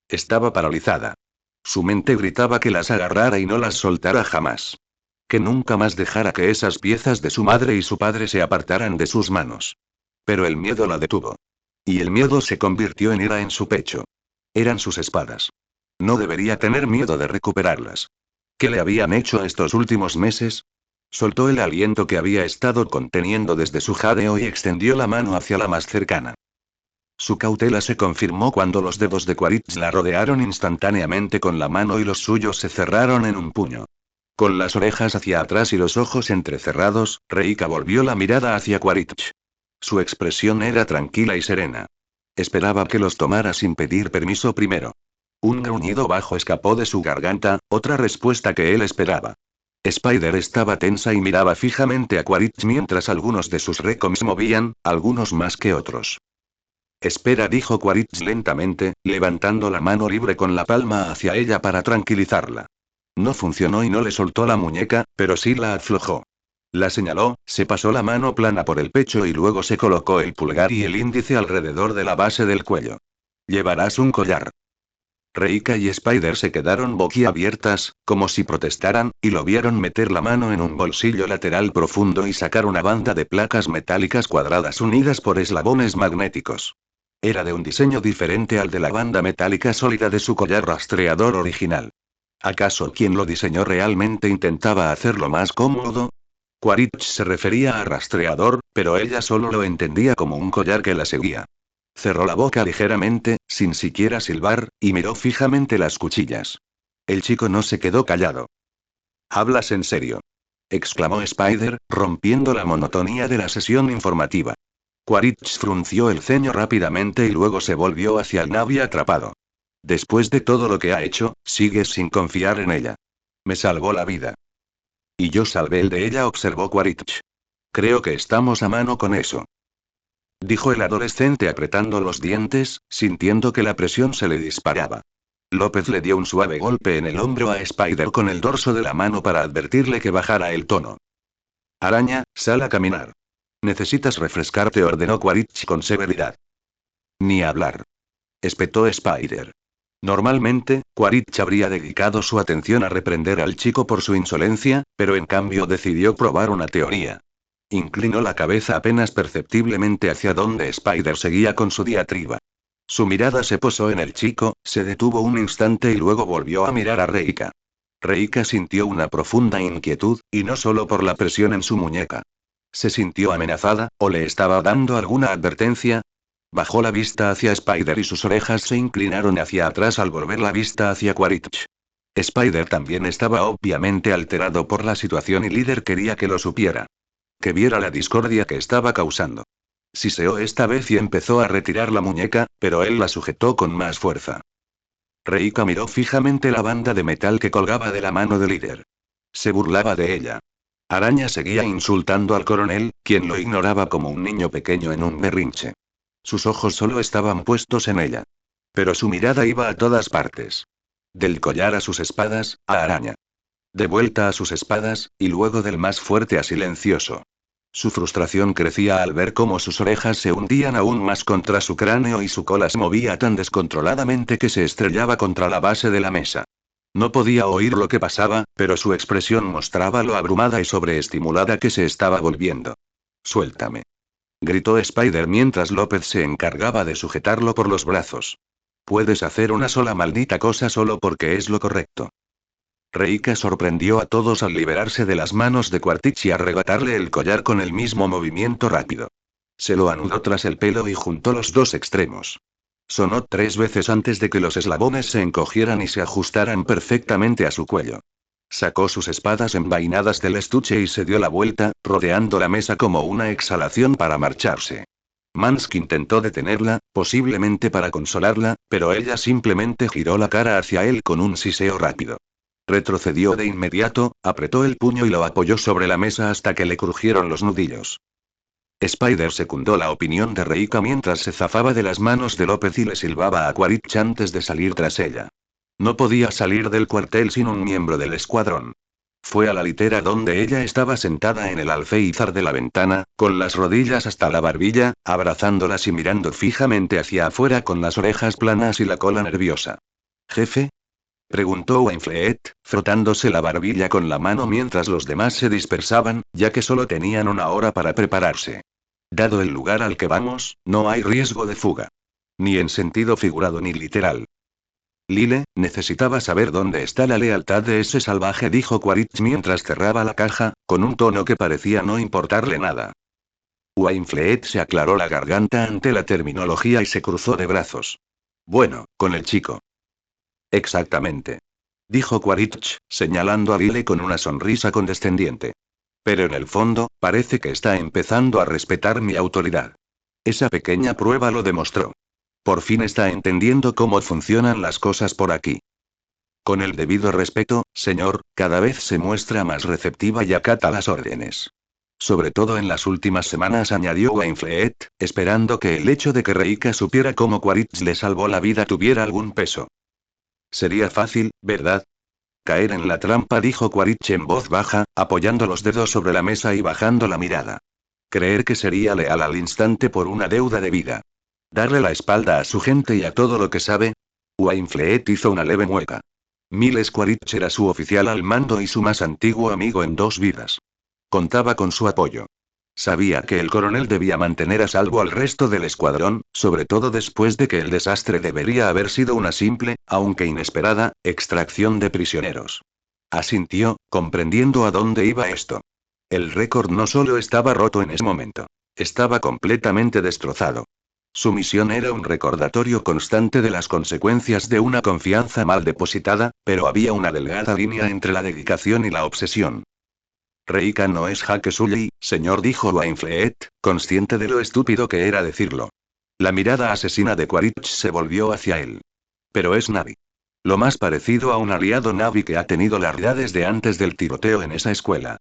Estaba paralizada. Su mente gritaba que las agarrara y no las soltara jamás. Que nunca más dejara que esas piezas de su madre y su padre se apartaran de sus manos. Pero el miedo la detuvo. Y el miedo se convirtió en ira en su pecho. Eran sus espadas. No debería tener miedo de recuperarlas. ¿Qué le habían hecho estos últimos meses? Soltó el aliento que había estado conteniendo desde su jadeo y extendió la mano hacia la más cercana. Su cautela se confirmó cuando los dedos de Quaritch la rodearon instantáneamente con la mano y los suyos se cerraron en un puño. Con las orejas hacia atrás y los ojos entrecerrados, Reika volvió la mirada hacia Quaritch. Su expresión era tranquila y serena. Esperaba que los tomara sin pedir permiso primero. Un gruñido bajo escapó de su garganta, otra respuesta que él esperaba. Spider estaba tensa y miraba fijamente a Quaritch mientras algunos de sus recoms movían, algunos más que otros. Espera, dijo Quaritch lentamente, levantando la mano libre con la palma hacia ella para tranquilizarla. No funcionó y no le soltó la muñeca, pero sí la aflojó. La señaló, se pasó la mano plana por el pecho y luego se colocó el pulgar y el índice alrededor de la base del cuello. Llevarás un collar. Reika y Spider se quedaron boquiabiertas, como si protestaran, y lo vieron meter la mano en un bolsillo lateral profundo y sacar una banda de placas metálicas cuadradas unidas por eslabones magnéticos. Era de un diseño diferente al de la banda metálica sólida de su collar rastreador original. ¿Acaso quien lo diseñó realmente intentaba hacerlo más cómodo? Quaritch se refería a rastreador, pero ella solo lo entendía como un collar que la seguía. Cerró la boca ligeramente, sin siquiera silbar, y miró fijamente las cuchillas. El chico no se quedó callado. ¿Hablas en serio?, exclamó Spider, rompiendo la monotonía de la sesión informativa. Quaritch frunció el ceño rápidamente y luego se volvió hacia el Navi atrapado. Después de todo lo que ha hecho, sigues sin confiar en ella. Me salvó la vida. Y yo salvé el de ella, observó Quaritch. Creo que estamos a mano con eso, dijo el adolescente apretando los dientes, sintiendo que la presión se le disparaba. López le dio un suave golpe en el hombro a Spider con el dorso de la mano para advertirle que bajara el tono. Araña, sal a caminar. Necesitas refrescarte, ordenó Quaritch con severidad. Ni hablar, espetó Spider. Normalmente, Quaritch habría dedicado su atención a reprender al chico por su insolencia, pero en cambio decidió probar una teoría. Inclinó la cabeza apenas perceptiblemente hacia donde Spider seguía con su diatriba. Su mirada se posó en el chico, se detuvo un instante y luego volvió a mirar a Reika. Reika sintió una profunda inquietud, y no solo por la presión en su muñeca. ¿Se sintió amenazada, o le estaba dando alguna advertencia? Bajó la vista hacia Spider y sus orejas se inclinaron hacia atrás al volver la vista hacia Quaritch. Spider también estaba obviamente alterado por la situación y Líder quería que lo supiera. Que viera la discordia que estaba causando. Siseó esta vez y empezó a retirar la muñeca, pero él la sujetó con más fuerza. Reika miró fijamente la banda de metal que colgaba de la mano de Líder. Se burlaba de ella. Araña seguía insultando al coronel, quien lo ignoraba como un niño pequeño en un berrinche. Sus ojos solo estaban puestos en ella. Pero su mirada iba a todas partes. Del collar a sus espadas, a Araña. De vuelta a sus espadas, y luego del más fuerte a silencioso. Su frustración crecía al ver cómo sus orejas se hundían aún más contra su cráneo y su cola se movía tan descontroladamente que se estrellaba contra la base de la mesa. No podía oír lo que pasaba, pero su expresión mostraba lo abrumada y sobreestimulada que se estaba volviendo. Suéltame, gritó Spider mientras López se encargaba de sujetarlo por los brazos. Puedes hacer una sola maldita cosa solo porque es lo correcto. Reika sorprendió a todos al liberarse de las manos de Quaritch y arrebatarle el collar con el mismo movimiento rápido. Se lo anudó tras el pelo y juntó los dos extremos. Sonó 3 veces antes de que los eslabones se encogieran y se ajustaran perfectamente a su cuello. Sacó sus espadas envainadas del estuche y se dio la vuelta, rodeando la mesa como una exhalación para marcharse. Mansk intentó detenerla, posiblemente para consolarla, pero ella simplemente giró la cara hacia él con un siseo rápido. Retrocedió de inmediato, apretó el puño y lo apoyó sobre la mesa hasta que le crujieron los nudillos. Spider secundó la opinión de Reika mientras se zafaba de las manos de López y le silbaba a Quaritch antes de salir tras ella. No podía salir del cuartel sin un miembro del escuadrón. Fue a la litera donde ella estaba sentada en el alféizar de la ventana, con las rodillas hasta la barbilla, abrazándolas y mirando fijamente hacia afuera con las orejas planas y la cola nerviosa. ¿Jefe?, preguntó Wainfleet, frotándose la barbilla con la mano mientras los demás se dispersaban, ya que solo tenían una hora para prepararse. Dado el lugar al que vamos, no hay riesgo de fuga. Ni en sentido figurado ni literal. Lile, necesitaba saber dónde está la lealtad de ese salvaje, dijo Quaritch mientras cerraba la caja, con un tono que parecía no importarle nada. Wainfleet se aclaró la garganta ante la terminología y se cruzó de brazos. Bueno, con el chico. Exactamente. Dijo Quaritch, señalando a Lile con una sonrisa condescendiente. Pero en el fondo, parece que está empezando a respetar mi autoridad. Esa pequeña prueba lo demostró. Por fin está entendiendo cómo funcionan las cosas por aquí. Con el debido respeto, señor, cada vez se muestra más receptiva y acata las órdenes. Sobre todo en las últimas semanas, añadió Wainfleet, esperando que el hecho de que Reika supiera cómo Quaritch le salvó la vida tuviera algún peso. Sería fácil, ¿verdad? Caer en la trampa, dijo Quaritch en voz baja, apoyando los dedos sobre la mesa y bajando la mirada. Creer que sería leal al instante por una deuda de vida. Darle la espalda a su gente y a todo lo que sabe. Wainfleet hizo una leve mueca. Miles Quaritch era su oficial al mando y su más antiguo amigo en 2 vidas. Contaba con su apoyo. Sabía que el coronel debía mantener a salvo al resto del escuadrón, sobre todo después de que el desastre debería haber sido una simple, aunque inesperada, extracción de prisioneros. Asintió, comprendiendo a dónde iba esto. El récord no solo estaba roto en ese momento. Estaba completamente destrozado. Su misión era un recordatorio constante de las consecuencias de una confianza mal depositada, pero había una delgada línea entre la dedicación y la obsesión. Reika no es Hake Sully, señor, dijo Wainfleet, consciente de lo estúpido que era decirlo. La mirada asesina de Quaritch se volvió hacia él. Pero es Navi. Lo más parecido a un aliado Navi que ha tenido la realidad desde antes del tiroteo en esa escuela.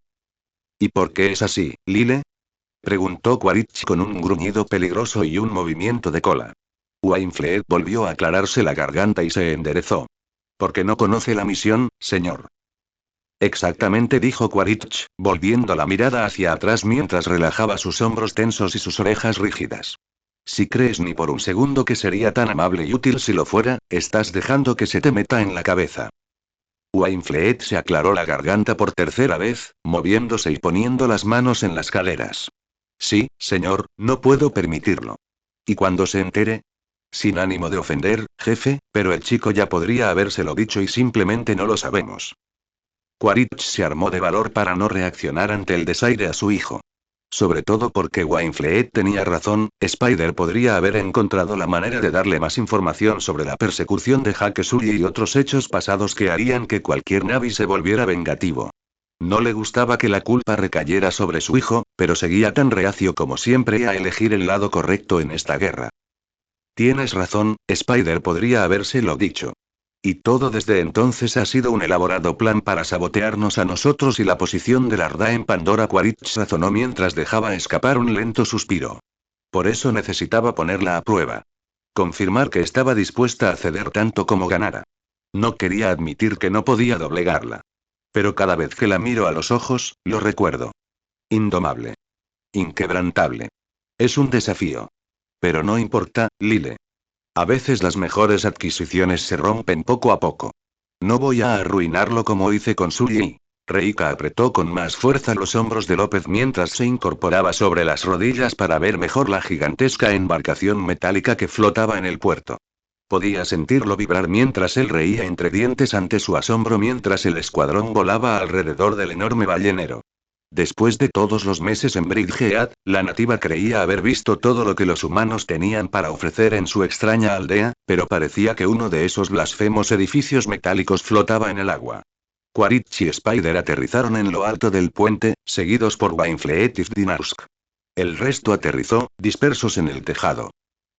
¿Y por qué es así, Lile? Preguntó Quaritch con un gruñido peligroso y un movimiento de cola. Wainfleet volvió a aclararse la garganta y se enderezó. Porque no conoce la misión, señor. Exactamente, dijo Quaritch, volviendo la mirada hacia atrás mientras relajaba sus hombros tensos y sus orejas rígidas. Si crees ni por un segundo que sería tan amable y útil si lo fuera, estás dejando que se te meta en la cabeza. Wainfleet se aclaró la garganta por tercera vez, moviéndose y poniendo las manos en las caderas. Sí, señor, no puedo permitirlo. ¿Y cuando se entere? Sin ánimo de ofender, jefe, pero el chico ya podría habérselo dicho y simplemente no lo sabemos. Quaritch se armó de valor para no reaccionar ante el desaire a su hijo. Sobre todo porque Wainfleet tenía razón, Spider podría haber encontrado la manera de darle más información sobre la persecución de Hake Sully y otros hechos pasados que harían que cualquier Navi se volviera vengativo. No le gustaba que la culpa recayera sobre su hijo, pero seguía tan reacio como siempre a elegir el lado correcto en esta guerra. Tienes razón, Spider podría habérselo dicho. Y todo desde entonces ha sido un elaborado plan para sabotearnos a nosotros y la posición de Larda en Pandora. Quaritch razonó mientras dejaba escapar un lento suspiro. Por eso necesitaba ponerla a prueba. Confirmar que estaba dispuesta a ceder tanto como ganara. No quería admitir que no podía doblegarla. Pero cada vez que la miro a los ojos, lo recuerdo. Indomable. Inquebrantable. Es un desafío. Pero no importa, Lile. A veces las mejores adquisiciones se rompen poco a poco. No voy a arruinarlo como hice con Sully. Reika apretó con más fuerza los hombros de López mientras se incorporaba sobre las rodillas para ver mejor la gigantesca embarcación metálica que flotaba en el puerto. Podía sentirlo vibrar mientras él reía entre dientes ante su asombro mientras el escuadrón volaba alrededor del enorme ballenero. Después de todos los meses en Bridgehead, la nativa creía haber visto todo lo que los humanos tenían para ofrecer en su extraña aldea, pero parecía que uno de esos blasfemos edificios metálicos flotaba en el agua. Quaritch y Spider aterrizaron en lo alto del puente, seguidos por Wainfleet y Dinarsk. El resto aterrizó, dispersos en el tejado.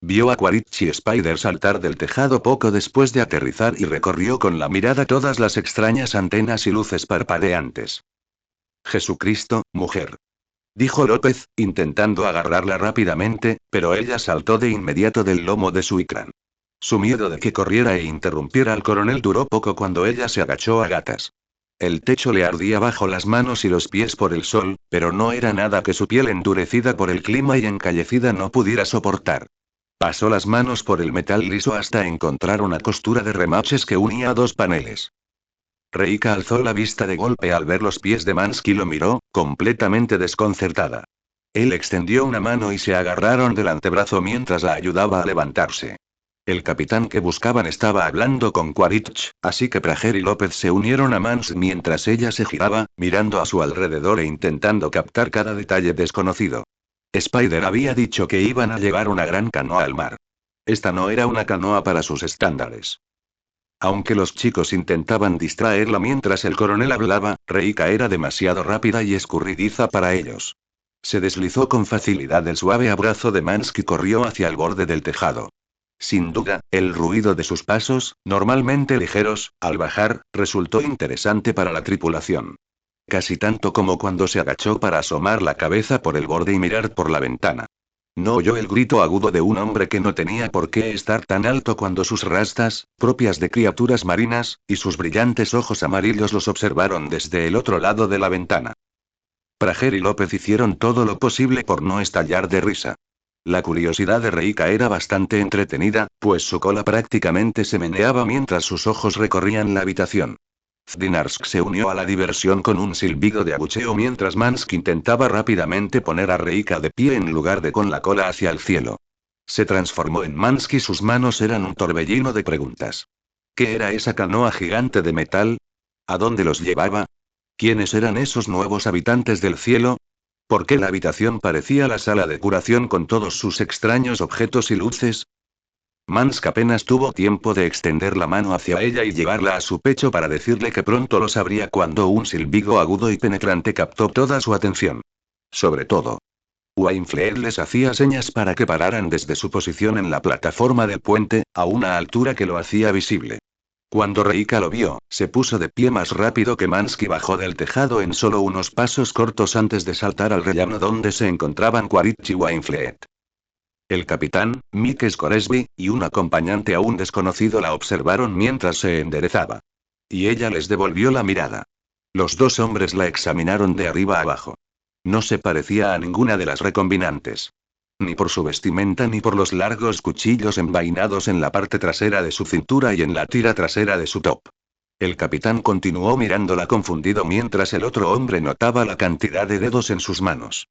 Vio a Quaritch y Spider saltar del tejado poco después de aterrizar y recorrió con la mirada todas las extrañas antenas y luces parpadeantes. Jesucristo, mujer. Dijo López, intentando agarrarla rápidamente, pero ella saltó de inmediato del lomo de su Icran. Su miedo de que corriera e interrumpiera al coronel duró poco cuando ella se agachó a gatas. El techo le ardía bajo las manos y los pies por el sol, pero no era nada que su piel endurecida por el clima y encallecida no pudiera soportar. Pasó las manos por el metal liso hasta encontrar una costura de remaches que unía 2 paneles. Reika alzó la vista de golpe al ver los pies de Mansky y lo miró, completamente desconcertada. Él extendió una mano y se agarraron del antebrazo mientras la ayudaba a levantarse. El capitán que buscaban estaba hablando con Quaritch, así que Prager y López se unieron a Mans mientras ella se giraba, mirando a su alrededor e intentando captar cada detalle desconocido. Spider había dicho que iban a llevar una gran canoa al mar. Esta no era una canoa para sus estándares. Aunque los chicos intentaban distraerla mientras el coronel hablaba, Reika era demasiado rápida y escurridiza para ellos. Se deslizó con facilidad del suave abrazo de Mansky y corrió hacia el borde del tejado. Sin duda, el ruido de sus pasos, normalmente ligeros, al bajar, resultó interesante para la tripulación. Casi tanto como cuando se agachó para asomar la cabeza por el borde y mirar por la ventana. No oyó el grito agudo de un hombre que no tenía por qué estar tan alto cuando sus rastas, propias de criaturas marinas, y sus brillantes ojos amarillos los observaron desde el otro lado de la ventana. Prager y López hicieron todo lo posible por no estallar de risa. La curiosidad de Reika era bastante entretenida, pues su cola prácticamente se meneaba mientras sus ojos recorrían la habitación. Zdinarsk se unió a la diversión con un silbido de abucheo mientras Mansk intentaba rápidamente poner a Reika de pie en lugar de con la cola hacia el cielo. Se transformó en Mansk y sus manos eran un torbellino de preguntas. ¿Qué era esa canoa gigante de metal? ¿A dónde los llevaba? ¿Quiénes eran esos nuevos habitantes del cielo? ¿Por qué la habitación parecía la sala de curación con todos sus extraños objetos y luces? Mansk apenas tuvo tiempo de extender la mano hacia ella y llevarla a su pecho para decirle que pronto lo sabría cuando un silbido agudo y penetrante captó toda su atención. Sobre todo, Wainfleet les hacía señas para que pararan desde su posición en la plataforma del puente, a una altura que lo hacía visible. Cuando Reika lo vio, se puso de pie más rápido que Mansk y bajó del tejado en solo unos pasos cortos antes de saltar al rellano donde se encontraban Quaritch y Wainfleet. El capitán, Mick Scoresby, y un acompañante aún desconocido la observaron mientras se enderezaba. Y ella les devolvió la mirada. Los dos hombres la examinaron de arriba abajo. No se parecía a ninguna de las recombinantes. Ni por su vestimenta ni por los largos cuchillos envainados en la parte trasera de su cintura y en la tira trasera de su top. El capitán continuó mirándola confundido mientras el otro hombre notaba la cantidad de dedos en sus manos.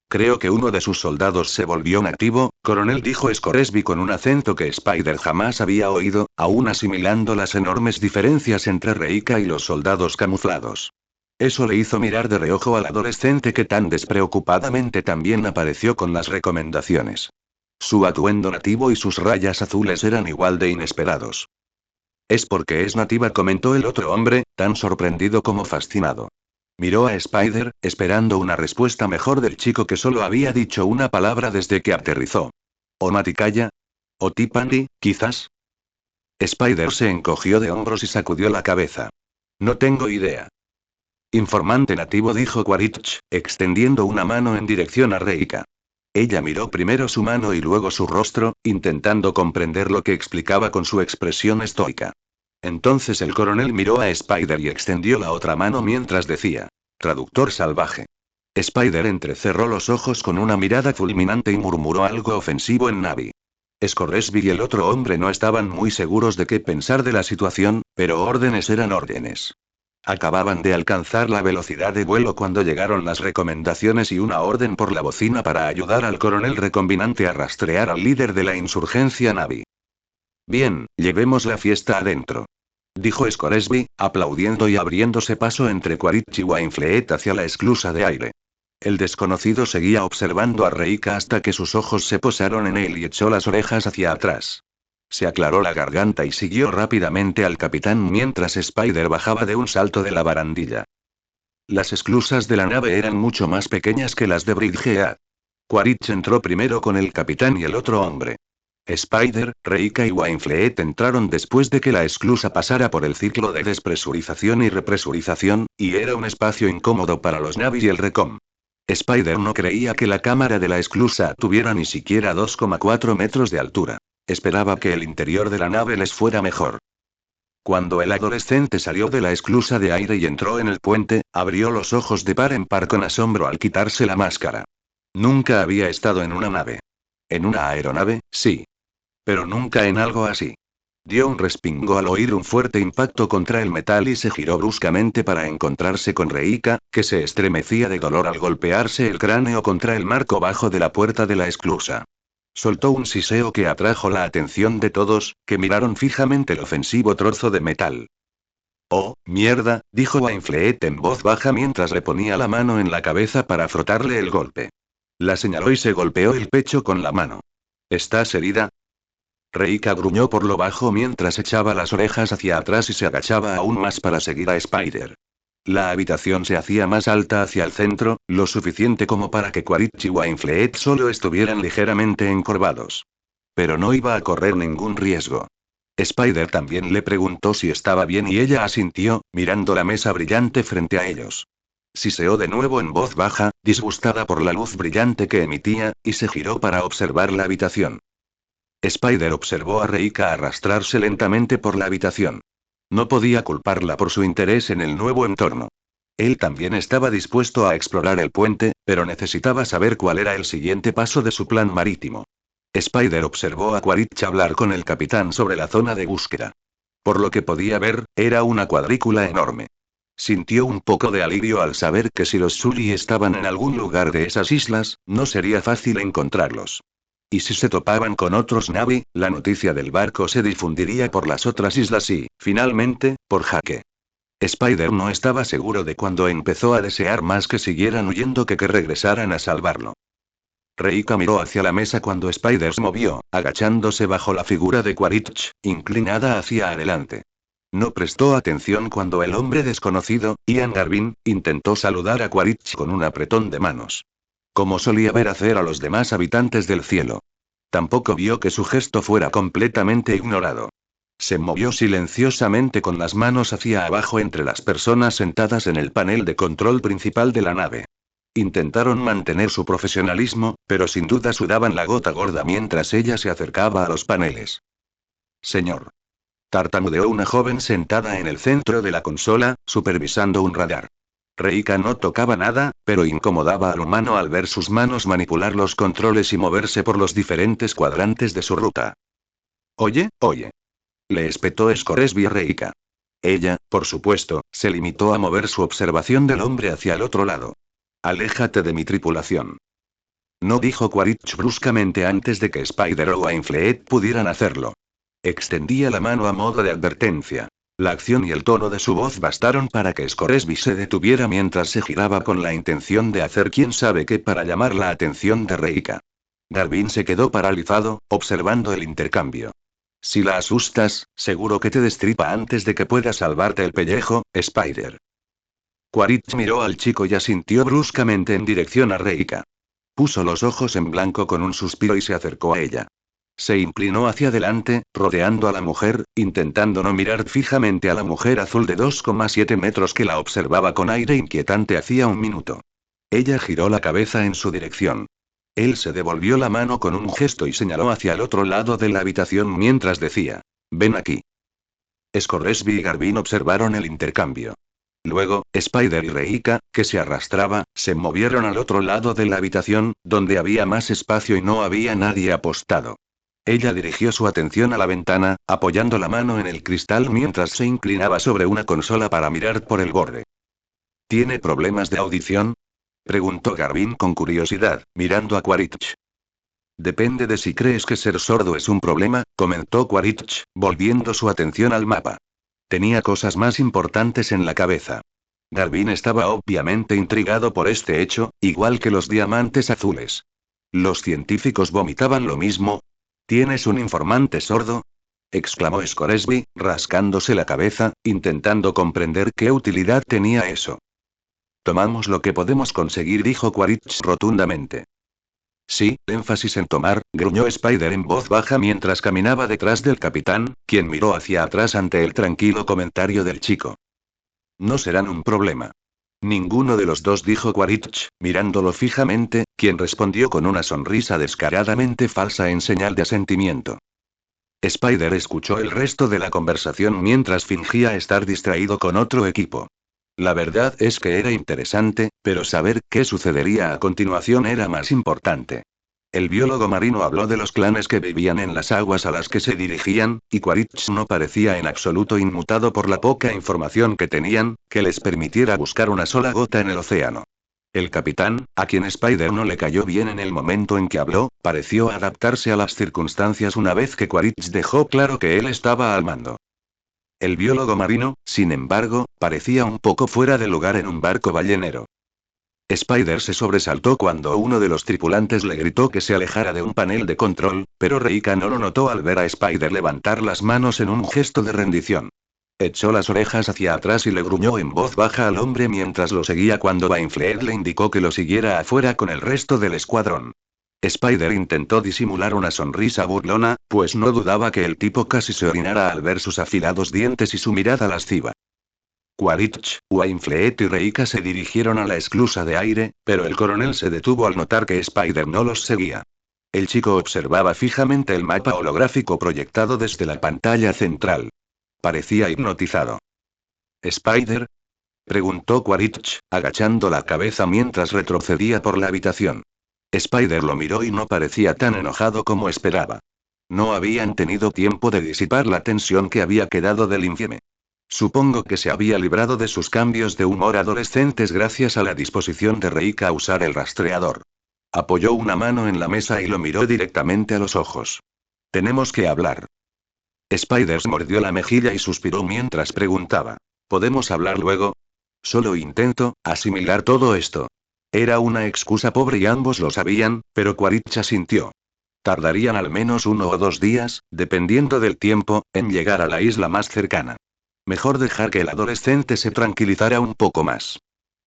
Creo que uno de sus soldados se volvió nativo, coronel, dijo Scoresby con un acento que Spider jamás había oído, aún asimilando las enormes diferencias entre Reika y los soldados camuflados. Eso le hizo mirar de reojo al adolescente que tan despreocupadamente también apareció con las recomendaciones. Su atuendo nativo y sus rayas azules eran igual de inesperados. Es porque es nativa, comentó el otro hombre, tan sorprendido como fascinado. Miró a Spider, esperando una respuesta mejor del chico que solo había dicho una palabra desde que aterrizó. ¿O Maticaya? ¿O Tipandi, quizás? Spider se encogió de hombros y sacudió la cabeza. No tengo idea. Informante nativo, dijo Quaritch, extendiendo una mano en dirección a Reika. Ella miró primero su mano y luego su rostro, intentando comprender lo que explicaba con su expresión estoica. Entonces el coronel miró a Spider y extendió la otra mano mientras decía: traductor salvaje. Spider entrecerró los ojos con una mirada fulminante y murmuró algo ofensivo en Navi. Scoresby y el otro hombre no estaban muy seguros de qué pensar de la situación, pero órdenes eran órdenes. Acababan de alcanzar la velocidad de vuelo cuando llegaron las recomendaciones y una orden por la bocina para ayudar al coronel recombinante a rastrear al líder de la insurgencia Navi. Bien, llevemos la fiesta adentro, dijo Scoresby, aplaudiendo y abriéndose paso entre Quaritch y Wainfleet hacia la esclusa de aire. El desconocido seguía observando a Reika hasta que sus ojos se posaron en él y echó las orejas hacia atrás. Se aclaró la garganta y siguió rápidamente al capitán mientras Spider bajaba de un salto de la barandilla. Las esclusas de la nave eran mucho más pequeñas que las de Bridgehead. Quaritch entró primero con el capitán y el otro hombre. Spider, Reika y Wainfleet entraron después de que la esclusa pasara por el ciclo de despresurización y represurización, y era un espacio incómodo para los Navi y el Recom. Spider no creía que la cámara de la esclusa tuviera ni siquiera 2,4 metros de altura. Esperaba que el interior de la nave les fuera mejor. Cuando el adolescente salió de la esclusa de aire y entró en el puente, abrió los ojos de par en par con asombro al quitarse la máscara. Nunca había estado en una nave. En una aeronave, sí. Pero nunca en algo así. Dio un respingo al oír un fuerte impacto contra el metal y se giró bruscamente para encontrarse con Reika, que se estremecía de dolor al golpearse el cráneo contra el marco bajo de la puerta de la esclusa. Soltó un siseo que atrajo la atención de todos, que miraron fijamente el ofensivo trozo de metal. «Oh, mierda», dijo Wainfleet en voz baja mientras le ponía la mano en la cabeza para frotarle el golpe. La señaló y se golpeó el pecho con la mano. ¿Estás herida? Reika gruñó por lo bajo mientras echaba las orejas hacia atrás y se agachaba aún más para seguir a Spider. La habitación se hacía más alta hacia el centro, lo suficiente como para que Quaritch y Wainfleet solo estuvieran ligeramente encorvados. Pero no iba a correr ningún riesgo. Spider también le preguntó si estaba bien y ella asintió, mirando la mesa brillante frente a ellos. Siseó de nuevo en voz baja, disgustada por la luz brillante que emitía, y se giró para observar la habitación. Spider observó a Reika arrastrarse lentamente por la habitación. No podía culparla por su interés en el nuevo entorno. Él también estaba dispuesto a explorar el puente, pero necesitaba saber cuál era el siguiente paso de su plan marítimo. Spider observó a Quaritch hablar con el capitán sobre la zona de búsqueda. Por lo que podía ver, era una cuadrícula enorme. Sintió un poco de alivio al saber que si los Sully estaban en algún lugar de esas islas, no sería fácil encontrarlos. Y si se topaban con otros Na'vi, la noticia del barco se difundiría por las otras islas y, finalmente, por Jaque. Spider no estaba seguro de cuándo empezó a desear más que siguieran huyendo que regresaran a salvarlo. Reika miró hacia la mesa cuando Spider se movió, agachándose bajo la figura de Quaritch, inclinada hacia adelante. No prestó atención cuando el hombre desconocido, Ian Garvin, intentó saludar a Quaritch con un apretón de manos. Como solía ver hacer a los demás habitantes del cielo. Tampoco vio que su gesto fuera completamente ignorado. Se movió silenciosamente con las manos hacia abajo entre las personas sentadas en el panel de control principal de la nave. Intentaron mantener su profesionalismo, pero sin duda sudaban la gota gorda mientras ella se acercaba a los paneles. Señor. Tartamudeó una joven sentada en el centro de la consola, supervisando un radar. Reika no tocaba nada, pero incomodaba al humano al ver sus manos manipular los controles y moverse por los diferentes cuadrantes de su ruta. Oye, oye. Le espetó Scoresby a Reika. Ella, por supuesto, se limitó a mover su observación del hombre hacia el otro lado. Aléjate de mi tripulación. No dijo Quaritch bruscamente antes de que Spider o Wainfleet pudieran hacerlo. Extendía la mano a modo de advertencia. La acción y el tono de su voz bastaron para que Scoresby se detuviera mientras se giraba con la intención de hacer quién sabe qué para llamar la atención de Reika. Garvin se quedó paralizado, observando el intercambio. Si la asustas, seguro que te destripa antes de que pueda salvarte el pellejo, Spider. Quaritch miró al chico y asintió bruscamente en dirección a Reika. Puso los ojos en blanco con un suspiro y se acercó a ella. Se inclinó hacia adelante, rodeando a la mujer, intentando no mirar fijamente a la mujer azul de 2,7 metros que la observaba con aire inquietante hacía un minuto. Ella giró la cabeza en su dirección. Él se devolvió la mano con un gesto y señaló hacia el otro lado de la habitación mientras decía: ven aquí. Scoresby y Garvin observaron el intercambio. Luego, Spider y Reika, que se arrastraba, se movieron al otro lado de la habitación, donde había más espacio y no había nadie apostado. Ella dirigió su atención a la ventana, apoyando la mano en el cristal mientras se inclinaba sobre una consola para mirar por el borde. ¿Tiene problemas de audición? Preguntó Garvin con curiosidad, mirando a Quaritch. Depende de si crees que ser sordo es un problema, comentó Quaritch, volviendo su atención al mapa. Tenía cosas más importantes en la cabeza. Garvin estaba obviamente intrigado por este hecho, igual que los diamantes azules. ¿Los científicos vomitaban lo mismo? ¿Tienes un informante sordo? Exclamó Scoresby, rascándose la cabeza, intentando comprender qué utilidad tenía eso. Tomamos lo que podemos conseguir, dijo Quaritch rotundamente. Sí, énfasis en tomar, gruñó Spider en voz baja mientras caminaba detrás del capitán, quien miró hacia atrás ante el tranquilo comentario del chico. No serán un problema. Ninguno de los dos, dijo Quaritch, mirándolo fijamente, quien respondió con una sonrisa descaradamente falsa en señal de asentimiento. Spider escuchó el resto de la conversación mientras fingía estar distraído con otro equipo. La verdad es que era interesante, pero saber qué sucedería a continuación era más importante. El biólogo marino habló de los clanes que vivían en las aguas a las que se dirigían, y Quaritch no parecía en absoluto inmutado por la poca información que tenían, que les permitiera buscar una sola gota en el océano. El capitán, a quien Spider no le cayó bien en el momento en que habló, pareció adaptarse a las circunstancias una vez que Quaritch dejó claro que él estaba al mando. El biólogo marino, sin embargo, parecía un poco fuera de lugar en un barco ballenero. Spider se sobresaltó cuando uno de los tripulantes le gritó que se alejara de un panel de control, pero Reika no lo notó al ver a Spider levantar las manos en un gesto de rendición. Echó las orejas hacia atrás y le gruñó en voz baja al hombre mientras lo seguía cuando Bainfleet le indicó que lo siguiera afuera con el resto del escuadrón. Spider intentó disimular una sonrisa burlona, pues no dudaba que el tipo casi se orinara al ver sus afilados dientes y su mirada lasciva. Quaritch, Wainfleet y Reika se dirigieron a la esclusa de aire, pero el coronel se detuvo al notar que Spider no los seguía. El chico observaba fijamente el mapa holográfico proyectado desde la pantalla central. Parecía hipnotizado. ¿Spider? Preguntó Quaritch, agachando la cabeza mientras retrocedía por la habitación. Spider lo miró y no parecía tan enojado como esperaba. No habían tenido tiempo de disipar la tensión que había quedado del infieme. Supongo que se había librado de sus cambios de humor adolescentes gracias a la disposición de Reika a usar el rastreador. Apoyó una mano en la mesa y lo miró directamente a los ojos. Tenemos que hablar. Spider mordió la mejilla y suspiró mientras preguntaba. ¿Podemos hablar luego? Solo intento asimilar todo esto. Era una excusa pobre y ambos lo sabían, pero Quaritch asintió. Tardarían al menos 1 o 2 días, dependiendo del tiempo, en llegar a la isla más cercana. Mejor dejar que el adolescente se tranquilizara un poco más.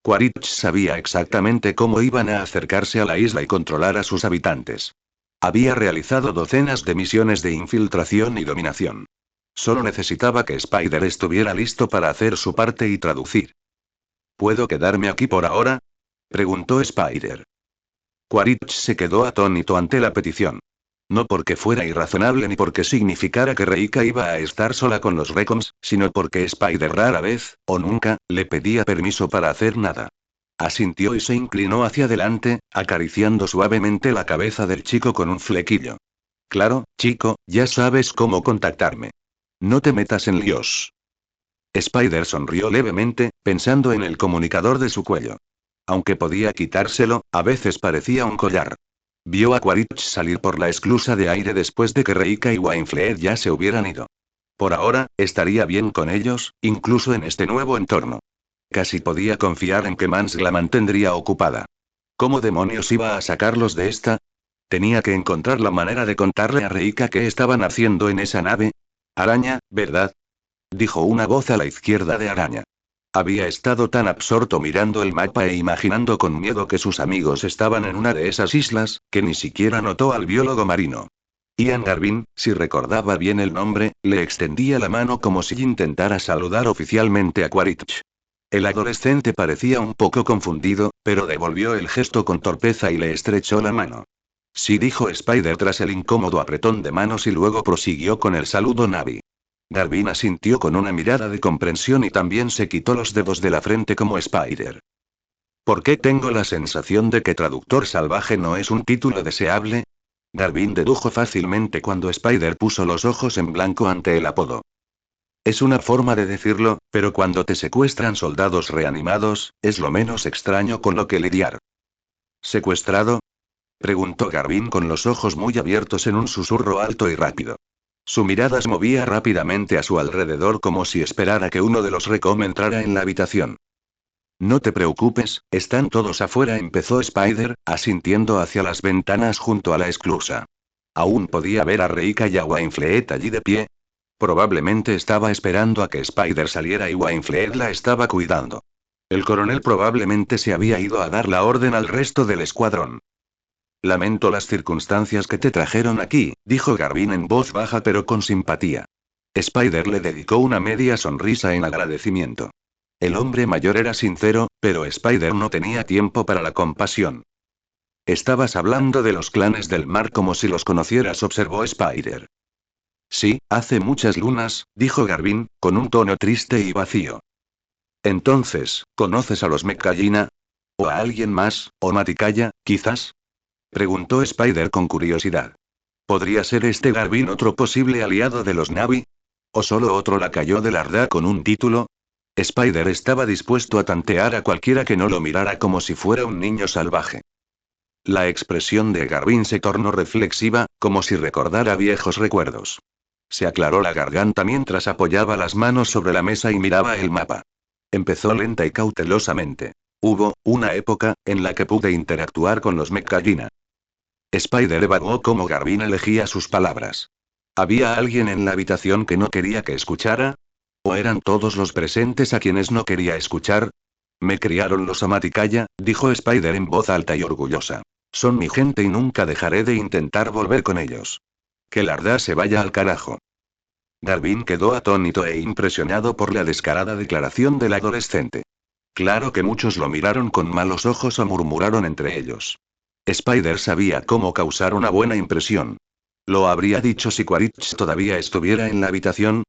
Quaritch sabía exactamente cómo iban a acercarse a la isla y controlar a sus habitantes. Había realizado docenas de misiones de infiltración y dominación. Solo necesitaba que Spider estuviera listo para hacer su parte y traducir. ¿Puedo quedarme aquí por ahora? Preguntó Spider. Quaritch se quedó atónito ante la petición. No porque fuera irrazonable ni porque significara que Reika iba a estar sola con los Recoms, sino porque Spider rara vez, o nunca, le pedía permiso para hacer nada. Asintió y se inclinó hacia adelante, acariciando suavemente la cabeza del chico con un flequillo. Claro, chico, ya sabes cómo contactarme. No te metas en líos. Spider sonrió levemente, pensando en el comunicador de su cuello. Aunque podía quitárselo, a veces parecía un collar. Vio a Quaritch salir por la esclusa de aire después de que Reika y Wainfleet ya se hubieran ido. Por ahora, estaría bien con ellos, incluso en este nuevo entorno. Casi podía confiar en que Mans la mantendría ocupada. ¿Cómo demonios iba a sacarlos de esta? Tenía que encontrar la manera de contarle a Reika qué estaban haciendo en esa nave. Araña, ¿verdad? Dijo una voz a la izquierda de Araña. Había estado tan absorto mirando el mapa e imaginando con miedo que sus amigos estaban en una de esas islas, que ni siquiera notó al biólogo marino. Ian Garvin, si recordaba bien el nombre, le extendía la mano como si intentara saludar oficialmente a Quaritch. El adolescente parecía un poco confundido, pero devolvió el gesto con torpeza y le estrechó la mano. Sí, dijo Spider tras el incómodo apretón de manos y luego prosiguió con el saludo Navi. Garvin asintió con una mirada de comprensión y también se quitó los dedos de la frente como Spider. ¿Por qué tengo la sensación de que traductor salvaje no es un título deseable? Garvin dedujo fácilmente cuando Spider puso los ojos en blanco ante el apodo. Es una forma de decirlo, pero cuando te secuestran soldados reanimados, es lo menos extraño con lo que lidiar. ¿Secuestrado? Preguntó Garvin con los ojos muy abiertos en un susurro alto y rápido. Su mirada se movía rápidamente a su alrededor como si esperara que uno de los Recom entrara en la habitación. No te preocupes, están todos afuera, empezó Spider, asintiendo hacia las ventanas junto a la esclusa. Aún podía ver a Reika y a Wainfleet allí de pie. Probablemente estaba esperando a que Spider saliera y Wainfleet la estaba cuidando. El coronel probablemente se había ido a dar la orden al resto del escuadrón. Lamento las circunstancias que te trajeron aquí, dijo Garvin en voz baja pero con simpatía. Spider le dedicó una media sonrisa en agradecimiento. El hombre mayor era sincero, pero Spider no tenía tiempo para la compasión. Estabas hablando de los clanes del mar como si los conocieras, observó Spider. Sí, hace muchas lunas, dijo Garvin, con un tono triste y vacío. Entonces, ¿conoces a los Mekallina? ¿O a alguien más, o Matikaya, quizás? Preguntó Spider con curiosidad. ¿Podría ser este Garvin otro posible aliado de los Navi? ¿O solo otro lacayo del Arda con un título? Spider estaba dispuesto a tantear a cualquiera que no lo mirara como si fuera un niño salvaje. La expresión de Garvin se tornó reflexiva, como si recordara viejos recuerdos. Se aclaró la garganta mientras apoyaba las manos sobre la mesa y miraba el mapa. Empezó lenta y cautelosamente. Hubo una época en la que pude interactuar con los Meccallina. Spider evaluó cómo Garvin elegía sus palabras. ¿Había alguien en la habitación que no quería que escuchara? ¿O eran todos los presentes a quienes no quería escuchar? Me criaron los Amaticaya, dijo Spider en voz alta y orgullosa. Son mi gente y nunca dejaré de intentar volver con ellos. Que la verdad se vaya al carajo. Garvin quedó atónito e impresionado por la descarada declaración del adolescente. Claro que muchos lo miraron con malos ojos o murmuraron entre ellos. Spider sabía cómo causar una buena impresión. ¿Lo habría dicho si Quaritch todavía estuviera en la habitación?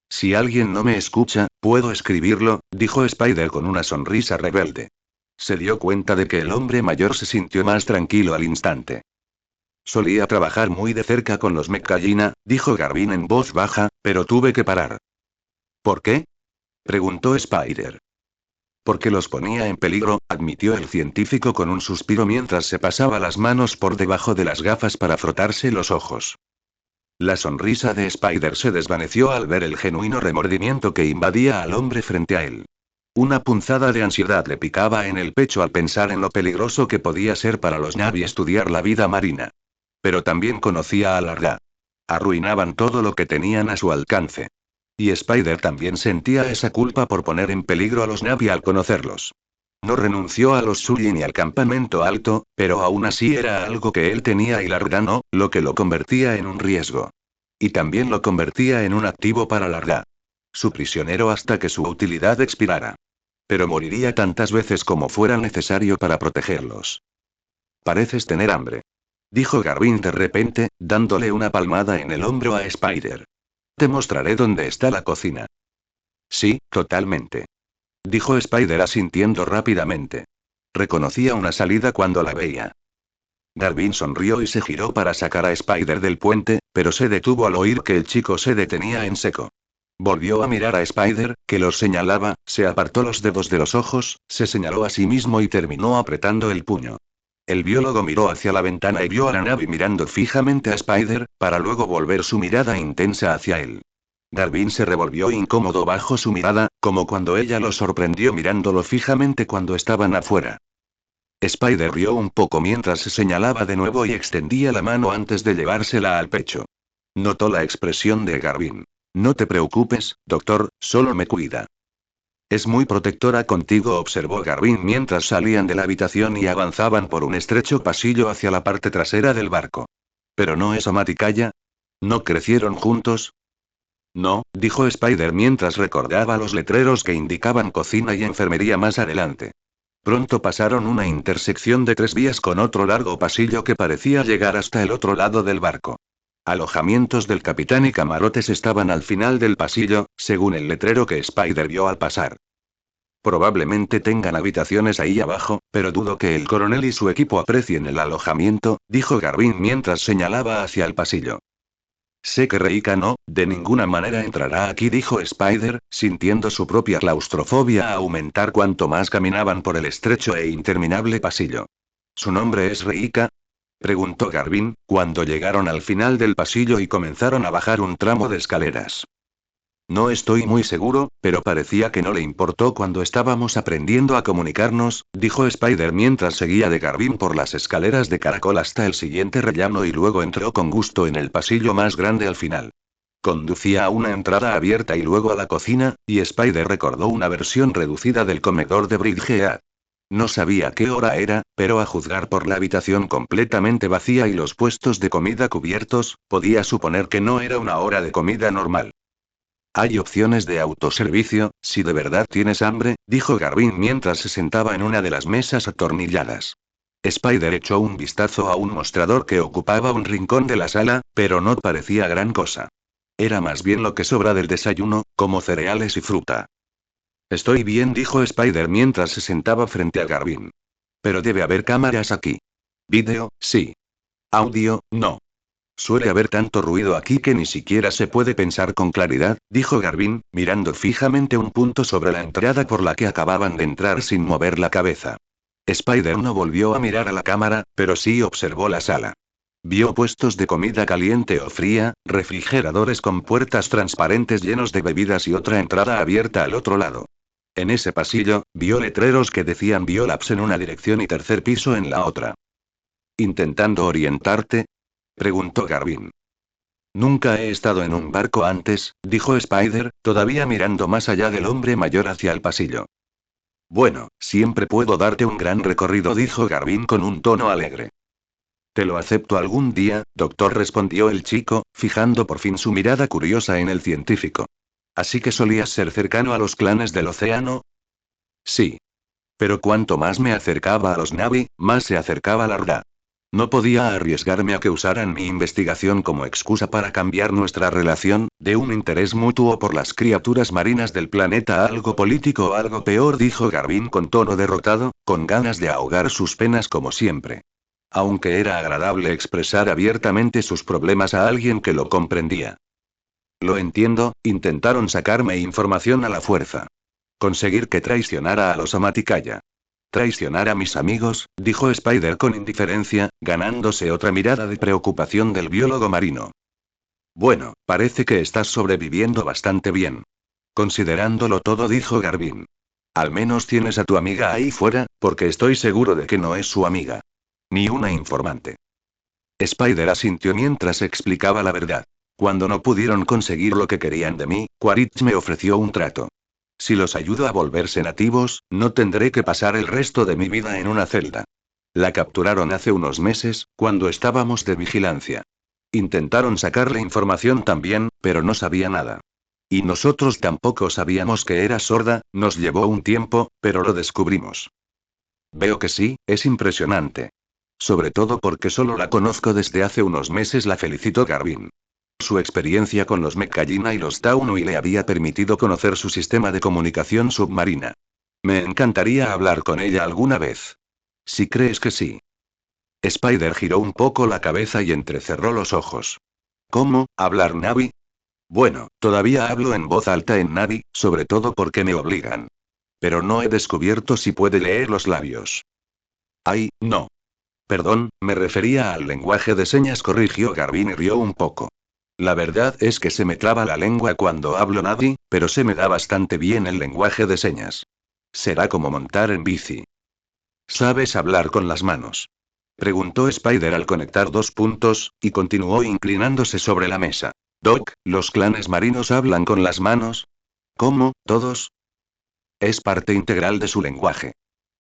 Si alguien no me escucha, puedo escribirlo, dijo Spider con una sonrisa rebelde. Se dio cuenta de que el hombre mayor se sintió más tranquilo al instante. Solía trabajar muy de cerca con los Meccallina, dijo Garvin en voz baja, pero tuve que parar. ¿Por qué? Preguntó Spider. Porque los ponía en peligro, admitió el científico con un suspiro mientras se pasaba las manos por debajo de las gafas para frotarse los ojos. La sonrisa de Spider se desvaneció al ver el genuino remordimiento que invadía al hombre frente a él. Una punzada de ansiedad le picaba en el pecho al pensar en lo peligroso que podía ser para los Na'vi estudiar la vida marina. Pero también conocía a Larga. Arruinaban todo lo que tenían a su alcance. Y Spider también sentía esa culpa por poner en peligro a los Na'vi al conocerlos. No renunció a los Sully ni al campamento alto, pero aún así era algo que él tenía y Larga no, lo que lo convertía en un riesgo. Y también lo convertía en un activo para Larga. Su prisionero hasta que su utilidad expirara. Pero moriría tantas veces como fuera necesario para protegerlos. Pareces tener hambre. Dijo Garvin de repente, dándole una palmada en el hombro a Spider. Te mostraré dónde está la cocina. Sí, totalmente. Dijo Spider asintiendo rápidamente. Reconocía una salida cuando la veía. Garvin sonrió y se giró para sacar a Spider del puente, pero se detuvo al oír que el chico se detenía en seco. Volvió a mirar a Spider, que los señalaba, se apartó los dedos de los ojos, se señaló a sí mismo y terminó apretando el puño. El biólogo miró hacia la ventana y vio a la nave mirando fijamente a Spider, para luego volver su mirada intensa hacia él. Garvin se revolvió incómodo bajo su mirada, como cuando ella lo sorprendió mirándolo fijamente cuando estaban afuera. Spider rió un poco mientras se señalaba de nuevo y extendía la mano antes de llevársela al pecho. Notó la expresión de Garvin. No te preocupes, doctor, solo me cuida. Es muy protectora contigo, observó Garvin mientras salían de la habitación y avanzaban por un estrecho pasillo hacia la parte trasera del barco. ¿Pero no es Amaticaya? ¿No crecieron juntos? No, dijo Spider mientras recordaba los letreros que indicaban cocina y enfermería más adelante. Pronto pasaron una intersección de 3 vías con otro largo pasillo que parecía llegar hasta el otro lado del barco. Alojamientos del capitán y camarotes estaban al final del pasillo, según el letrero que Spider vio al pasar. Probablemente tengan habitaciones ahí abajo, pero dudo que el coronel y su equipo aprecien el alojamiento, dijo Garvin mientras señalaba hacia el pasillo. Sé que Reika no, de ninguna manera entrará aquí, dijo Spider, sintiendo su propia claustrofobia aumentar cuanto más caminaban por el estrecho e interminable pasillo. ¿Su nombre es Reika? Preguntó Garvin, cuando llegaron al final del pasillo y comenzaron a bajar un tramo de escaleras. No estoy muy seguro, pero parecía que no le importó cuando estábamos aprendiendo a comunicarnos, dijo Spider mientras seguía de Garvin por las escaleras de caracol hasta el siguiente rellano y luego entró con gusto en el pasillo más grande al final. Conducía a una entrada abierta y luego a la cocina, y Spider recordó una versión reducida del comedor de Bridgehead. No sabía qué hora era, pero a juzgar por la habitación completamente vacía y los puestos de comida cubiertos, podía suponer que no era una hora de comida normal. Hay opciones de autoservicio, si de verdad tienes hambre, dijo Garvin mientras se sentaba en una de las mesas atornilladas. Spider echó un vistazo a un mostrador que ocupaba un rincón de la sala, pero no parecía gran cosa. Era más bien lo que sobra del desayuno, como cereales y fruta. Estoy bien, dijo Spider mientras se sentaba frente a Garvin. Pero debe haber cámaras aquí. Vídeo, sí. Audio, no. Suele haber tanto ruido aquí que ni siquiera se puede pensar con claridad, dijo Garvin, mirando fijamente un punto sobre la entrada por la que acababan de entrar sin mover la cabeza. Spider no volvió a mirar a la cámara, pero sí observó la sala. Vio puestos de comida caliente o fría, refrigeradores con puertas transparentes llenos de bebidas y otra entrada abierta al otro lado. En ese pasillo, vio letreros que decían Biolabs en una dirección y tercer piso en la otra. ¿Intentando orientarte? Preguntó Garvin. Nunca he estado en un barco antes, dijo Spider, todavía mirando más allá del hombre mayor hacia el pasillo. Bueno, siempre puedo darte un gran recorrido, dijo Garvin con un tono alegre. Te lo acepto algún día, doctor, respondió el chico, fijando por fin su mirada curiosa en el científico. ¿Así que solías ser cercano a los clanes del océano? Sí. Pero cuanto más me acercaba a los Na'vi, más se acercaba la Horda. No podía arriesgarme a que usaran mi investigación como excusa para cambiar nuestra relación, de un interés mutuo por las criaturas marinas del planeta a algo político o algo peor, dijo Garvin con tono derrotado, con ganas de ahogar sus penas como siempre. Aunque era agradable expresar abiertamente sus problemas a alguien que lo comprendía. Lo entiendo, intentaron sacarme información a la fuerza. Conseguir que traicionara a los Amaticaya. Traicionar a mis amigos, dijo Spider con indiferencia, ganándose otra mirada de preocupación del biólogo marino. Bueno, parece que estás sobreviviendo bastante bien. Considerándolo todo, dijo Garvin. Al menos tienes a tu amiga ahí fuera, porque estoy seguro de que no es su amiga. Ni una informante. Spider asintió mientras explicaba la verdad. Cuando no pudieron conseguir lo que querían de mí, Quaritch me ofreció un trato. Si los ayudo a volverse nativos, no tendré que pasar el resto de mi vida en una celda. La capturaron hace unos meses, cuando estábamos de vigilancia. Intentaron sacarle información también, pero no sabía nada. Y nosotros tampoco sabíamos que era sorda, nos llevó un tiempo, pero lo descubrimos. Veo que sí, es impresionante. Sobre todo porque solo la conozco desde hace unos meses, la felicitó Garvin. Su experiencia con los Mekallina y los Taunui le había permitido conocer su sistema de comunicación submarina. Me encantaría hablar con ella alguna vez. Si crees que sí. Spider giró un poco la cabeza y entrecerró los ojos. ¿Cómo, hablar Na'vi? Bueno, todavía hablo en voz alta en Na'vi, sobre todo porque me obligan. Pero no he descubierto si puede leer los labios. Ay, no. Perdón, me refería al lenguaje de señas, corrigió Garvin y rió un poco. La verdad es que se me traba la lengua cuando hablo Na'vi, pero se me da bastante bien el lenguaje de señas. Será como montar en bici. ¿Sabes hablar con las manos? Preguntó Spider al conectar dos puntos, y continuó inclinándose sobre la mesa. Doc, ¿los clanes marinos hablan con las manos? ¿Cómo, todos? Es parte integral de su lenguaje.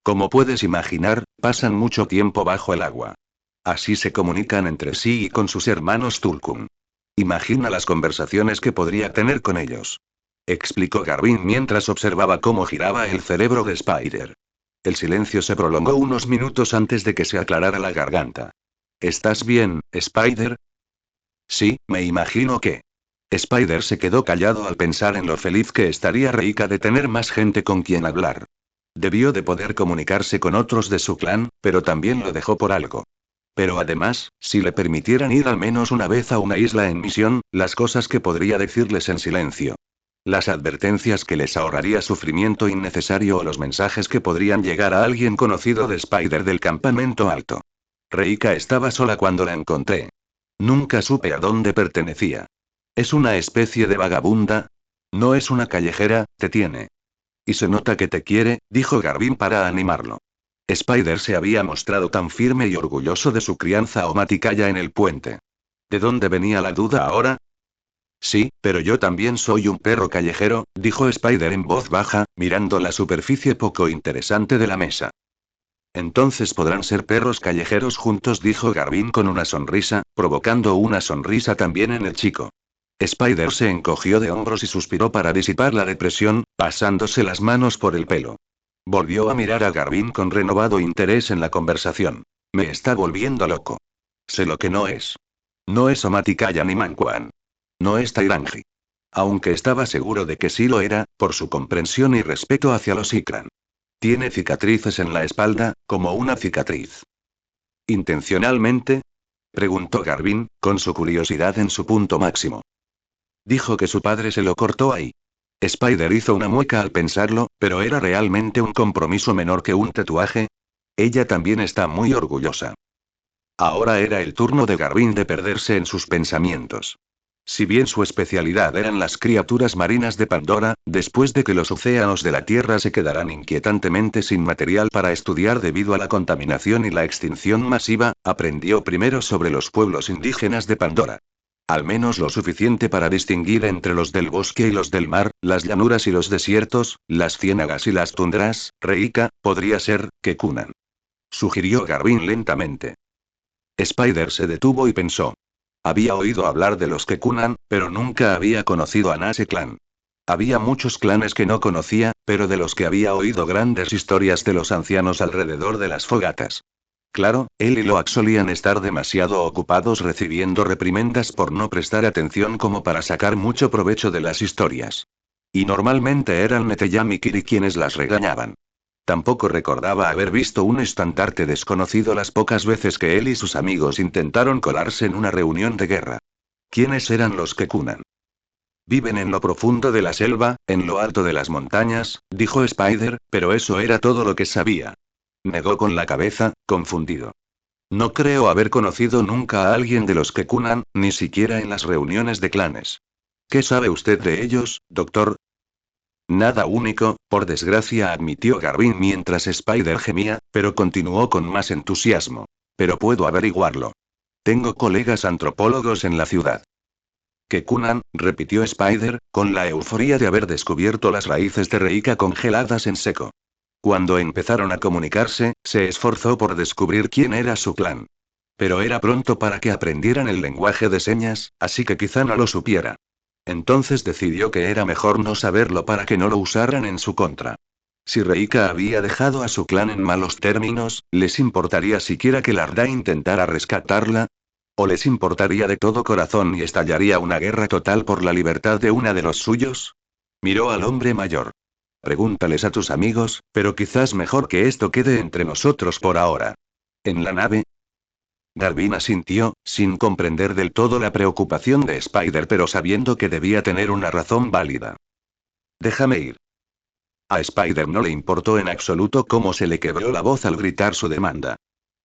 Como puedes imaginar, pasan mucho tiempo bajo el agua. Así se comunican entre sí y con sus hermanos Tulkun. Imagina las conversaciones que podría tener con ellos. Explicó Garvin mientras observaba cómo giraba el cerebro de Spider. El silencio se prolongó unos minutos antes de que se aclarara la garganta. ¿Estás bien, Spider? Sí, me imagino que. Spider se quedó callado al pensar en lo feliz que estaría Reika de tener más gente con quien hablar. Debió de poder comunicarse con otros de su clan, pero también lo dejó por algo. Pero además, si le permitieran ir al menos una vez a una isla en misión, las cosas que podría decirles en silencio. Las advertencias que les ahorraría sufrimiento innecesario o los mensajes que podrían llegar a alguien conocido de Spider del campamento alto. Reika estaba sola cuando la encontré. Nunca supe a dónde pertenecía. ¿Es una especie de vagabunda? No es una callejera, te tiene. Y se nota que te quiere, dijo Garvin para animarlo. Spider se había mostrado tan firme y orgulloso de su crianza omaticaya en el puente. ¿De dónde venía la duda ahora? Sí, pero yo también soy un perro callejero, dijo Spider en voz baja, mirando la superficie poco interesante de la mesa. Entonces podrán ser perros callejeros juntos, dijo Garvin con una sonrisa, provocando una sonrisa también en el chico. Spider se encogió de hombros y suspiró para disipar la depresión, pasándose las manos por el pelo. Volvió a mirar a Garvin con renovado interés en la conversación. Me está volviendo loco. Sé lo que no es. No es Omaticaya ni Manquan. No es Tairangi. Aunque estaba seguro de que sí lo era, por su comprensión y respeto hacia los Ikran. Tiene cicatrices en la espalda, como una cicatriz. ¿Intencionalmente? Preguntó Garvin, con su curiosidad en su punto máximo. Dijo que su padre se lo cortó ahí. Spider hizo una mueca al pensarlo, pero ¿era realmente un compromiso menor que un tatuaje? Ella también está muy orgullosa. Ahora era el turno de Garvin de perderse en sus pensamientos. Si bien su especialidad eran las criaturas marinas de Pandora, después de que los océanos de la Tierra se quedaran inquietantemente sin material para estudiar debido a la contaminación y la extinción masiva, aprendió primero sobre los pueblos indígenas de Pandora. Al menos lo suficiente para distinguir entre los del bosque y los del mar, las llanuras y los desiertos, las ciénagas y las tundras. Reika, podría ser, Kekunan. Sugirió Garvin lentamente. Spider se detuvo y pensó. Había oído hablar de los Kekunan, pero nunca había conocido a Nase Clan. Había muchos clanes que no conocía, pero de los que había oído grandes historias de los ancianos alrededor de las fogatas. Claro, él y Loak solían estar demasiado ocupados recibiendo reprimendas por no prestar atención como para sacar mucho provecho de las historias. Y normalmente eran Neteyam y Kiri quienes las regañaban. Tampoco recordaba haber visto un estandarte desconocido las pocas veces que él y sus amigos intentaron colarse en una reunión de guerra. ¿Quiénes eran los Kekunan? Viven en lo profundo de la selva, en lo alto de las montañas, dijo Spider, pero eso era todo lo que sabía. Negó con la cabeza, confundido. No creo haber conocido nunca a alguien de los Kekunan, ni siquiera en las reuniones de clanes. ¿Qué sabe usted de ellos, doctor? Nada único, por desgracia, admitió Garvin mientras Spider gemía, pero continuó con más entusiasmo. Pero puedo averiguarlo. Tengo colegas antropólogos en la ciudad. Kekunan, repitió Spider, con la euforia de haber descubierto las raíces de Reika congeladas en seco. Cuando empezaron a comunicarse, se esforzó por descubrir quién era su clan. Pero era pronto para que aprendieran el lenguaje de señas, así que quizá no lo supiera. Entonces decidió que era mejor no saberlo para que no lo usaran en su contra. Si Reika había dejado a su clan en malos términos, ¿les importaría siquiera que Larda intentara rescatarla? ¿O les importaría de todo corazón y estallaría una guerra total por la libertad de una de los suyos? Miró al hombre mayor. Pregúntales a tus amigos, pero quizás mejor que esto quede entre nosotros por ahora. ¿En la nave? Garvin asintió, sin comprender del todo la preocupación de Spider, pero sabiendo que debía tener una razón válida. Déjame ir. A Spider no le importó en absoluto cómo se le quebró la voz al gritar su demanda.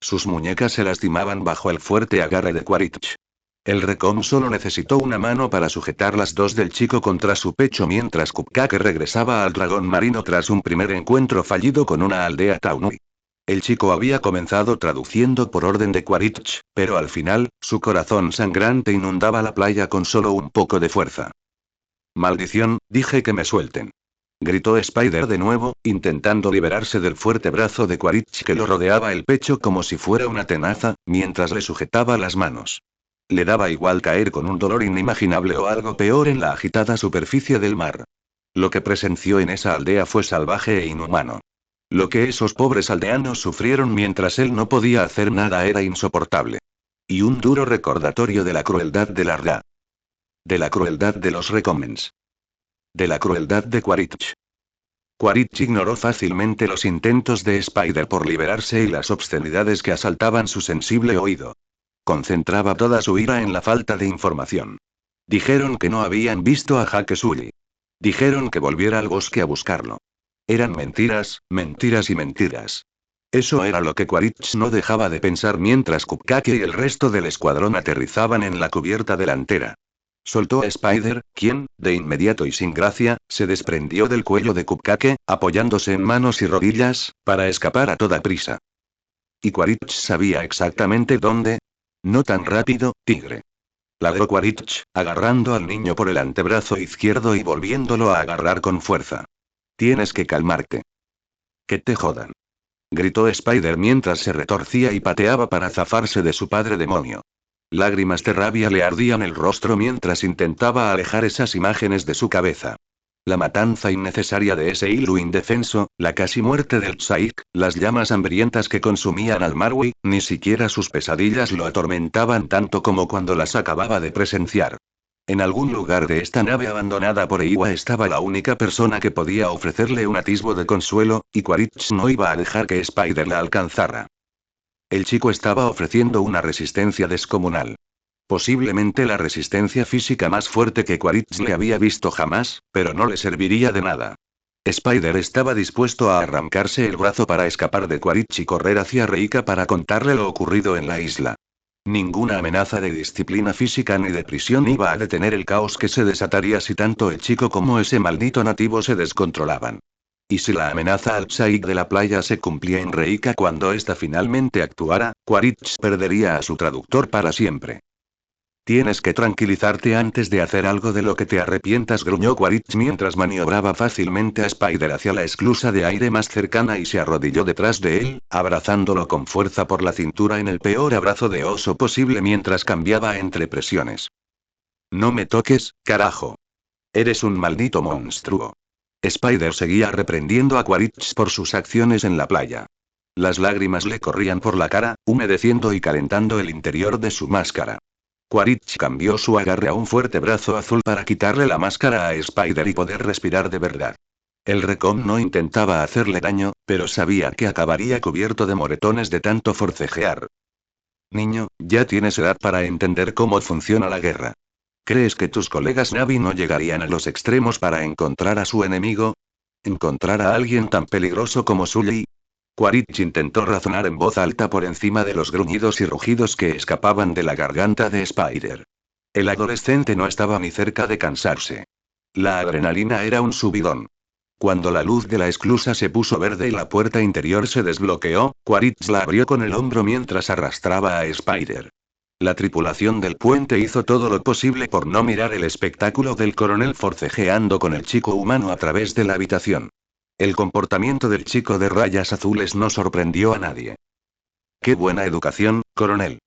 Sus muñecas se lastimaban bajo el fuerte agarre de Quaritch. El Recom solo necesitó una mano para sujetar las dos del chico contra su pecho mientras Cupcake regresaba al dragón marino tras un primer encuentro fallido con una aldea Taunui. El chico había comenzado traduciendo por orden de Quaritch, pero al final, su corazón sangrante inundaba la playa con solo un poco de fuerza. Maldición, dije que me suelten. Gritó Spider de nuevo, intentando liberarse del fuerte brazo de Quaritch que lo rodeaba el pecho como si fuera una tenaza, mientras le sujetaba las manos. Le daba igual caer con un dolor inimaginable o algo peor en la agitada superficie del mar. Lo que presenció en esa aldea fue salvaje e inhumano. Lo que esos pobres aldeanos sufrieron mientras él no podía hacer nada era insoportable. Y un duro recordatorio de la crueldad de Larda. De la crueldad de los Recomens. De la crueldad de Quaritch. Quaritch ignoró fácilmente los intentos de Spider por liberarse y las obscenidades que asaltaban su sensible oído. Concentraba toda su ira en la falta de información. Dijeron que no habían visto a Hakesuli. Dijeron que volviera al bosque a buscarlo. Eran mentiras, mentiras y mentiras. Eso era lo que Quaritch no dejaba de pensar mientras Cupcake y el resto del escuadrón aterrizaban en la cubierta delantera. Soltó a Spider, quien, de inmediato y sin gracia, se desprendió del cuello de Cupcake, apoyándose en manos y rodillas, para escapar a toda prisa. Y Quaritch sabía exactamente dónde. No tan rápido, tigre. Ladró Quaritch, agarrando al niño por el antebrazo izquierdo y volviéndolo a agarrar con fuerza. Tienes que calmarte. Que te jodan. Gritó Spider mientras se retorcía y pateaba para zafarse de su padre demonio. Lágrimas de rabia le ardían el rostro mientras intentaba alejar esas imágenes de su cabeza. La matanza innecesaria de ese Ilu indefenso, la casi muerte del Tsaik, las llamas hambrientas que consumían al Marwi, ni siquiera sus pesadillas lo atormentaban tanto como cuando las acababa de presenciar. En algún lugar de esta nave abandonada por Eiwa estaba la única persona que podía ofrecerle un atisbo de consuelo, y Quaritch no iba a dejar que Spider la alcanzara. El chico estaba ofreciendo una resistencia descomunal. Posiblemente la resistencia física más fuerte que Quaritch le había visto jamás, pero no le serviría de nada. Spider estaba dispuesto a arrancarse el brazo para escapar de Quaritch y correr hacia Reika para contarle lo ocurrido en la isla. Ninguna amenaza de disciplina física ni de prisión iba a detener el caos que se desataría si tanto el chico como ese maldito nativo se descontrolaban. Y si la amenaza al Shaikh de la playa se cumplía en Reika cuando ésta finalmente actuara, Quaritch perdería a su traductor para siempre. Tienes que tranquilizarte antes de hacer algo de lo que te arrepientas, gruñó Quaritch mientras maniobraba fácilmente a Spider hacia la esclusa de aire más cercana y se arrodilló detrás de él, abrazándolo con fuerza por la cintura en el peor abrazo de oso posible mientras cambiaba entre presiones. No me toques, carajo. Eres un maldito monstruo. Spider seguía reprendiendo a Quaritch por sus acciones en la playa. Las lágrimas le corrían por la cara, humedeciendo y calentando el interior de su máscara. Quaritch cambió su agarre a un fuerte brazo azul para quitarle la máscara a Spider y poder respirar de verdad. El Recom no intentaba hacerle daño, pero sabía que acabaría cubierto de moretones de tanto forcejear. Niño, ya tienes edad para entender cómo funciona la guerra. ¿Crees que tus colegas Na'vi no llegarían a los extremos para encontrar a su enemigo? ¿Encontrar a alguien tan peligroso como Sully? Quaritch intentó razonar en voz alta por encima de los gruñidos y rugidos que escapaban de la garganta de Spider. El adolescente no estaba ni cerca de cansarse. La adrenalina era un subidón. Cuando la luz de la esclusa se puso verde y la puerta interior se desbloqueó, Quaritch la abrió con el hombro mientras arrastraba a Spider. La tripulación del puente hizo todo lo posible por no mirar el espectáculo del coronel forcejeando con el chico humano a través de la habitación. El comportamiento del chico de rayas azules no sorprendió a nadie. «Qué buena educación, coronel»,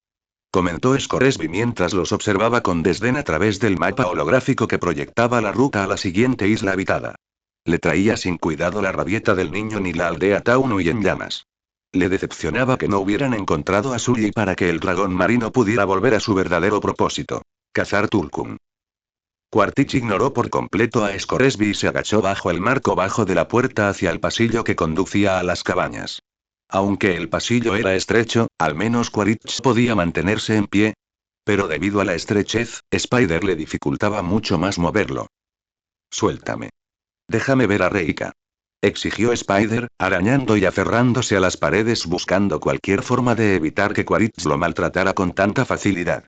comentó Scoresby mientras los observaba con desdén a través del mapa holográfico que proyectaba la ruta a la siguiente isla habitada. Le traía sin cuidado la rabieta del niño ni la aldea Taunui en llamas. Le decepcionaba que no hubieran encontrado a Sully para que el dragón marino pudiera volver a su verdadero propósito: cazar Tulkum. Quaritch ignoró por completo a Scoresby y se agachó bajo el marco bajo de la puerta hacia el pasillo que conducía a las cabañas. Aunque el pasillo era estrecho, al menos Quaritch podía mantenerse en pie. Pero debido a la estrechez, Spider le dificultaba mucho más moverlo. «Suéltame. Déjame ver a Reika», exigió Spider, arañando y aferrándose a las paredes buscando cualquier forma de evitar que Quaritch lo maltratara con tanta facilidad.